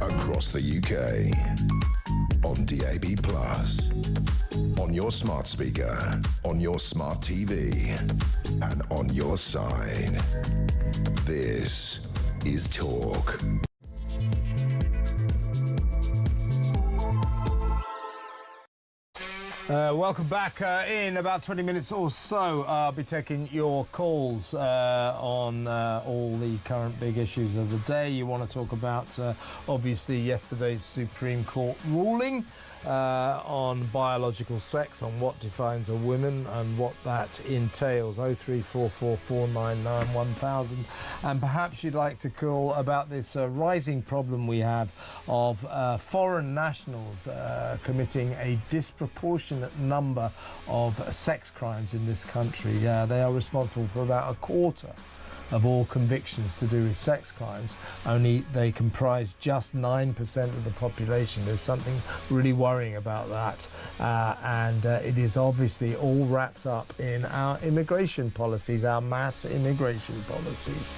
Across the UK, on DAB+, on your smart speaker, on your smart TV, and on your side. This is Talk. Welcome back. In about 20 minutes or so, I'll be taking your calls on all the current big issues of the day. You want to talk about, obviously, yesterday's Supreme Court ruling on biological sex, on what defines a woman and what that entails. 03444991000. And perhaps you'd like to call about this rising problem we have of foreign nationals committing a disproportionate number of sex crimes in this country. They are responsible for about a quarter of all convictions to do with sex crimes, only they comprise just 9% of the population. There's something really worrying about that, and it is obviously all wrapped up in our immigration policies, our mass immigration policies.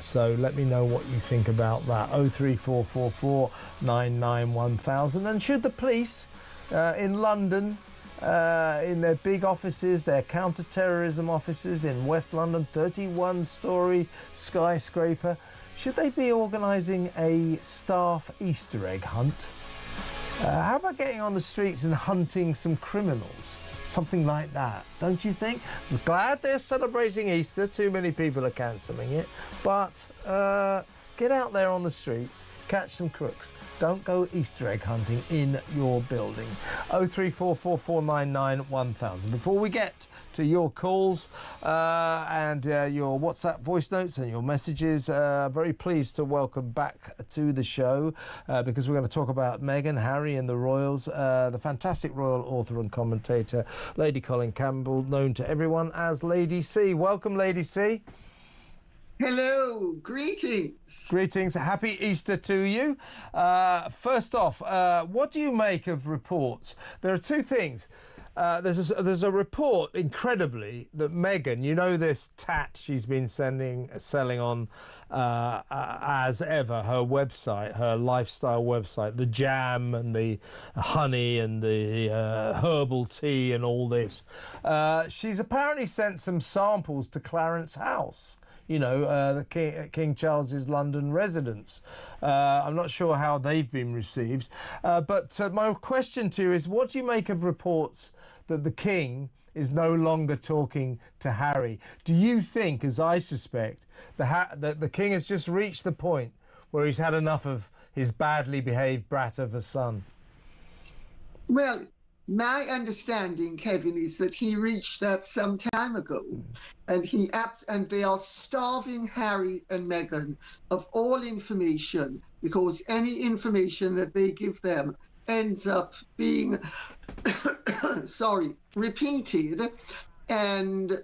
So let me know what you think about that. 03444991000. And should the police in London, in their big offices, their counter-terrorism offices in West London, 31-storey skyscraper, should they be organising a staff Easter egg hunt? How about getting on the streets and hunting some criminals? Something like that, don't you think? I'm glad they're celebrating Easter. Too many people are cancelling it. But Get out there on the streets, catch some crooks. Don't go Easter egg hunting in your building. 03444991000. Before we get to your calls and your WhatsApp voice notes and your messages, very pleased to welcome back to the show because we're going to talk about Meghan, Harry and the Royals, the fantastic royal author and commentator, Lady Colin Campbell, known to everyone as Lady C. Welcome, Lady C. Hello, greetings. Greetings, happy Easter to you. First off, what do you make of reports? There are two things. There's a report, incredibly, that Meghan, you know this tat she's been selling on as ever, her website, her lifestyle website, the jam and the honey and the herbal tea and all this. She's apparently sent some samples to Clarence House. You know, the King Charles's London residence. I'm not sure how they've been received. But my question to you is, what do you make of reports that the King is no longer talking to Harry? Do you think, as I suspect, that the King has just reached the point where he's had enough of his badly behaved brat of a son? Well, my understanding, Kevin, is that he reached that some time ago, and they are starving Harry and Meghan of all information, because any information that they give them ends up being, repeated, and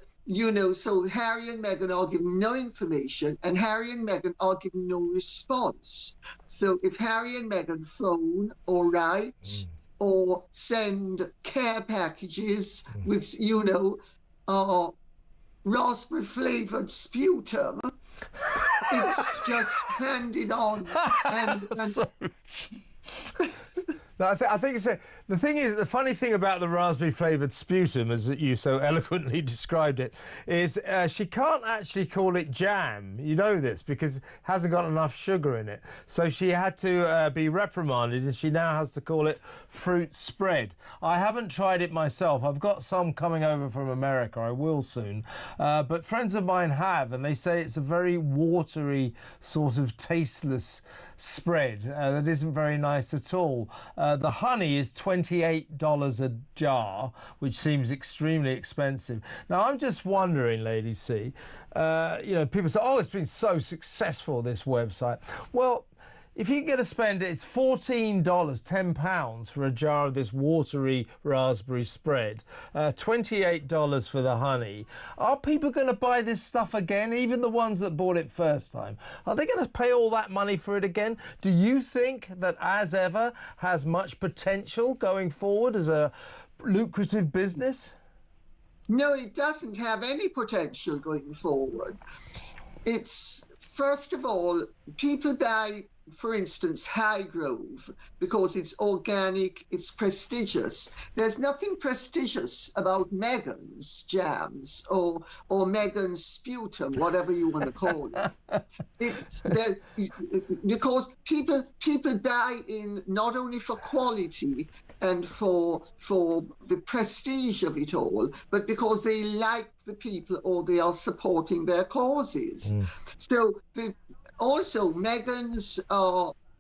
so Harry and Meghan are given no information, and Harry and Meghan are given no response. So if Harry and Meghan phone or write or send care packages with, raspberry flavoured sputum, it's just handed on. No, I think it's the thing is, the funny thing about the raspberry flavoured sputum, as you so eloquently described it, is she can't actually call it jam. You know this, because it hasn't got enough sugar in it. So she had to be reprimanded, and she now has to call it fruit spread. I haven't tried it myself. I've got some coming over from America. I will soon. But friends of mine have, and they say it's a very watery, sort of tasteless spread that isn't very nice at all. The honey is $28 a jar, which seems extremely expensive. Now, I'm just wondering, Lady C, people say, oh, it's been so successful, this website. Well, if you get to spend it's $14, £10 for a jar of this watery raspberry spread, $28 for the honey. Are people going to buy this stuff again, even the ones that bought it first time? Are they going to pay all that money for it again? Do you think that As Ever has much potential going forward as a lucrative business? No, it doesn't have any potential going forward. It's, first of all, people buy, for instance, Highgrove, because it's organic, it's prestigious. There's nothing prestigious about Meghan's jams or Meghan's sputum, whatever you want to call it. Because people buy in not only for quality and for the prestige of it all, but because they like the people or they are supporting their causes. So also, Meghan's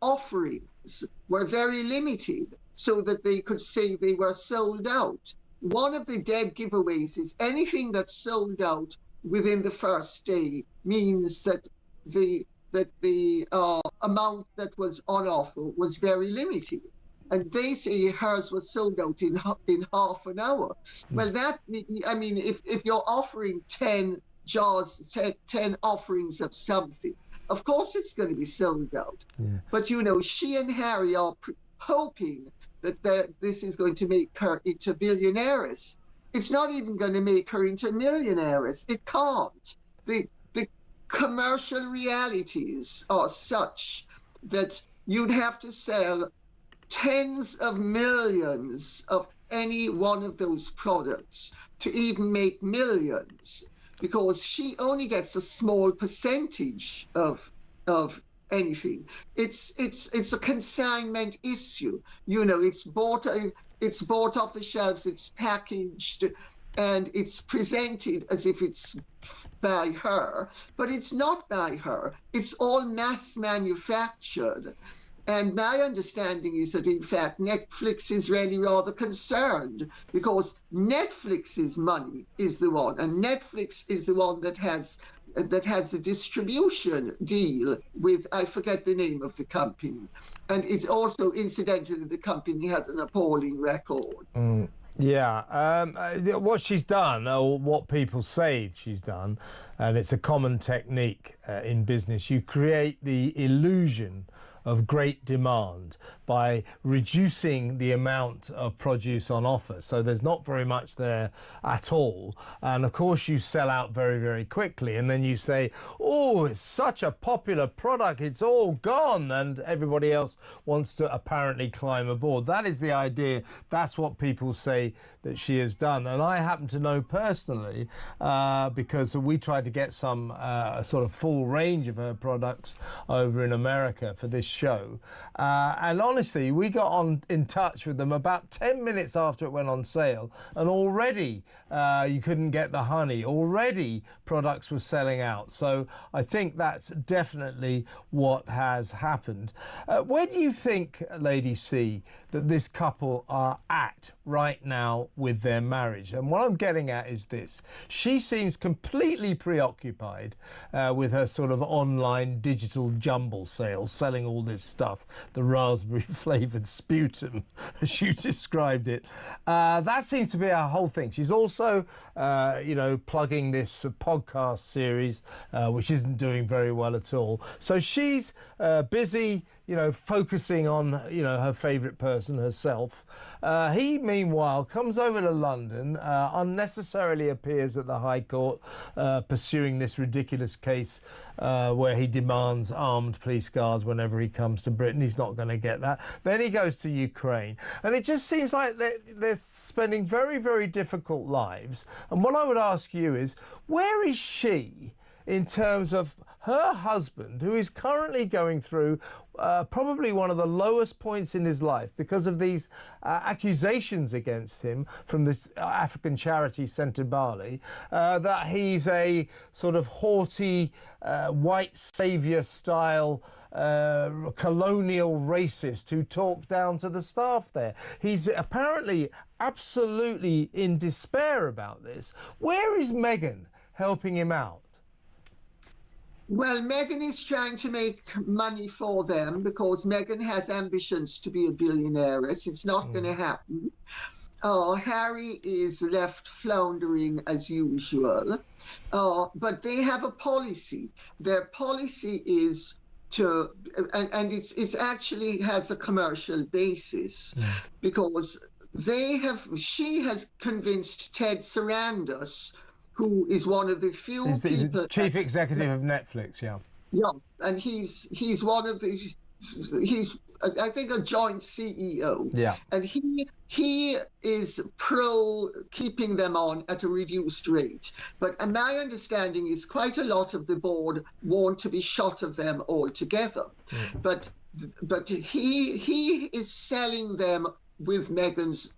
offerings were very limited so that they could say they were sold out. One of the dead giveaways is anything that's sold out within the first day means that the amount that was on offer was very limited. And they say hers was sold out in half an hour. Well, if you're offering 10 jars, 10 offerings of something, of course it's going to be sold out. Yeah. But, she and Harry are hoping that this is going to make her into billionaires. It's not even going to make her into millionaires. It can't. The commercial realities are such that you'd have to sell tens of millions of any one of those products to even make millions, because she only gets a small percentage of anything. It's a consignment issue. It's bought off the shelves, it's packaged, and it's presented as if it's by her, but it's not by her. It's all mass manufactured. And my understanding is that, in fact, Netflix is really rather concerned because Netflix's money is the one, and Netflix is the one that has the distribution deal with, I forget the name of the company. And it's also, incidentally, the company has an appalling record. Yeah, what she's done, or what people say she's done, and it's a common technique in business, you create the illusion of great demand by reducing the amount of produce on offer. So there's not very much there at all. And of course you sell out very, very quickly. And then you say, oh, it's such a popular product, it's all gone. And everybody else wants to apparently climb aboard. That is the idea. That's what people say that she has done. And I happen to know personally, because we tried to get some sort of full range of her products over in America for this show, and honestly we got in touch with them about 10 minutes after it went on sale, and already you couldn't get the honey. Already products were selling out. So I think that's definitely what has happened. Where do you think, Lady C, that this couple are at right now with their marriage? And what I'm getting at is this: she seems completely preoccupied with her sort of online digital jumble sales, selling all this stuff, the raspberry flavoured sputum, as you described it. That seems to be her whole thing. She's also, plugging this podcast series, which isn't doing very well at all. So she's busy, focusing on, her favourite person, herself. He, meanwhile, comes over to London, unnecessarily appears at the High Court, pursuing this ridiculous case where he demands armed police guards whenever he comes to Britain. He's not going to get that. Then he goes to Ukraine. And it just seems like they're spending very, very difficult lives. And what I would ask you is, where is she in terms of her husband, who is currently going through probably one of the lowest points in his life because of these accusations against him from this African charity Centre Bali, that he's a sort of haughty, white saviour style colonial racist who talked down to the staff there. He's apparently absolutely in despair about this. Where is Meghan helping him out? Well, Meghan is trying to make money for them because Meghan has ambitions to be a billionaire. It's not going to happen. Harry is left floundering as usual. But they have a policy. Their policy is to, and it's actually has a commercial basis, because she has convinced Ted Sarandos, who is one of the few people... Chief executive of Netflix, yeah. Yeah, and he's one of the... He's, I think, a joint CEO. Yeah. And he is pro keeping them on at a reduced rate. But my understanding is quite a lot of the board want to be shot of them altogether. But he is selling them with Meghan's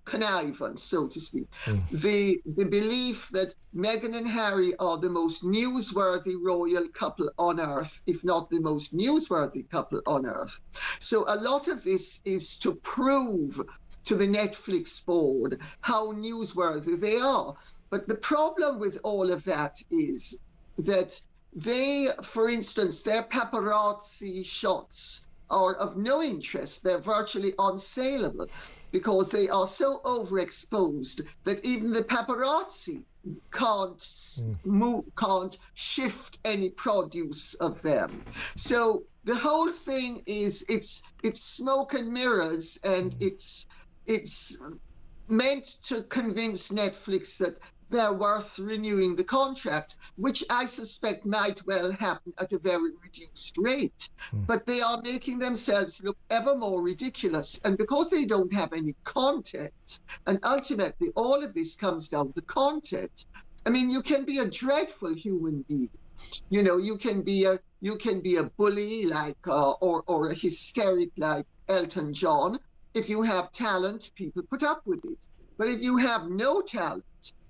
connivance, so to speak. The belief that Meghan and Harry are the most newsworthy royal couple on earth, if not the most newsworthy couple on earth. So a lot of this is to prove to the Netflix board how newsworthy they are. But the problem with all of that is that they, for instance, their paparazzi shots are of no interest. They're virtually unsaleable because they are so overexposed that even the paparazzi can't shift any produce of them. So the whole thing is it's smoke and mirrors, and it's meant to convince Netflix that they're worth renewing the contract, which I suspect might well happen at a very reduced rate. But they are making themselves look ever more ridiculous. And because they don't have any content, and ultimately all of this comes down to content. I mean, you can be a dreadful human being. You can be a bully like or a hysteric like Elton John. If you have talent, people put up with it. But if you have no talent,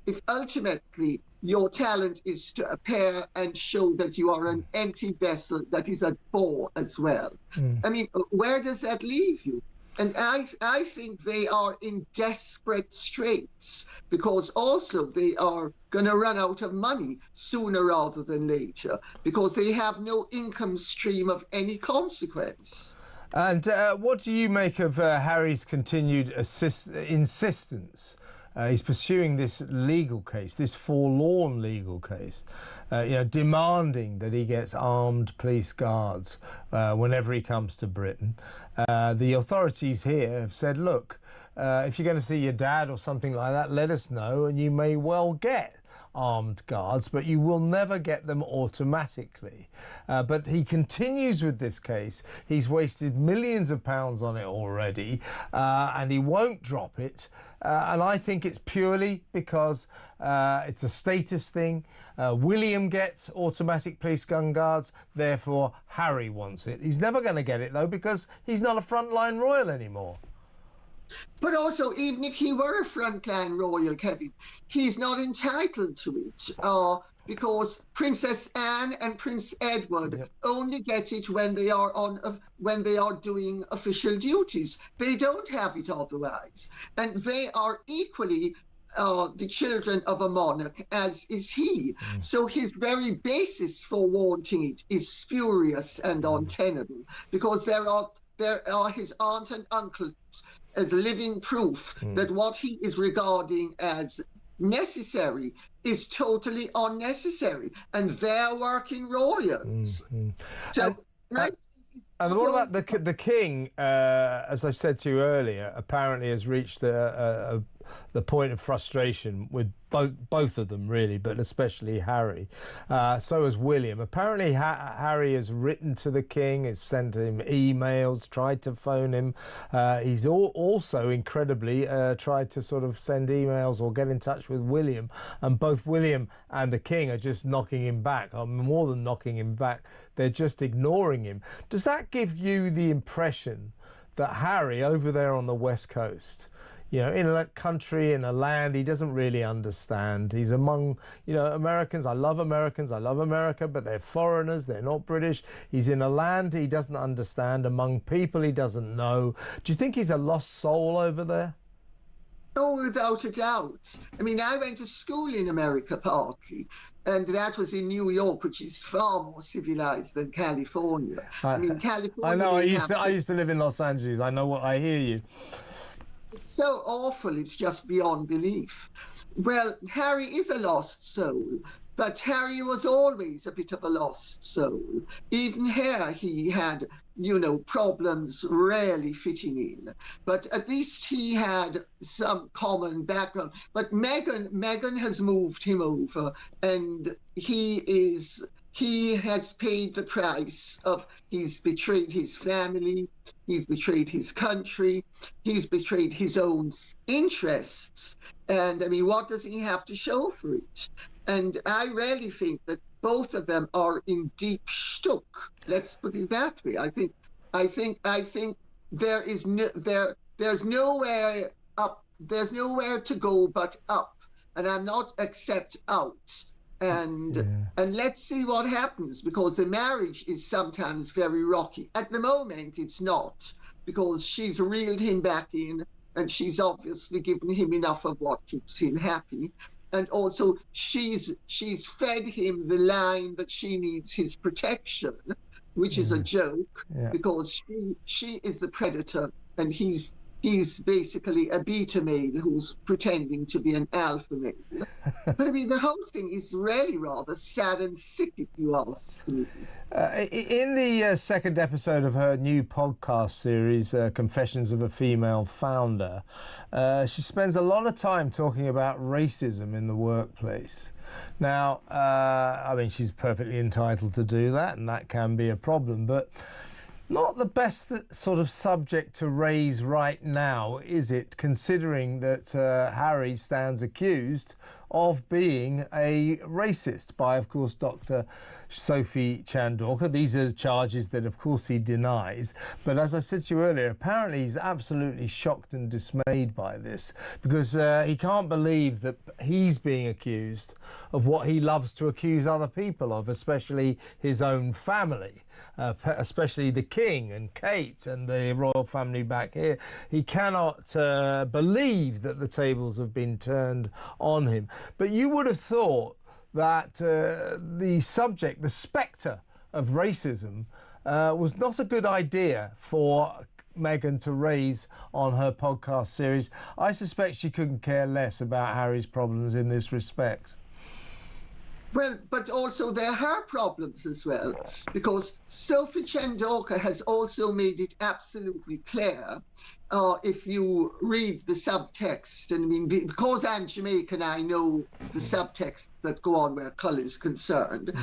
if ultimately your talent is to appear and show that you are an empty vessel that is a bore as well, I mean, where does that leave you? And I think they are in desperate straits because also they are going to run out of money sooner rather than later because they have no income stream of any consequence. And what do you make of Harry's continued insistence? He's pursuing this legal case, this forlorn legal case, demanding that he gets armed police guards whenever he comes to Britain. The authorities here have said, look, if you're going to see your dad or something like that, let us know, and you may well get armed guards, but you will never get them automatically. But he continues with this case. He's wasted millions of pounds on it already, and he won't drop it. And I think it's purely because it's a status thing. William gets automatic police gun guards, therefore Harry wants it. He's never going to get it, though, because he's not a frontline royal anymore. But also, even if he were a frontline royal, Kevin, he's not entitled to it because Princess Anne and Prince Edward only get it when they are doing official duties. They don't have it otherwise, and they are equally the children of a monarch, as is he. So his very basis for wanting it is spurious and untenable because there are his aunt and uncle as living proof that what he is regarding as necessary is totally unnecessary, and they're working royals. And what about the king? As I said to you earlier, apparently has reached the point of frustration with both of them, really, but especially Harry. So has William. Apparently, Harry has written to the king, has sent him emails, tried to phone him. He's also incredibly tried to sort of send emails or get in touch with William, and both William and the king are just knocking him back. More than knocking him back, they're just ignoring him. Does that give you the impression that Harry, over there on the West Coast, in a country, in a land he doesn't really understand. He's among, Americans. I love America, but they're foreigners, they're not British. He's in a land he doesn't understand, among people he doesn't know. Do you think he's a lost soul over there? Oh, without a doubt. I mean, I went to school in America partly, and that was in New York, which is far more civilized than California. I mean, California... I know, I used to live in Los Angeles. I know I hear you. So awful, it's just beyond belief. Well, Harry is a lost soul, but Harry was always a bit of a lost soul. Even here he had, problems rarely fitting in. But at least he had some common background. But Meghan has moved him over, and he has paid the price of, he's betrayed his family, he's betrayed his country, he's betrayed his own interests. And I mean, what does he have to show for it? And I really think that both of them are in deep shtuck. Let's put it that way. I think there's nowhere up, there's nowhere to go but up, and I'm not accept out. And let's see what happens, because the marriage is sometimes very rocky. At the moment, it's not, because she's reeled him back in, and she's obviously given him enough of what keeps him happy. And also, she's fed him the line that she needs his protection, which is a joke, because she is the predator, and he's basically a beta male who's pretending to be an alpha male. But I mean, the whole thing is really rather sad and sick, if you ask me. In the second episode of her new podcast series, Confessions of a Female Founder, she spends a lot of time talking about racism in the workplace. Now, I mean, she's perfectly entitled to do that, and that can be a problem, but not the best sort of subject to raise right now, is it, considering that Harry stands accused of being a racist by, of course, Dr. Sophie Chandorka. These are charges that, of course, he denies. But as I said to you earlier, apparently he's absolutely shocked and dismayed by this, because he can't believe that he's being accused of what he loves to accuse other people of, especially his own family, especially the King and Kate and the royal family back here. He cannot believe that the tables have been turned on him. But you would have thought that the subject, the spectre of racism, was not a good idea for Meghan to raise on her podcast series. I suspect she couldn't care less about Harry's problems in this respect. Well, but also they're her problems as well, because Sophie Chandorka has also made it absolutely clear, if you read the subtext, and I mean, because I'm Jamaican, I know the subtext that go on where colour is concerned,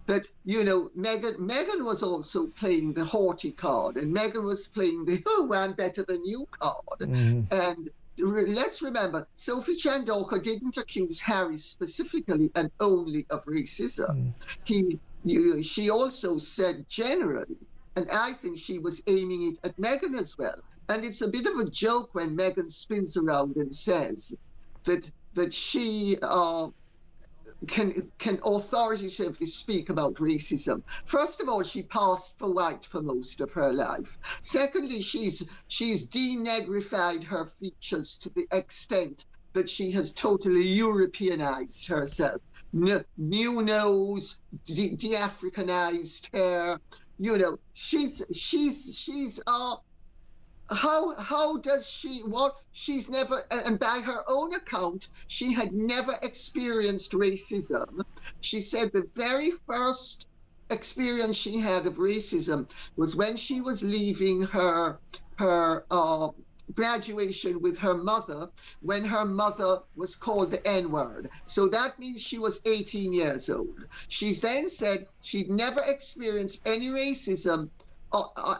that, you know, Meghan was also playing the haughty card, and Meghan was playing the, oh, I'm better than you card. And let's remember, Sophie Chandorka didn't accuse Harry specifically and only of racism. She also said generally, and I think she was aiming it at Meghan as well. And it's a bit of a joke when Meghan spins around and says that she can authoritatively speak about racism. First of all, she passed for white for most of her life. Secondly, she's denegrified her features to the extent that she has totally Europeanized herself. New nose, de-Africanized hair. You know, she's how does she, what, she's never, and by her own account, she had never experienced racism. She said the very first experience she had of racism was when she was leaving her graduation with her mother, when her mother was called the N-word. So that means she was 18 years old. She's then said she'd never experienced any racism,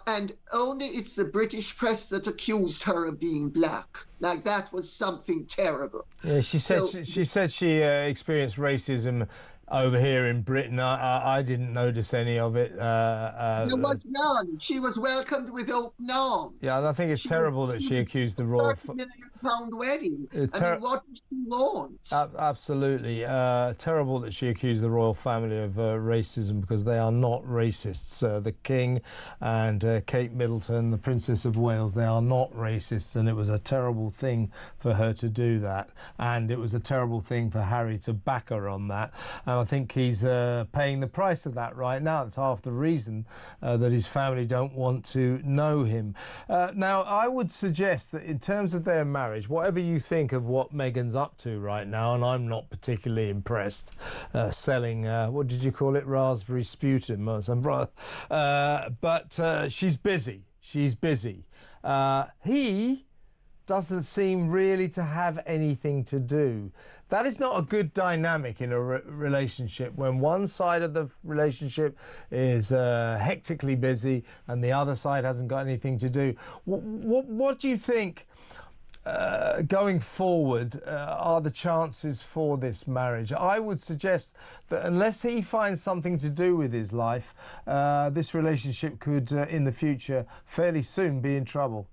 and only it's the British press that accused her of being black. Like, that was something terrible. Yeah, she said she experienced racism over here in Britain. I didn't notice any of it. There was none. She was welcomed with open arms. Yeah, and I think it's terrible that she accused the royal... £30 million wedding. I mean, what did she want? Absolutely. Terrible that she accused the royal family of racism, because they are not racists. The King and Kate Middleton, the Princess of Wales, they are not racists, and it was a terrible thing for her to do that. And it was a terrible thing for Harry to back her on that. And I think he's paying the price of that right now. It's half the reason that his family don't want to know him. Now, I would suggest that in terms of their marriage, whatever you think of what Meghan's up to right now, and I'm not particularly impressed, selling, what did you call it, raspberry sputum or something, but she's busy. She's busy. He doesn't seem really to have anything to do. That is not a good dynamic in a relationship, when one side of the relationship is hectically busy and the other side hasn't got anything to do. What do you think going forward are the chances for this marriage? I would suggest that unless he finds something to do with his life, this relationship could in the future fairly soon be in trouble.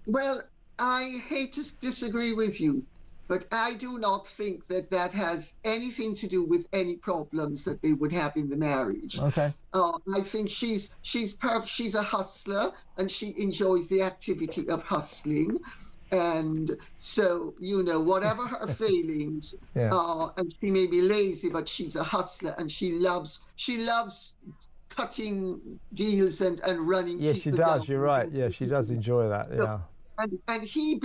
Well, I hate to disagree with you, but I do not think that that has anything to do with any problems that they would have in the marriage. Okay. I think she's perfect. She's a hustler, and she enjoys the activity of hustling. And so, you know, whatever her failings, and she may be lazy, but she's a hustler, and she loves cutting deals and running. Yes, she does. You're right. Yeah, she does enjoy that. Yeah. And he's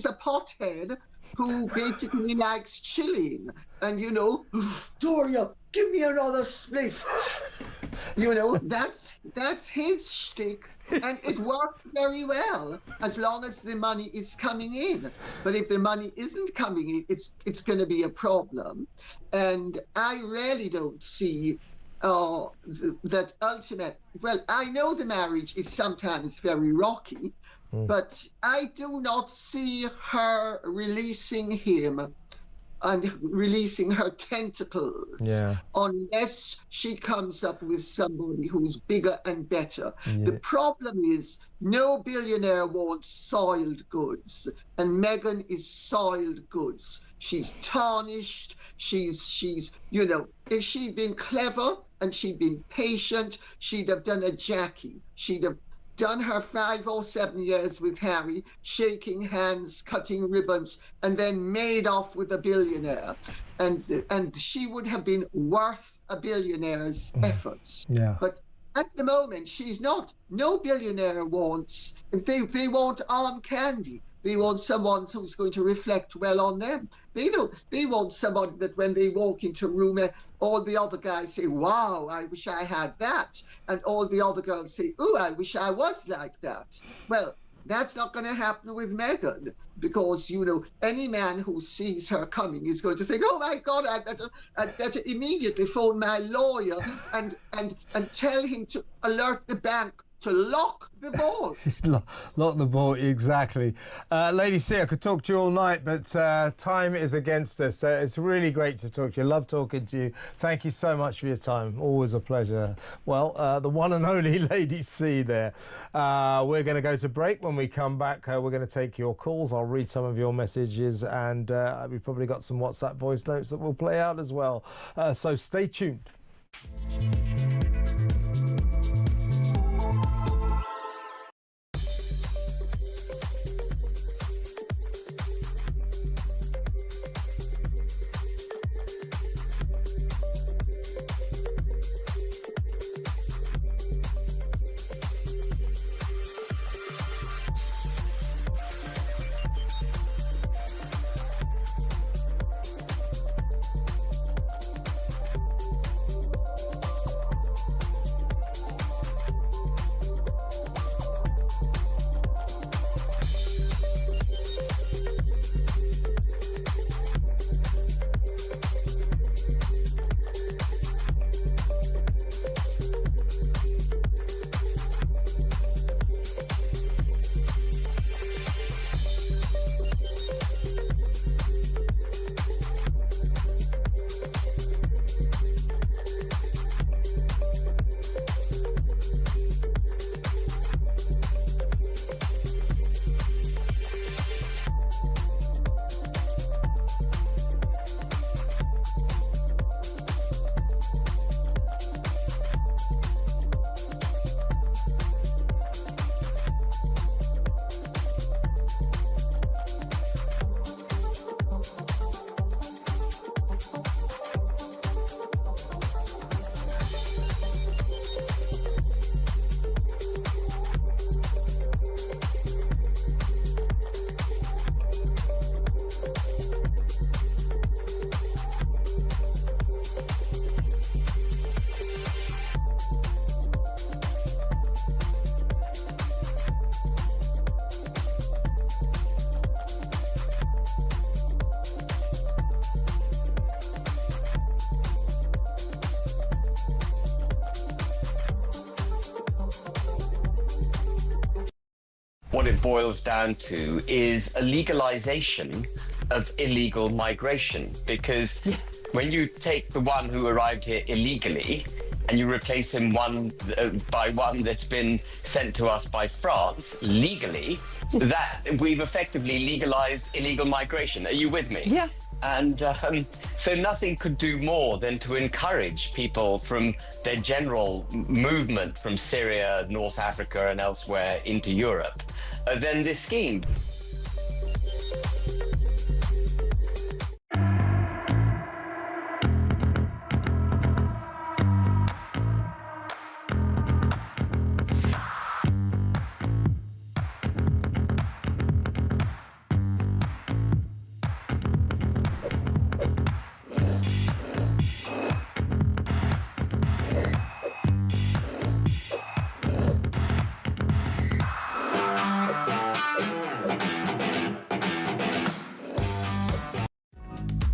a pothead who basically likes chilling. And, you know, Doria, give me another spliff. You know, that's his shtick. And it works very well as long as the money is coming in. But if the money isn't coming in, it's going to be a problem. And I really don't see that ultimate... Well, I know the marriage is sometimes very rocky, but I do not see her releasing him and releasing her tentacles Yeah. unless she comes up with somebody who's bigger and better. Yeah. The problem is no billionaire wants soiled goods, and Meghan is soiled goods. She's tarnished. She's you know, if she'd been clever and she'd been patient, she'd have done a Jackie. She'd have done her 5 or 7 years with Harry, shaking hands, cutting ribbons, and then made off with a billionaire. And she would have been worth a billionaire's efforts. Yeah. But at the moment, she's not. No billionaire wants, they want arm candy. They want someone who's going to reflect well on them. They want somebody that when they walk into a room, all the other guys say, wow, I wish I had that. And all the other girls say, oh, I wish I was like that. Well, that's not going to happen with Meghan, because, you know, any man who sees her coming is going to think, oh my God, I'd better immediately phone my lawyer and tell him to alert the bank to lock the vault. Lock the vault, exactly. Lady C, I could talk to you all night, but time is against us. It's really great to talk to you. Love talking to you. Thank you so much for your time. Always a pleasure. Well, the one and only Lady C there. We're going to go to break. When we come back, we're going to take your calls. I'll read some of your messages, and we've probably got some WhatsApp voice notes that we'll play out as well. So stay tuned. What it boils down to is a legalization of illegal migration, because when you take the one who arrived here illegally and you replace him one by one that's been sent to us by France legally, that we've effectively legalized illegal migration. Are you with me? Yeah. And so nothing could do more than to encourage people from their general movement from Syria, North Africa and elsewhere into Europe than this scheme.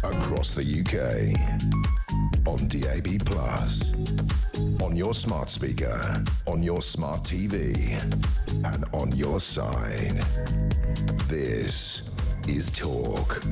Across the UK, on DAB+, on your smart speaker, on your smart TV, and on your side. This is Talk.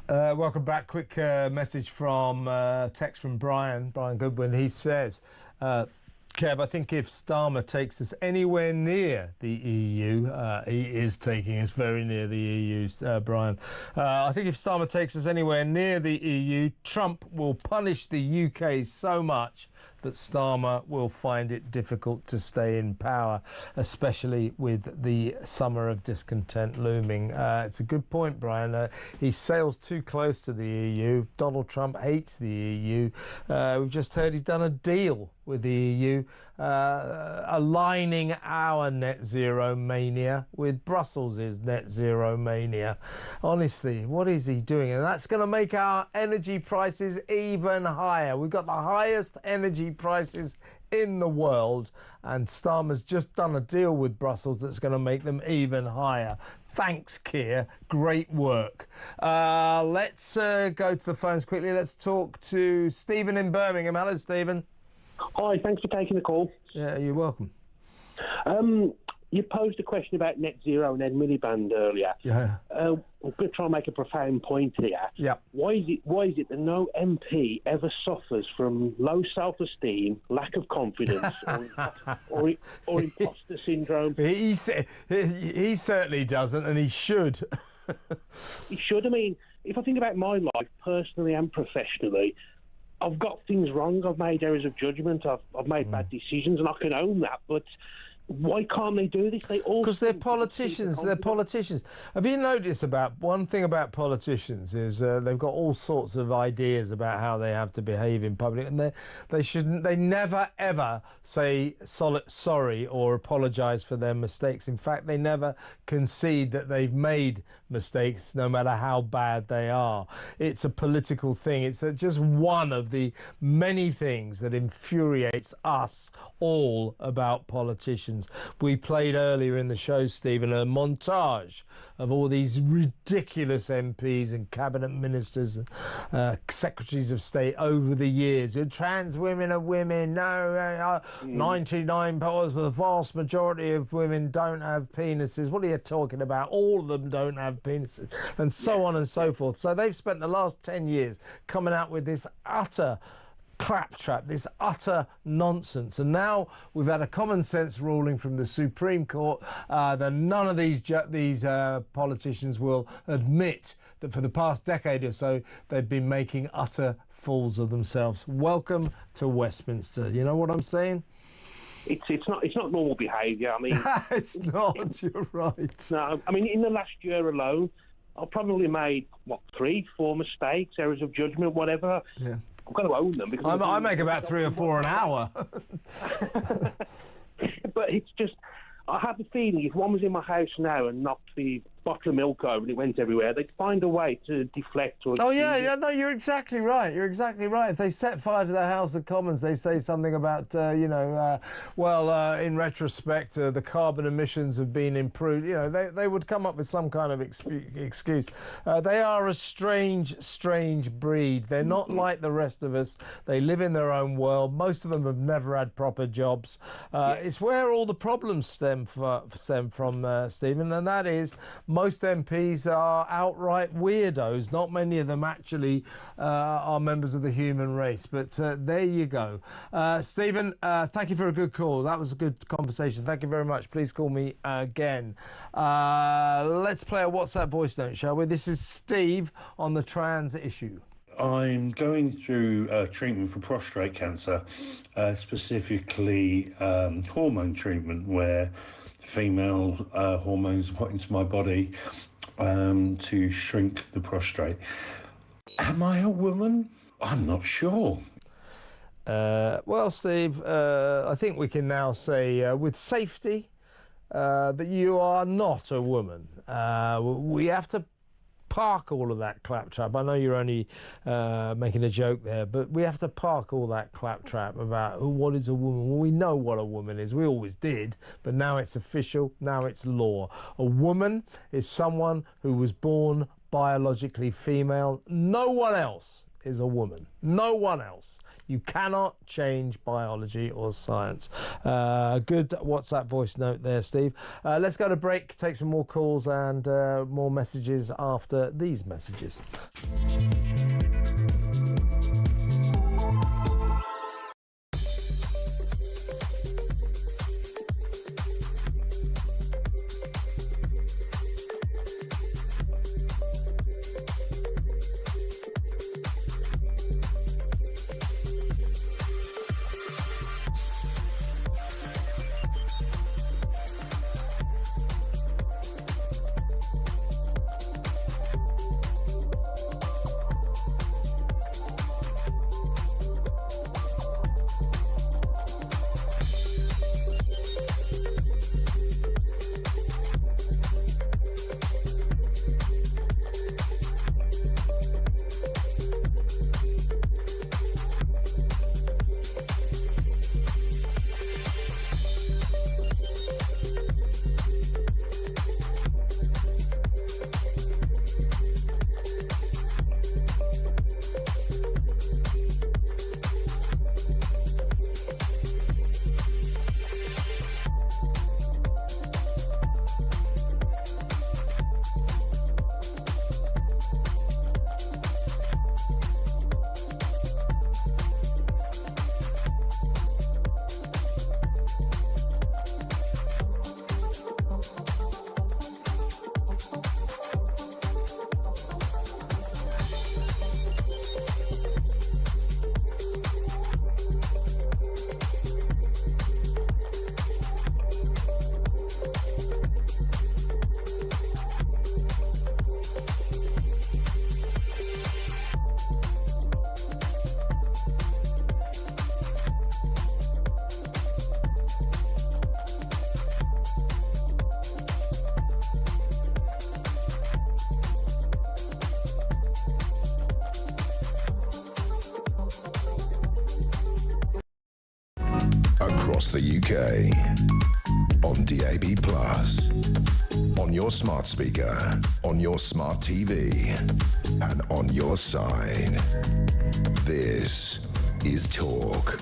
Welcome back. Quick message from text from Brian Goodwin. He says, Kev, I think if Starmer takes us anywhere near the EU, he is taking us very near the EU, Brian. I think if Starmer takes us anywhere near the EU, Trump will punish the UK so much that Starmer will find it difficult to stay in power, especially with the summer of discontent looming. It's a good point, Brian. He sails too close to the EU. Donald Trump hates the EU. We've just heard he's done a deal with the EU, aligning our net zero mania with Brussels' net zero mania. Honestly, what is he doing? And that's going to make our energy prices even higher. We've got the highest energy prices in the world, and Starmer's just done a deal with Brussels that's going to make them even higher. Thanks, Keir. Great work. Let's go to the phones quickly. Let's talk to Stephen in Birmingham. Hello, Stephen. Hi, thanks for taking the call. Yeah, you're welcome. You posed a question about net zero and Ed Miliband earlier. Yeah. I'm going to try and make a profound point here. Yeah. Why is it that no MP ever suffers from low self-esteem, lack of confidence, or imposter syndrome? He certainly doesn't, and he should. He should. I mean, if I think about my life personally and professionally, I've got things wrong. I've made errors of judgment. I've made bad decisions, and I can own that. But why can't they do this? Because they're politicians. They're politicians. Have you noticed about one thing about politicians is they've got all sorts of ideas about how they have to behave in public, and they never ever say sorry or apologise for their mistakes. In fact, they never concede that they've made mistakes, no matter how bad they are. It's a political thing. It's just one of the many things that infuriates us all about politicians. We played earlier in the show, Stephen, a montage of all these ridiculous MPs and cabinet ministers and secretaries of state over the years. Trans women are women. No, 99%, the vast majority of women don't have penises. What are you talking about? All of them don't have penises, and so on and so forth. So they've spent the last 10 years coming out with this utter claptrap, this utter nonsense, and now we've had a common sense ruling from the Supreme Court that none of these politicians will admit that for the past decade or so they've been making utter fools of themselves. Welcome to Westminster. You know what I'm saying? It's not normal behaviour. I mean, it's not. You're right. No, I mean, in the last year alone, I've probably made 3, 4 mistakes, errors of judgment, whatever. Yeah. I've got to own them. Because I make about 3 or 4 an hour. But it's just, I have the feeling if one was in my house now and knocked the bottle of milk over and it went everywhere, they'd find a way to deflect. Or no, you're exactly right. You're exactly right. If they set fire to the House of Commons, they say something about, in retrospect, the carbon emissions have been improved. You know, they would come up with some kind of excuse. They are a strange breed. They're not like the rest of us. They live in their own world. Most of them have never had proper jobs. It's where all the problems stem from, Stephen, and that is most MPs are outright weirdos. Not many of them actually are members of the human race. But there you go. Stephen, thank you for a good call. That was a good conversation. Thank you very much. Please call me again. Let's play a WhatsApp voice note, shall we? This is Steve on the trans issue. I'm going through treatment for prostate cancer, specifically hormone treatment, where female hormones are put into my body to shrink the prostate. Am I a woman? I'm not sure. Well, Steve, I think we can now say with safety that you are not a woman. We have to park all of that claptrap. I know you're only making a joke there, but we have to park all that claptrap about what is a woman. Well, we know what a woman is. We always did, but now it's official. Now it's law. A woman is someone who was born biologically female. No one else is a woman. No one else. You cannot change biology or science. Good WhatsApp voice note there, Steve. Let's go to break, take some more calls and more messages after these messages. Across the UK, on DAB+, on your smart speaker, on your smart TV, and on your side. This is Talk.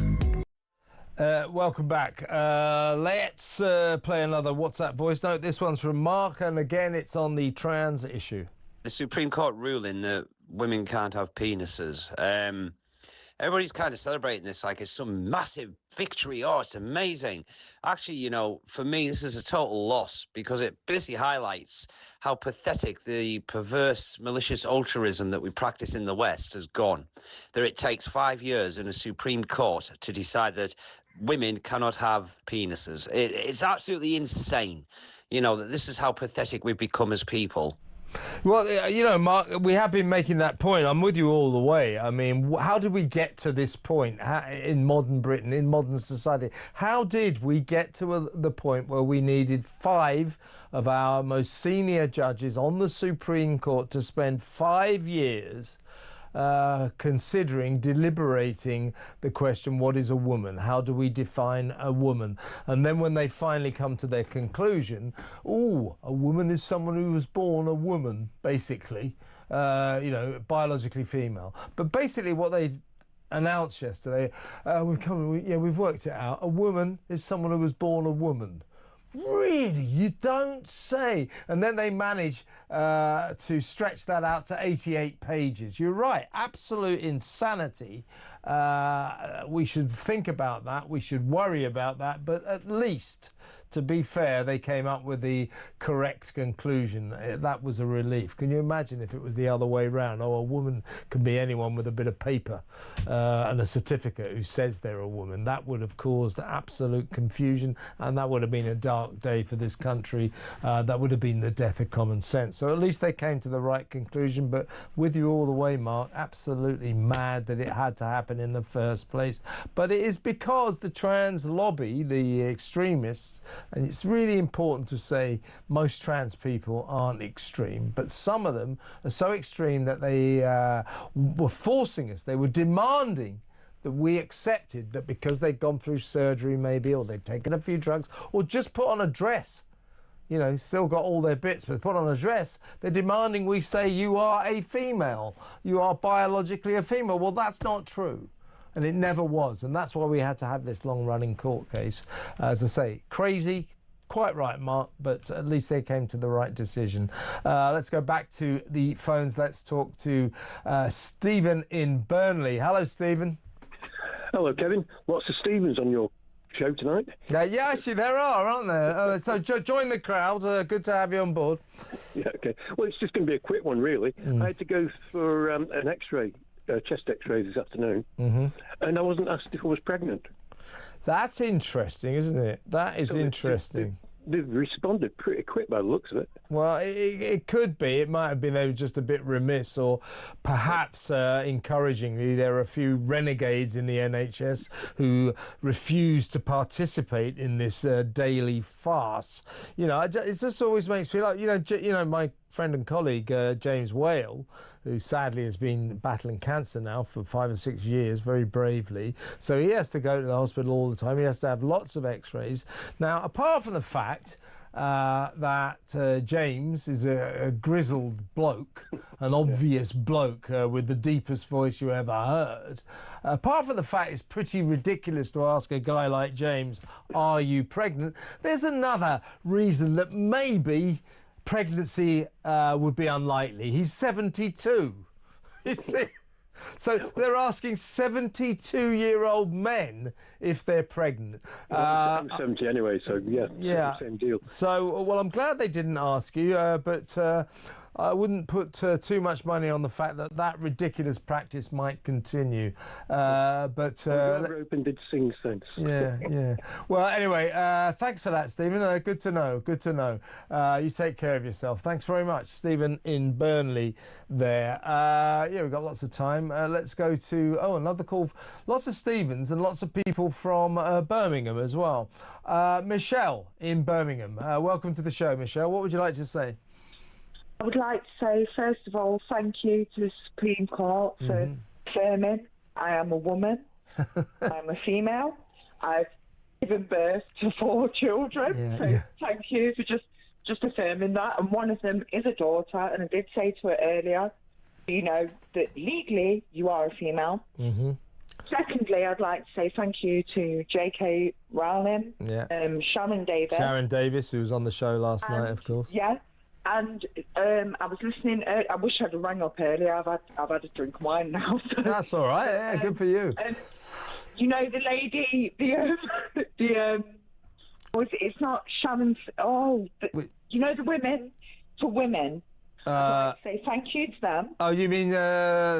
Welcome back. Let's play another WhatsApp voice note. This one's from Mark, and again, it's on the trans issue. The Supreme Court ruling that women can't have penises. Everybody's kind of celebrating this like it's some massive victory. Oh, it's amazing. Actually, you know, for me, this is a total loss because it basically highlights how pathetic the perverse, malicious altruism that we practice in the West has gone. That it takes 5 years in a Supreme Court to decide that women cannot have penises. It's absolutely insane, you know, that this is how pathetic we've become as people. Well, you know, Mark, we have been making that point. I'm with you all the way. I mean, how did we get to this point in modern Britain, in modern society? How did we get to the point where we needed 5 of our most senior judges on the Supreme Court to spend 5 years considering, deliberating the question, what is a woman? How do we define a woman? And then when they finally come to their conclusion, a woman is someone who was born a woman, basically, you know, biologically female. But basically what they announced yesterday, we've worked it out. A woman is someone who was born a woman. Really? You don't say? And then they manage to stretch that out to 88 pages. You're right. Absolute insanity. We should think about that. We should worry about that. But at least, to be fair, they came up with the correct conclusion. That was a relief. Can you imagine if it was the other way round? Oh, a woman can be anyone with a bit of paper and a certificate who says they're a woman. That would have caused absolute confusion, and that would have been a dark day for this country. That would have been the death of common sense. So at least they came to the right conclusion. But with you all the way, Mark, absolutely mad that it had to happen in the first place. But it is because the trans lobby, the extremists, and it's really important to say most trans people aren't extreme, but some of them are so extreme that they were forcing us, they were demanding that we accepted that because they'd gone through surgery maybe, or they'd taken a few drugs, or just put on a dress. you know, still got all their bits, but put on a dress, they're demanding we say you are a female. You are biologically a female. Well, that's not true. And it never was. And that's why we had to have this long-running court case. As I say, crazy. Quite right, Mark, but at least they came to the right decision. Let's go back to the phones. Let's talk to Stephen in Burnley. Hello, Stephen. Hello, Kevin. Lots of Stephens on your show tonight. Yeah, actually, there are, aren't there? So join the crowd. Good to have you on board. Yeah, okay. Well, it's just going to be a quick one, really. I had to go for an X-ray, chest X-ray this afternoon, and I wasn't asked if I was pregnant. That's interesting, isn't it? That is interesting. They've responded pretty quick by the looks of it. Well, it could be. It might have been they were just a bit remiss, or perhaps encouragingly, there are a few renegades in the NHS who refuse to participate in this daily farce. You know, it just always makes me like, you know, my friend and colleague James Whale, who sadly has been battling cancer now for 5 or 6 years, very bravely. So he has to go to the hospital all the time. He has to have lots of X-rays. Now, apart from the fact that James is a grizzled bloke, an obvious bloke with the deepest voice you ever heard. Apart from the fact it's pretty ridiculous to ask a guy like James, are you pregnant? There's another reason that maybe pregnancy would be unlikely. He's 72. You see? So they're asking 72-year-old men if they're pregnant. I'm 70 anyway, so yeah, same deal. So, well, I'm glad they didn't ask you, but I wouldn't put too much money on the fact that that ridiculous practice might continue. But open did sing sense. Yeah. Well, anyway, thanks for that, Stephen. Good to know. Good to know. You take care of yourself. Thanks very much, Stephen in Burnley. There. Yeah, we've got lots of time. Let's go to another call. Lots of Stephens and lots of people from Birmingham as well. Michelle in Birmingham. Welcome to the show, Michelle. What would you like to say? I would like to say, first of all, thank you to the Supreme Court for affirming I am a woman, I'm a female, I've given birth to 4 children, thank you for just affirming that, and one of them is a daughter, and I did say to her earlier, you know, that legally you are a female. Secondly, I'd like to say thank you to J.K. Rowling, Sharon Davis. Sharon Davis, who was on the show last night, of course. Yeah. And I was listening. I wish I'd rang up earlier. I've had a drink of wine now. So. That's all right. Yeah, good for you. You know the lady, it's not Sharon. You know the women for women. I'd like to say thank you to them. Oh, you mean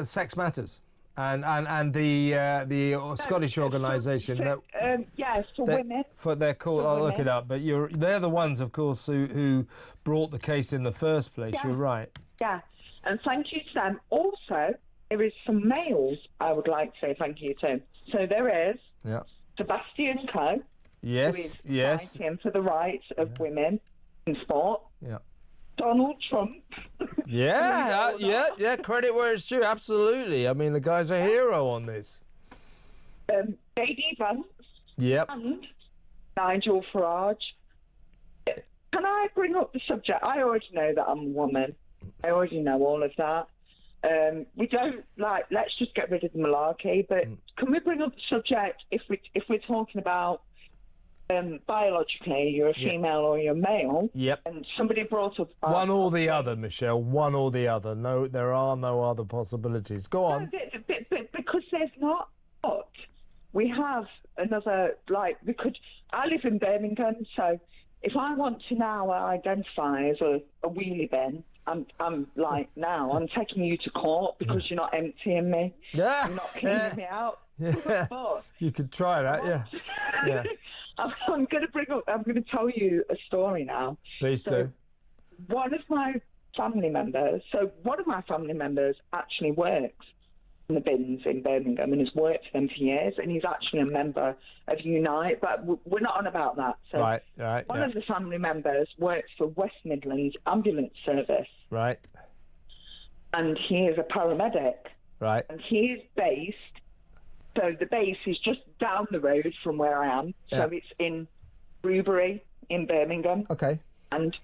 Sex Matters? And the Scottish organisation yes, for women. They're called. I'll look it up. But they're the ones, of course, who brought the case in the first place. Yeah. You're right. Yeah, and thank you to them. Also, there is some males I would like to say thank you to. So there is Sebastian Coe. Yes. Who is fighting for the rights of women in sport. Yeah. Donald Trump. Yeah. Credit where it's due. Absolutely. I mean, the guy's a hero on this. J.D. Vance. Yep. And Nigel Farage. Can I bring up the subject? I already know that I'm a woman. I already know all of that. We don't let's just get rid of the malarkey. But can we bring up the subject if we're talking about biologically you're a female or you're male? Yep. And somebody brought up one or the other, Michelle. One or the other. No, there are no other possibilities. Go on. Because there's not. We have another I live in Birmingham, so if I want to now identify as a wheelie bin, I'm taking you to court because you're not emptying me. Yeah. You're not cleaning me out. Yeah. But you could try that. Yeah. I'm going to tell you a story now. Please do. One of my family members actually works in the bins in Birmingham and has worked for them for years, and he's actually a member of Unite, but we're not on about that. So right. One of the family members works for West Midlands Ambulance Service. Right. And he is a paramedic. Right. And he's based. So the base is just down the road from where I am. So it's in Rubery in Birmingham. Okay. and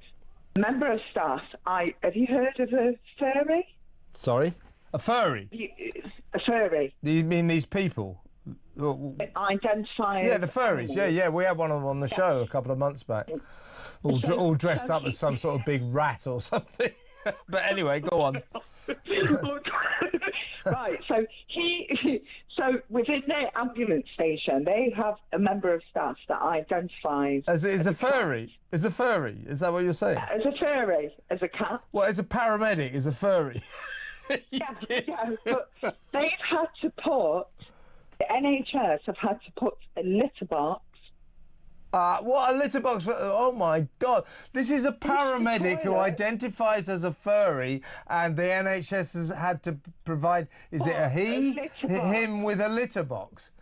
a member of staff, have you heard of a furry? Sorry? A furry? A furry. Do you mean these people? Identify. Yeah, the furries. Yeah. We had one of them on the show a couple of months back. All dressed up as some sort of big rat or something. But anyway, go on. Right, so within their ambulance station, they have a member of staff that identifies as a furry. As a furry, is that what you're saying? As a furry, as a cat. Well, as a paramedic, as a furry. yeah, but they've had to put, the NHS have had to put a litter box. What a litter box for... Oh, my God. This is a paramedic who identifies as a furry, and the NHS has had to provide... Is it a he? Him with a litter box.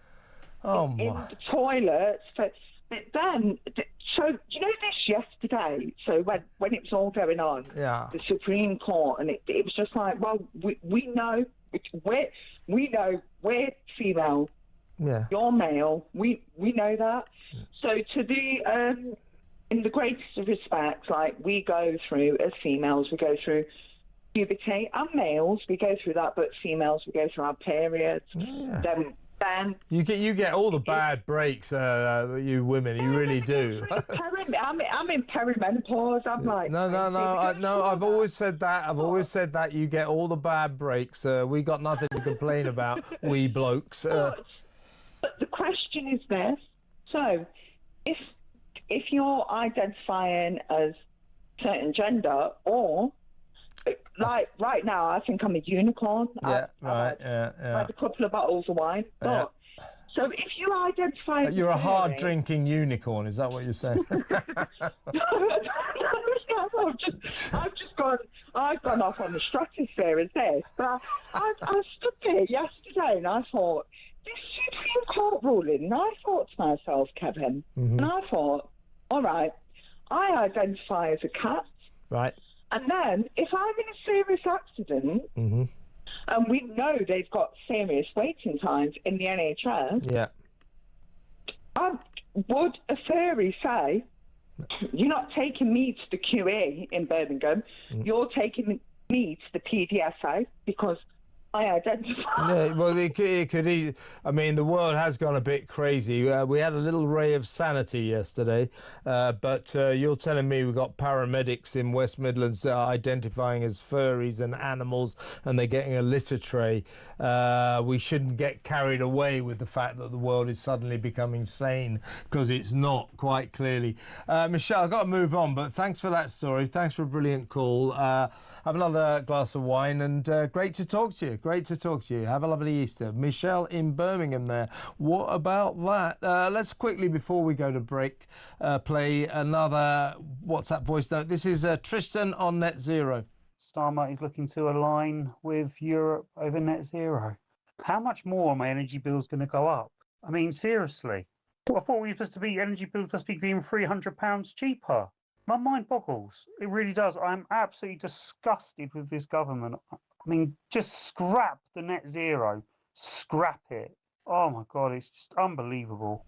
Oh, my... In the toilets. But then... So, you know this yesterday? So when it was all going on, the Supreme Court, and it was just like, well, we know... we're female. Yeah. You're male. We know that. So to the in the greatest of respects, like we go through as females, we go through puberty, and males we go through that, but females we go through our periods. Yeah. Then you get all the bad breaks, you women. You really do. I'm in perimenopause. I'm like no. I've always said that. I've said that you get all the bad breaks. We got nothing to complain about. We blokes. But the question is this: so, if you're identifying as certain gender, or like right now, I think I'm a unicorn. Yeah, I had a couple of bottles of wine. But, so if you identify as you're a hard drinking unicorn, is that what you're saying? I've gone off on the stratosphere as this. But I stood there yesterday and I thought, this Supreme Court ruling, and I thought to myself, Kevin, and I thought, all right, I identify as a cat. Right. And then, if I'm in a serious accident, and we know they've got serious waiting times in the NHS, would a furry say, you're not taking me to the QE in Birmingham, you're taking me to the PDSA because I identify. Yeah, well, it could. I mean, the world has gone a bit crazy. We had a little ray of sanity yesterday, but you're telling me we've got paramedics in West Midlands identifying as furries and animals, and they're getting a litter tray. We shouldn't get carried away with the fact that the world is suddenly becoming sane, because it's not, quite clearly. Michelle, I've got to move on, but thanks for that story. Thanks for a brilliant call. Have another glass of wine, and great to talk to you. Great to talk to you. Have a lovely Easter. Michelle in Birmingham there. What about that? Let's quickly, before we go to break, play another WhatsApp voice note. This is Tristan on net zero. Starmer is looking to align with Europe over net zero. How much more are my energy bills going to go up? I mean, seriously. I thought we were supposed to be, energy bills supposed to be being £300 cheaper. My mind boggles. It really does. I'm absolutely disgusted with this government. I mean, just scrap the net zero. Scrap it. Oh, my God, it's just unbelievable.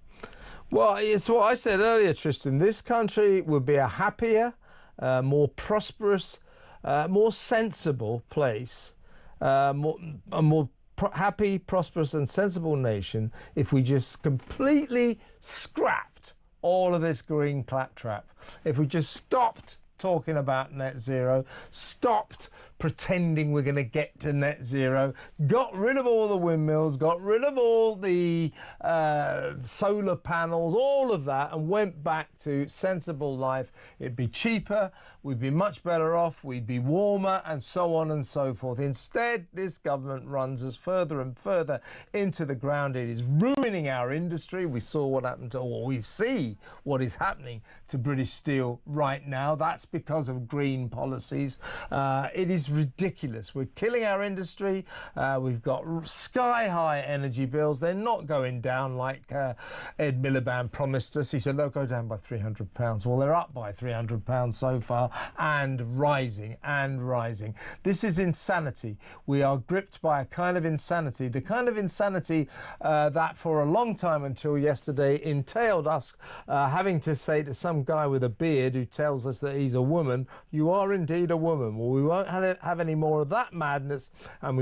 Well, it's what I said earlier, Tristan. This country would be a happier, more prosperous, more sensible place, a more happy, prosperous and sensible nation if we just completely scrapped all of this green claptrap. If we just stopped talking about net zero, stopped pretending we're going to get to net zero, got rid of all the windmills, got rid of all the solar panels, all of that, and went back to sensible life, it'd be cheaper, we'd be much better off, we'd be warmer, and so on and so forth. Instead, this government runs us further and further into the ground. It is ruining our industry. We saw what happened to, or we see what is happening to British Steel right now. That's because of green policies. It is is ridiculous. We're killing our industry. We've got sky-high energy bills. They're not going down like Ed Miliband promised us. He said they'll go down by £300. Well, they're up by £300 so far and rising and rising. This is insanity. We are gripped by a kind of insanity, the kind of insanity that for a long time until yesterday entailed us having to say to some guy with a beard who tells us that he's a woman, you are indeed a woman. Well, we won't have any more of that madness, and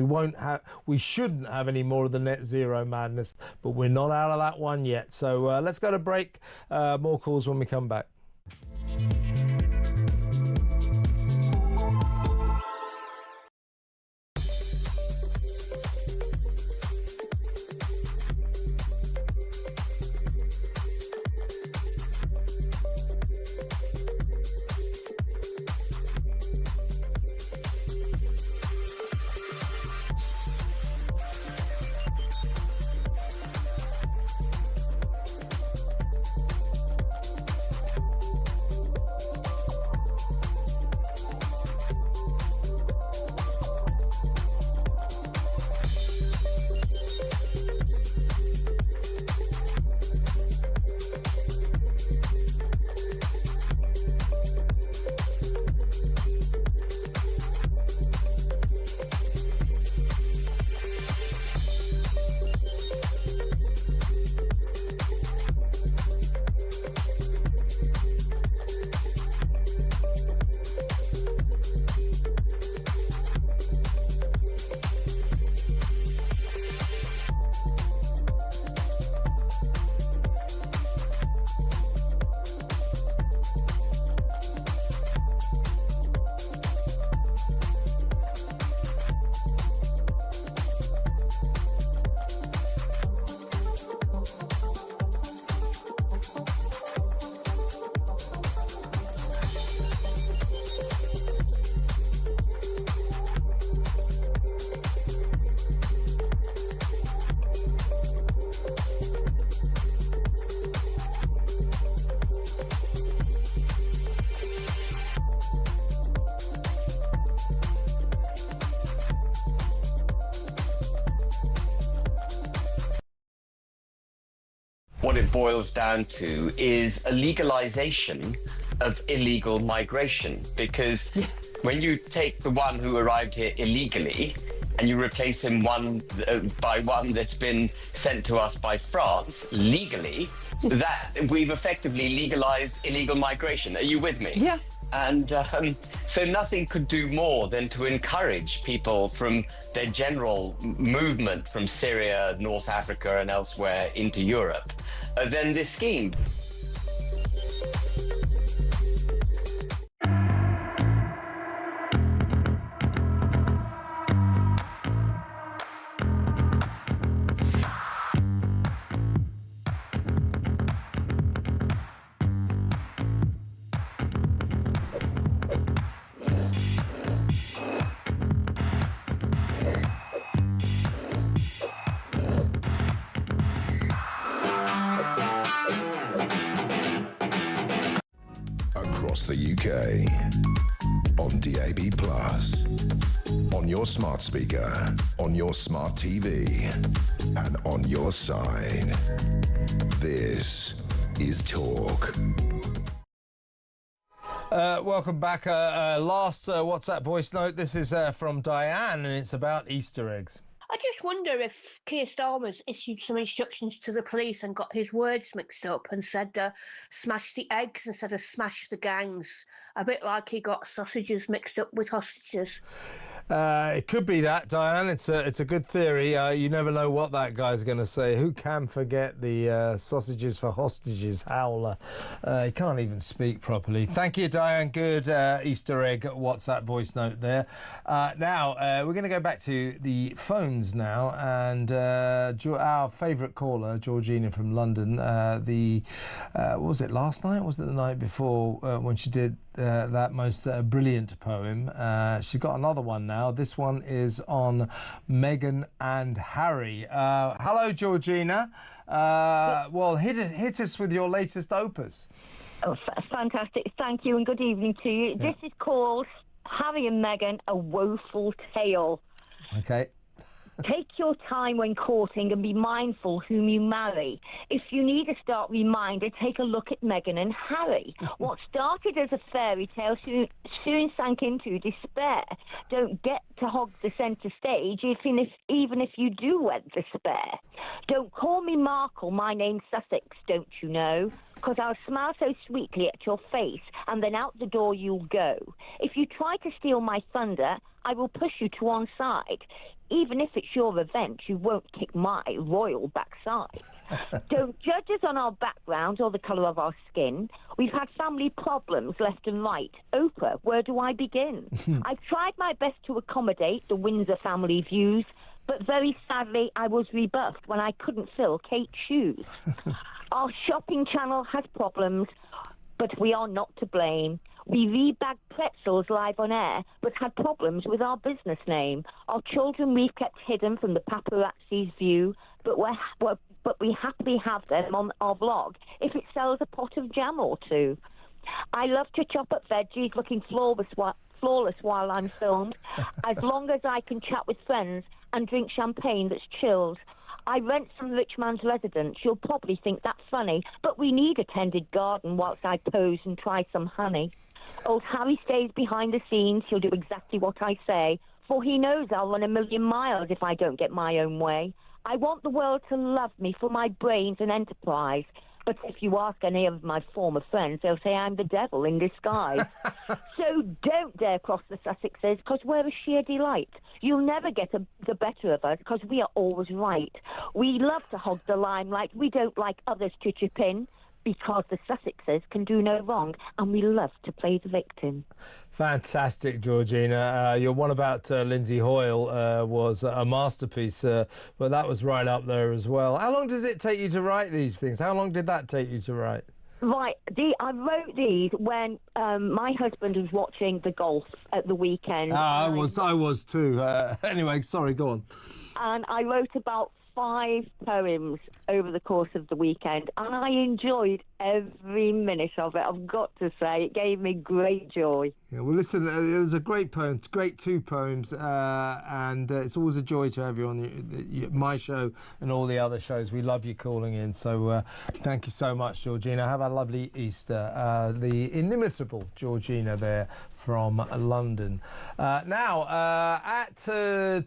we shouldn't have any more of the net zero madness, but we're not out of that one yet. So let's go to break. More calls when we come back. What it boils down to is a legalization of illegal migration, because when you take the one who arrived here illegally and you replace him by one that's been sent to us by France legally, that we've effectively legalized illegal migration. Are you with me? Yeah. And so nothing could do more than to encourage people from their general movement from Syria, North Africa and elsewhere into Europe than this scheme. Across the UK, on DAB+, on your smart speaker, on your smart TV, and on your side. This is Talk. Welcome back. Last WhatsApp voice note. This is from Diane, and it's about Easter eggs. I just wonder if Keir Starmer's issued some instructions to the police and got his words mixed up and said smash the eggs instead of smash the gangs. A bit like he got sausages mixed up with hostages. It could be that, Diane. It's a good theory. You never know what that guy's going to say. Who can forget the sausages for hostages howler? He can't even speak properly. Thank you, Diane. Good Easter egg WhatsApp voice note there. Now, we're going to go back to the phones now. And our favourite caller, Georgina from London, what was it, last night? Was it the night before when she did that most brilliant poem? She's got another one now. This one is on Meghan and Harry. Hello, Georgina. Well, hit us with your latest opus. Oh, fantastic. Thank you and good evening to you. Yeah. This is called Harry and Meghan, a woeful tale. Okay. Take your time when courting and be mindful whom you marry. If you need a stark reminder, take a look at Meghan and Harry. What started as a fairy tale soon sank into despair. Don't get to hog the centre stage, even if you do wed the spare. Don't call me Markle, my name's Sussex, don't you know? Because I'll smile so sweetly at your face, and then out the door you'll go. If you try to steal my thunder, I will push you to one side. Even if it's your revenge, you won't kick my royal backside. Don't judge us on our background or the colour of our skin. We've had family problems left and right. Oprah, where do I begin? I've tried my best to accommodate the Windsor family views, but very sadly I was rebuffed when I couldn't fill Kate's shoes. Our shopping channel has problems, but we are not to blame. We rebagged pretzels live on air, but had problems with our business name. Our children we've kept hidden from the paparazzi's view, but we happily have them on our blog if it sells a pot of jam or two. I love to chop up veggies looking flawless while I'm filmed, as long as I can chat with friends and drink champagne that's chilled. I rent some rich man's residence. You'll probably think that's funny, but we need a tended garden whilst I pose and try some honey. Old Harry stays behind the scenes. He'll do exactly what I say, for he knows I'll run a million miles if I don't get my own way. I want the world to love me for my brains and enterprise. But if you ask any of my former friends, they'll say I'm the devil in disguise. So don't dare cross the Sussexes, because we're a sheer delight. You'll never get the better of us, because we are always right. We love to hog the limelight. We don't like others to chip in, because the Sussexes can do no wrong, and we love to play the victim. Fantastic, Georgina. Your one about Lindsay Hoyle was a masterpiece, but that was right up there as well. How long does it take you to write these things? How long did that take you to write? Right, I wrote these when my husband was watching the golf at the weekend. I was too. Anyway, sorry, go on. And I wrote about 5 poems over the course of the weekend, and I enjoyed every minute of it. I've got to say, it gave me great joy. Yeah, well, listen, it was a great poem, great 2 poems, and it's always a joy to have you on my show and all the other shows. We love you calling in, so thank you so much, Georgina. Have a lovely Easter. The inimitable Georgina there from London. Now, at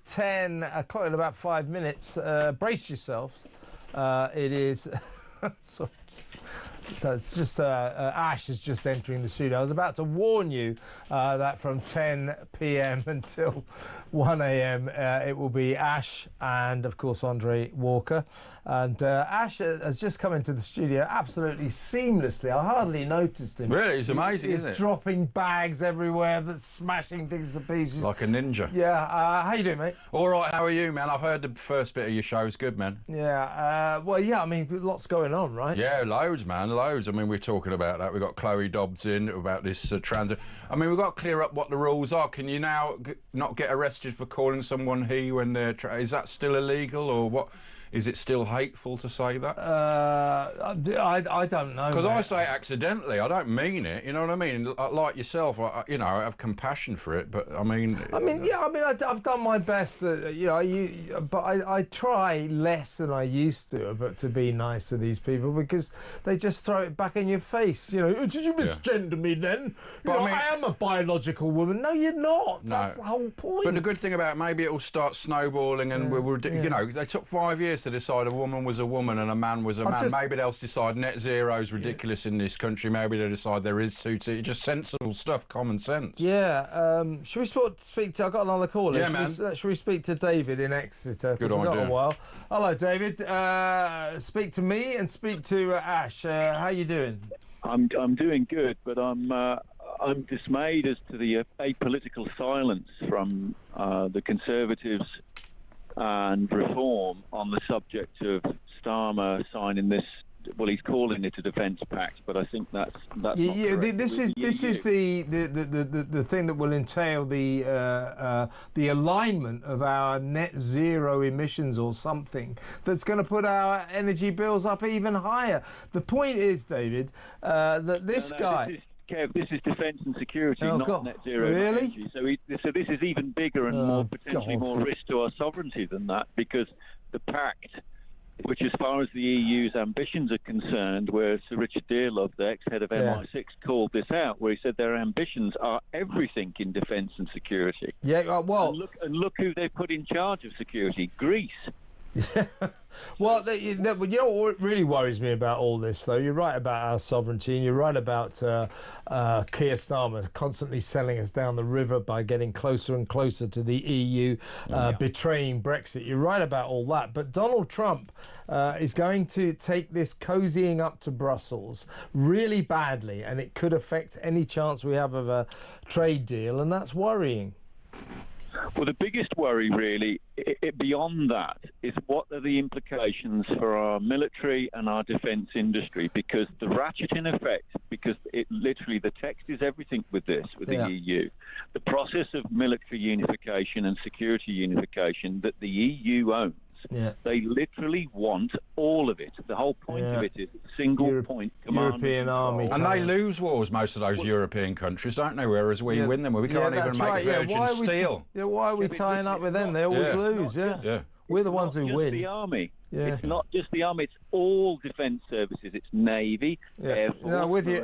10 o'clock, in about 5 minutes, brace yourselves. It is... sorry. So it's just Ash is just entering the studio. I was about to warn you that from 10 p.m. until 1 a.m. It will be Ash and, of course, Andre Walker. And Ash has just come into the studio absolutely seamlessly. I hardly noticed him. Really? It's amazing, He's isn't it? dropping bags everywhere, that's smashing things to pieces. Like a ninja. Yeah. How you doing, mate? All right, how are you, man? I've heard the first bit of your show is good, man. Yeah. Well, yeah, I mean, lots going on, right? Yeah, loads, man, loads. I mean, we're talking about that. We've got Chloe Dobbs in about this trans... I mean, we've got to clear up what the rules are. Can you now not get arrested for calling someone he when they're... Is that still illegal, or what? Is it still hateful to say that? I don't know. Because I say it accidentally. I don't mean it. You know what I mean? Like yourself, I have compassion for it. But I mean, I've done my best. But I try less than I used to. But to be nice to these people, because they just throw it back in your face. You know, did you misgender me then? But I am a biological woman. No, you're not. No. That's the whole point. But the good thing about it, maybe it will start snowballing, and you know, they took 5 years to decide a woman was a woman and a man was a man. Maybe they'll decide net zero is ridiculous in this country. Maybe they'll decide there is just sensible stuff, common sense. Yeah. Should we speak to... I've got another caller. Yeah, man. Should we speak to David in Exeter? Good we've got idea. a while. Hello, David. Speak to me and speak to Ash. How you doing? I'm doing good, but I'm dismayed as to the apolitical silence from the Conservatives and Reform on the subject of Starmer signing this. Well, he's calling it a defence pact, but I think that's not correct. This is the thing that will entail the alignment of our net zero emissions or something that's going to put our energy bills up even higher. The point is, David, that this guy. Kev, this is defence and security, Oh, not God. net zero Really? energy. So this is even bigger and more potentially God. more risk to our sovereignty than that, because the pact, which as far as the EU's ambitions are concerned, where Sir Richard Dearlove, the ex-head of MI6, called this out, where he said their ambitions are everything in defence and security. Yeah, well... And look who they put in charge of security, Greece. Well, you know what really worries me about all this, though? You're right about our sovereignty, and you're right about Keir Starmer constantly selling us down the river by getting closer and closer to the EU, betraying Brexit. You're right about all that. But Donald Trump is going to take this cozying up to Brussels really badly, and it could affect any chance we have of a trade deal, and that's worrying. Well, the biggest worry, really, beyond that, is what are the implications for our military and our defence industry? Because the ratcheting effect, because it literally, the text is everything with this, with the EU. The process of military unification and security unification that the EU owns. Yeah. They literally want all of it. The whole point of it is single point command. European army. And they lose wars, most of those European countries, don't they? Whereas we win them. We can't even make virgin steel. Why are we tying up with them? They always lose, We're the ones who win. The army. Yeah. It's not just the army, it's all defence services. It's Navy, Air Force. No, I'm with you.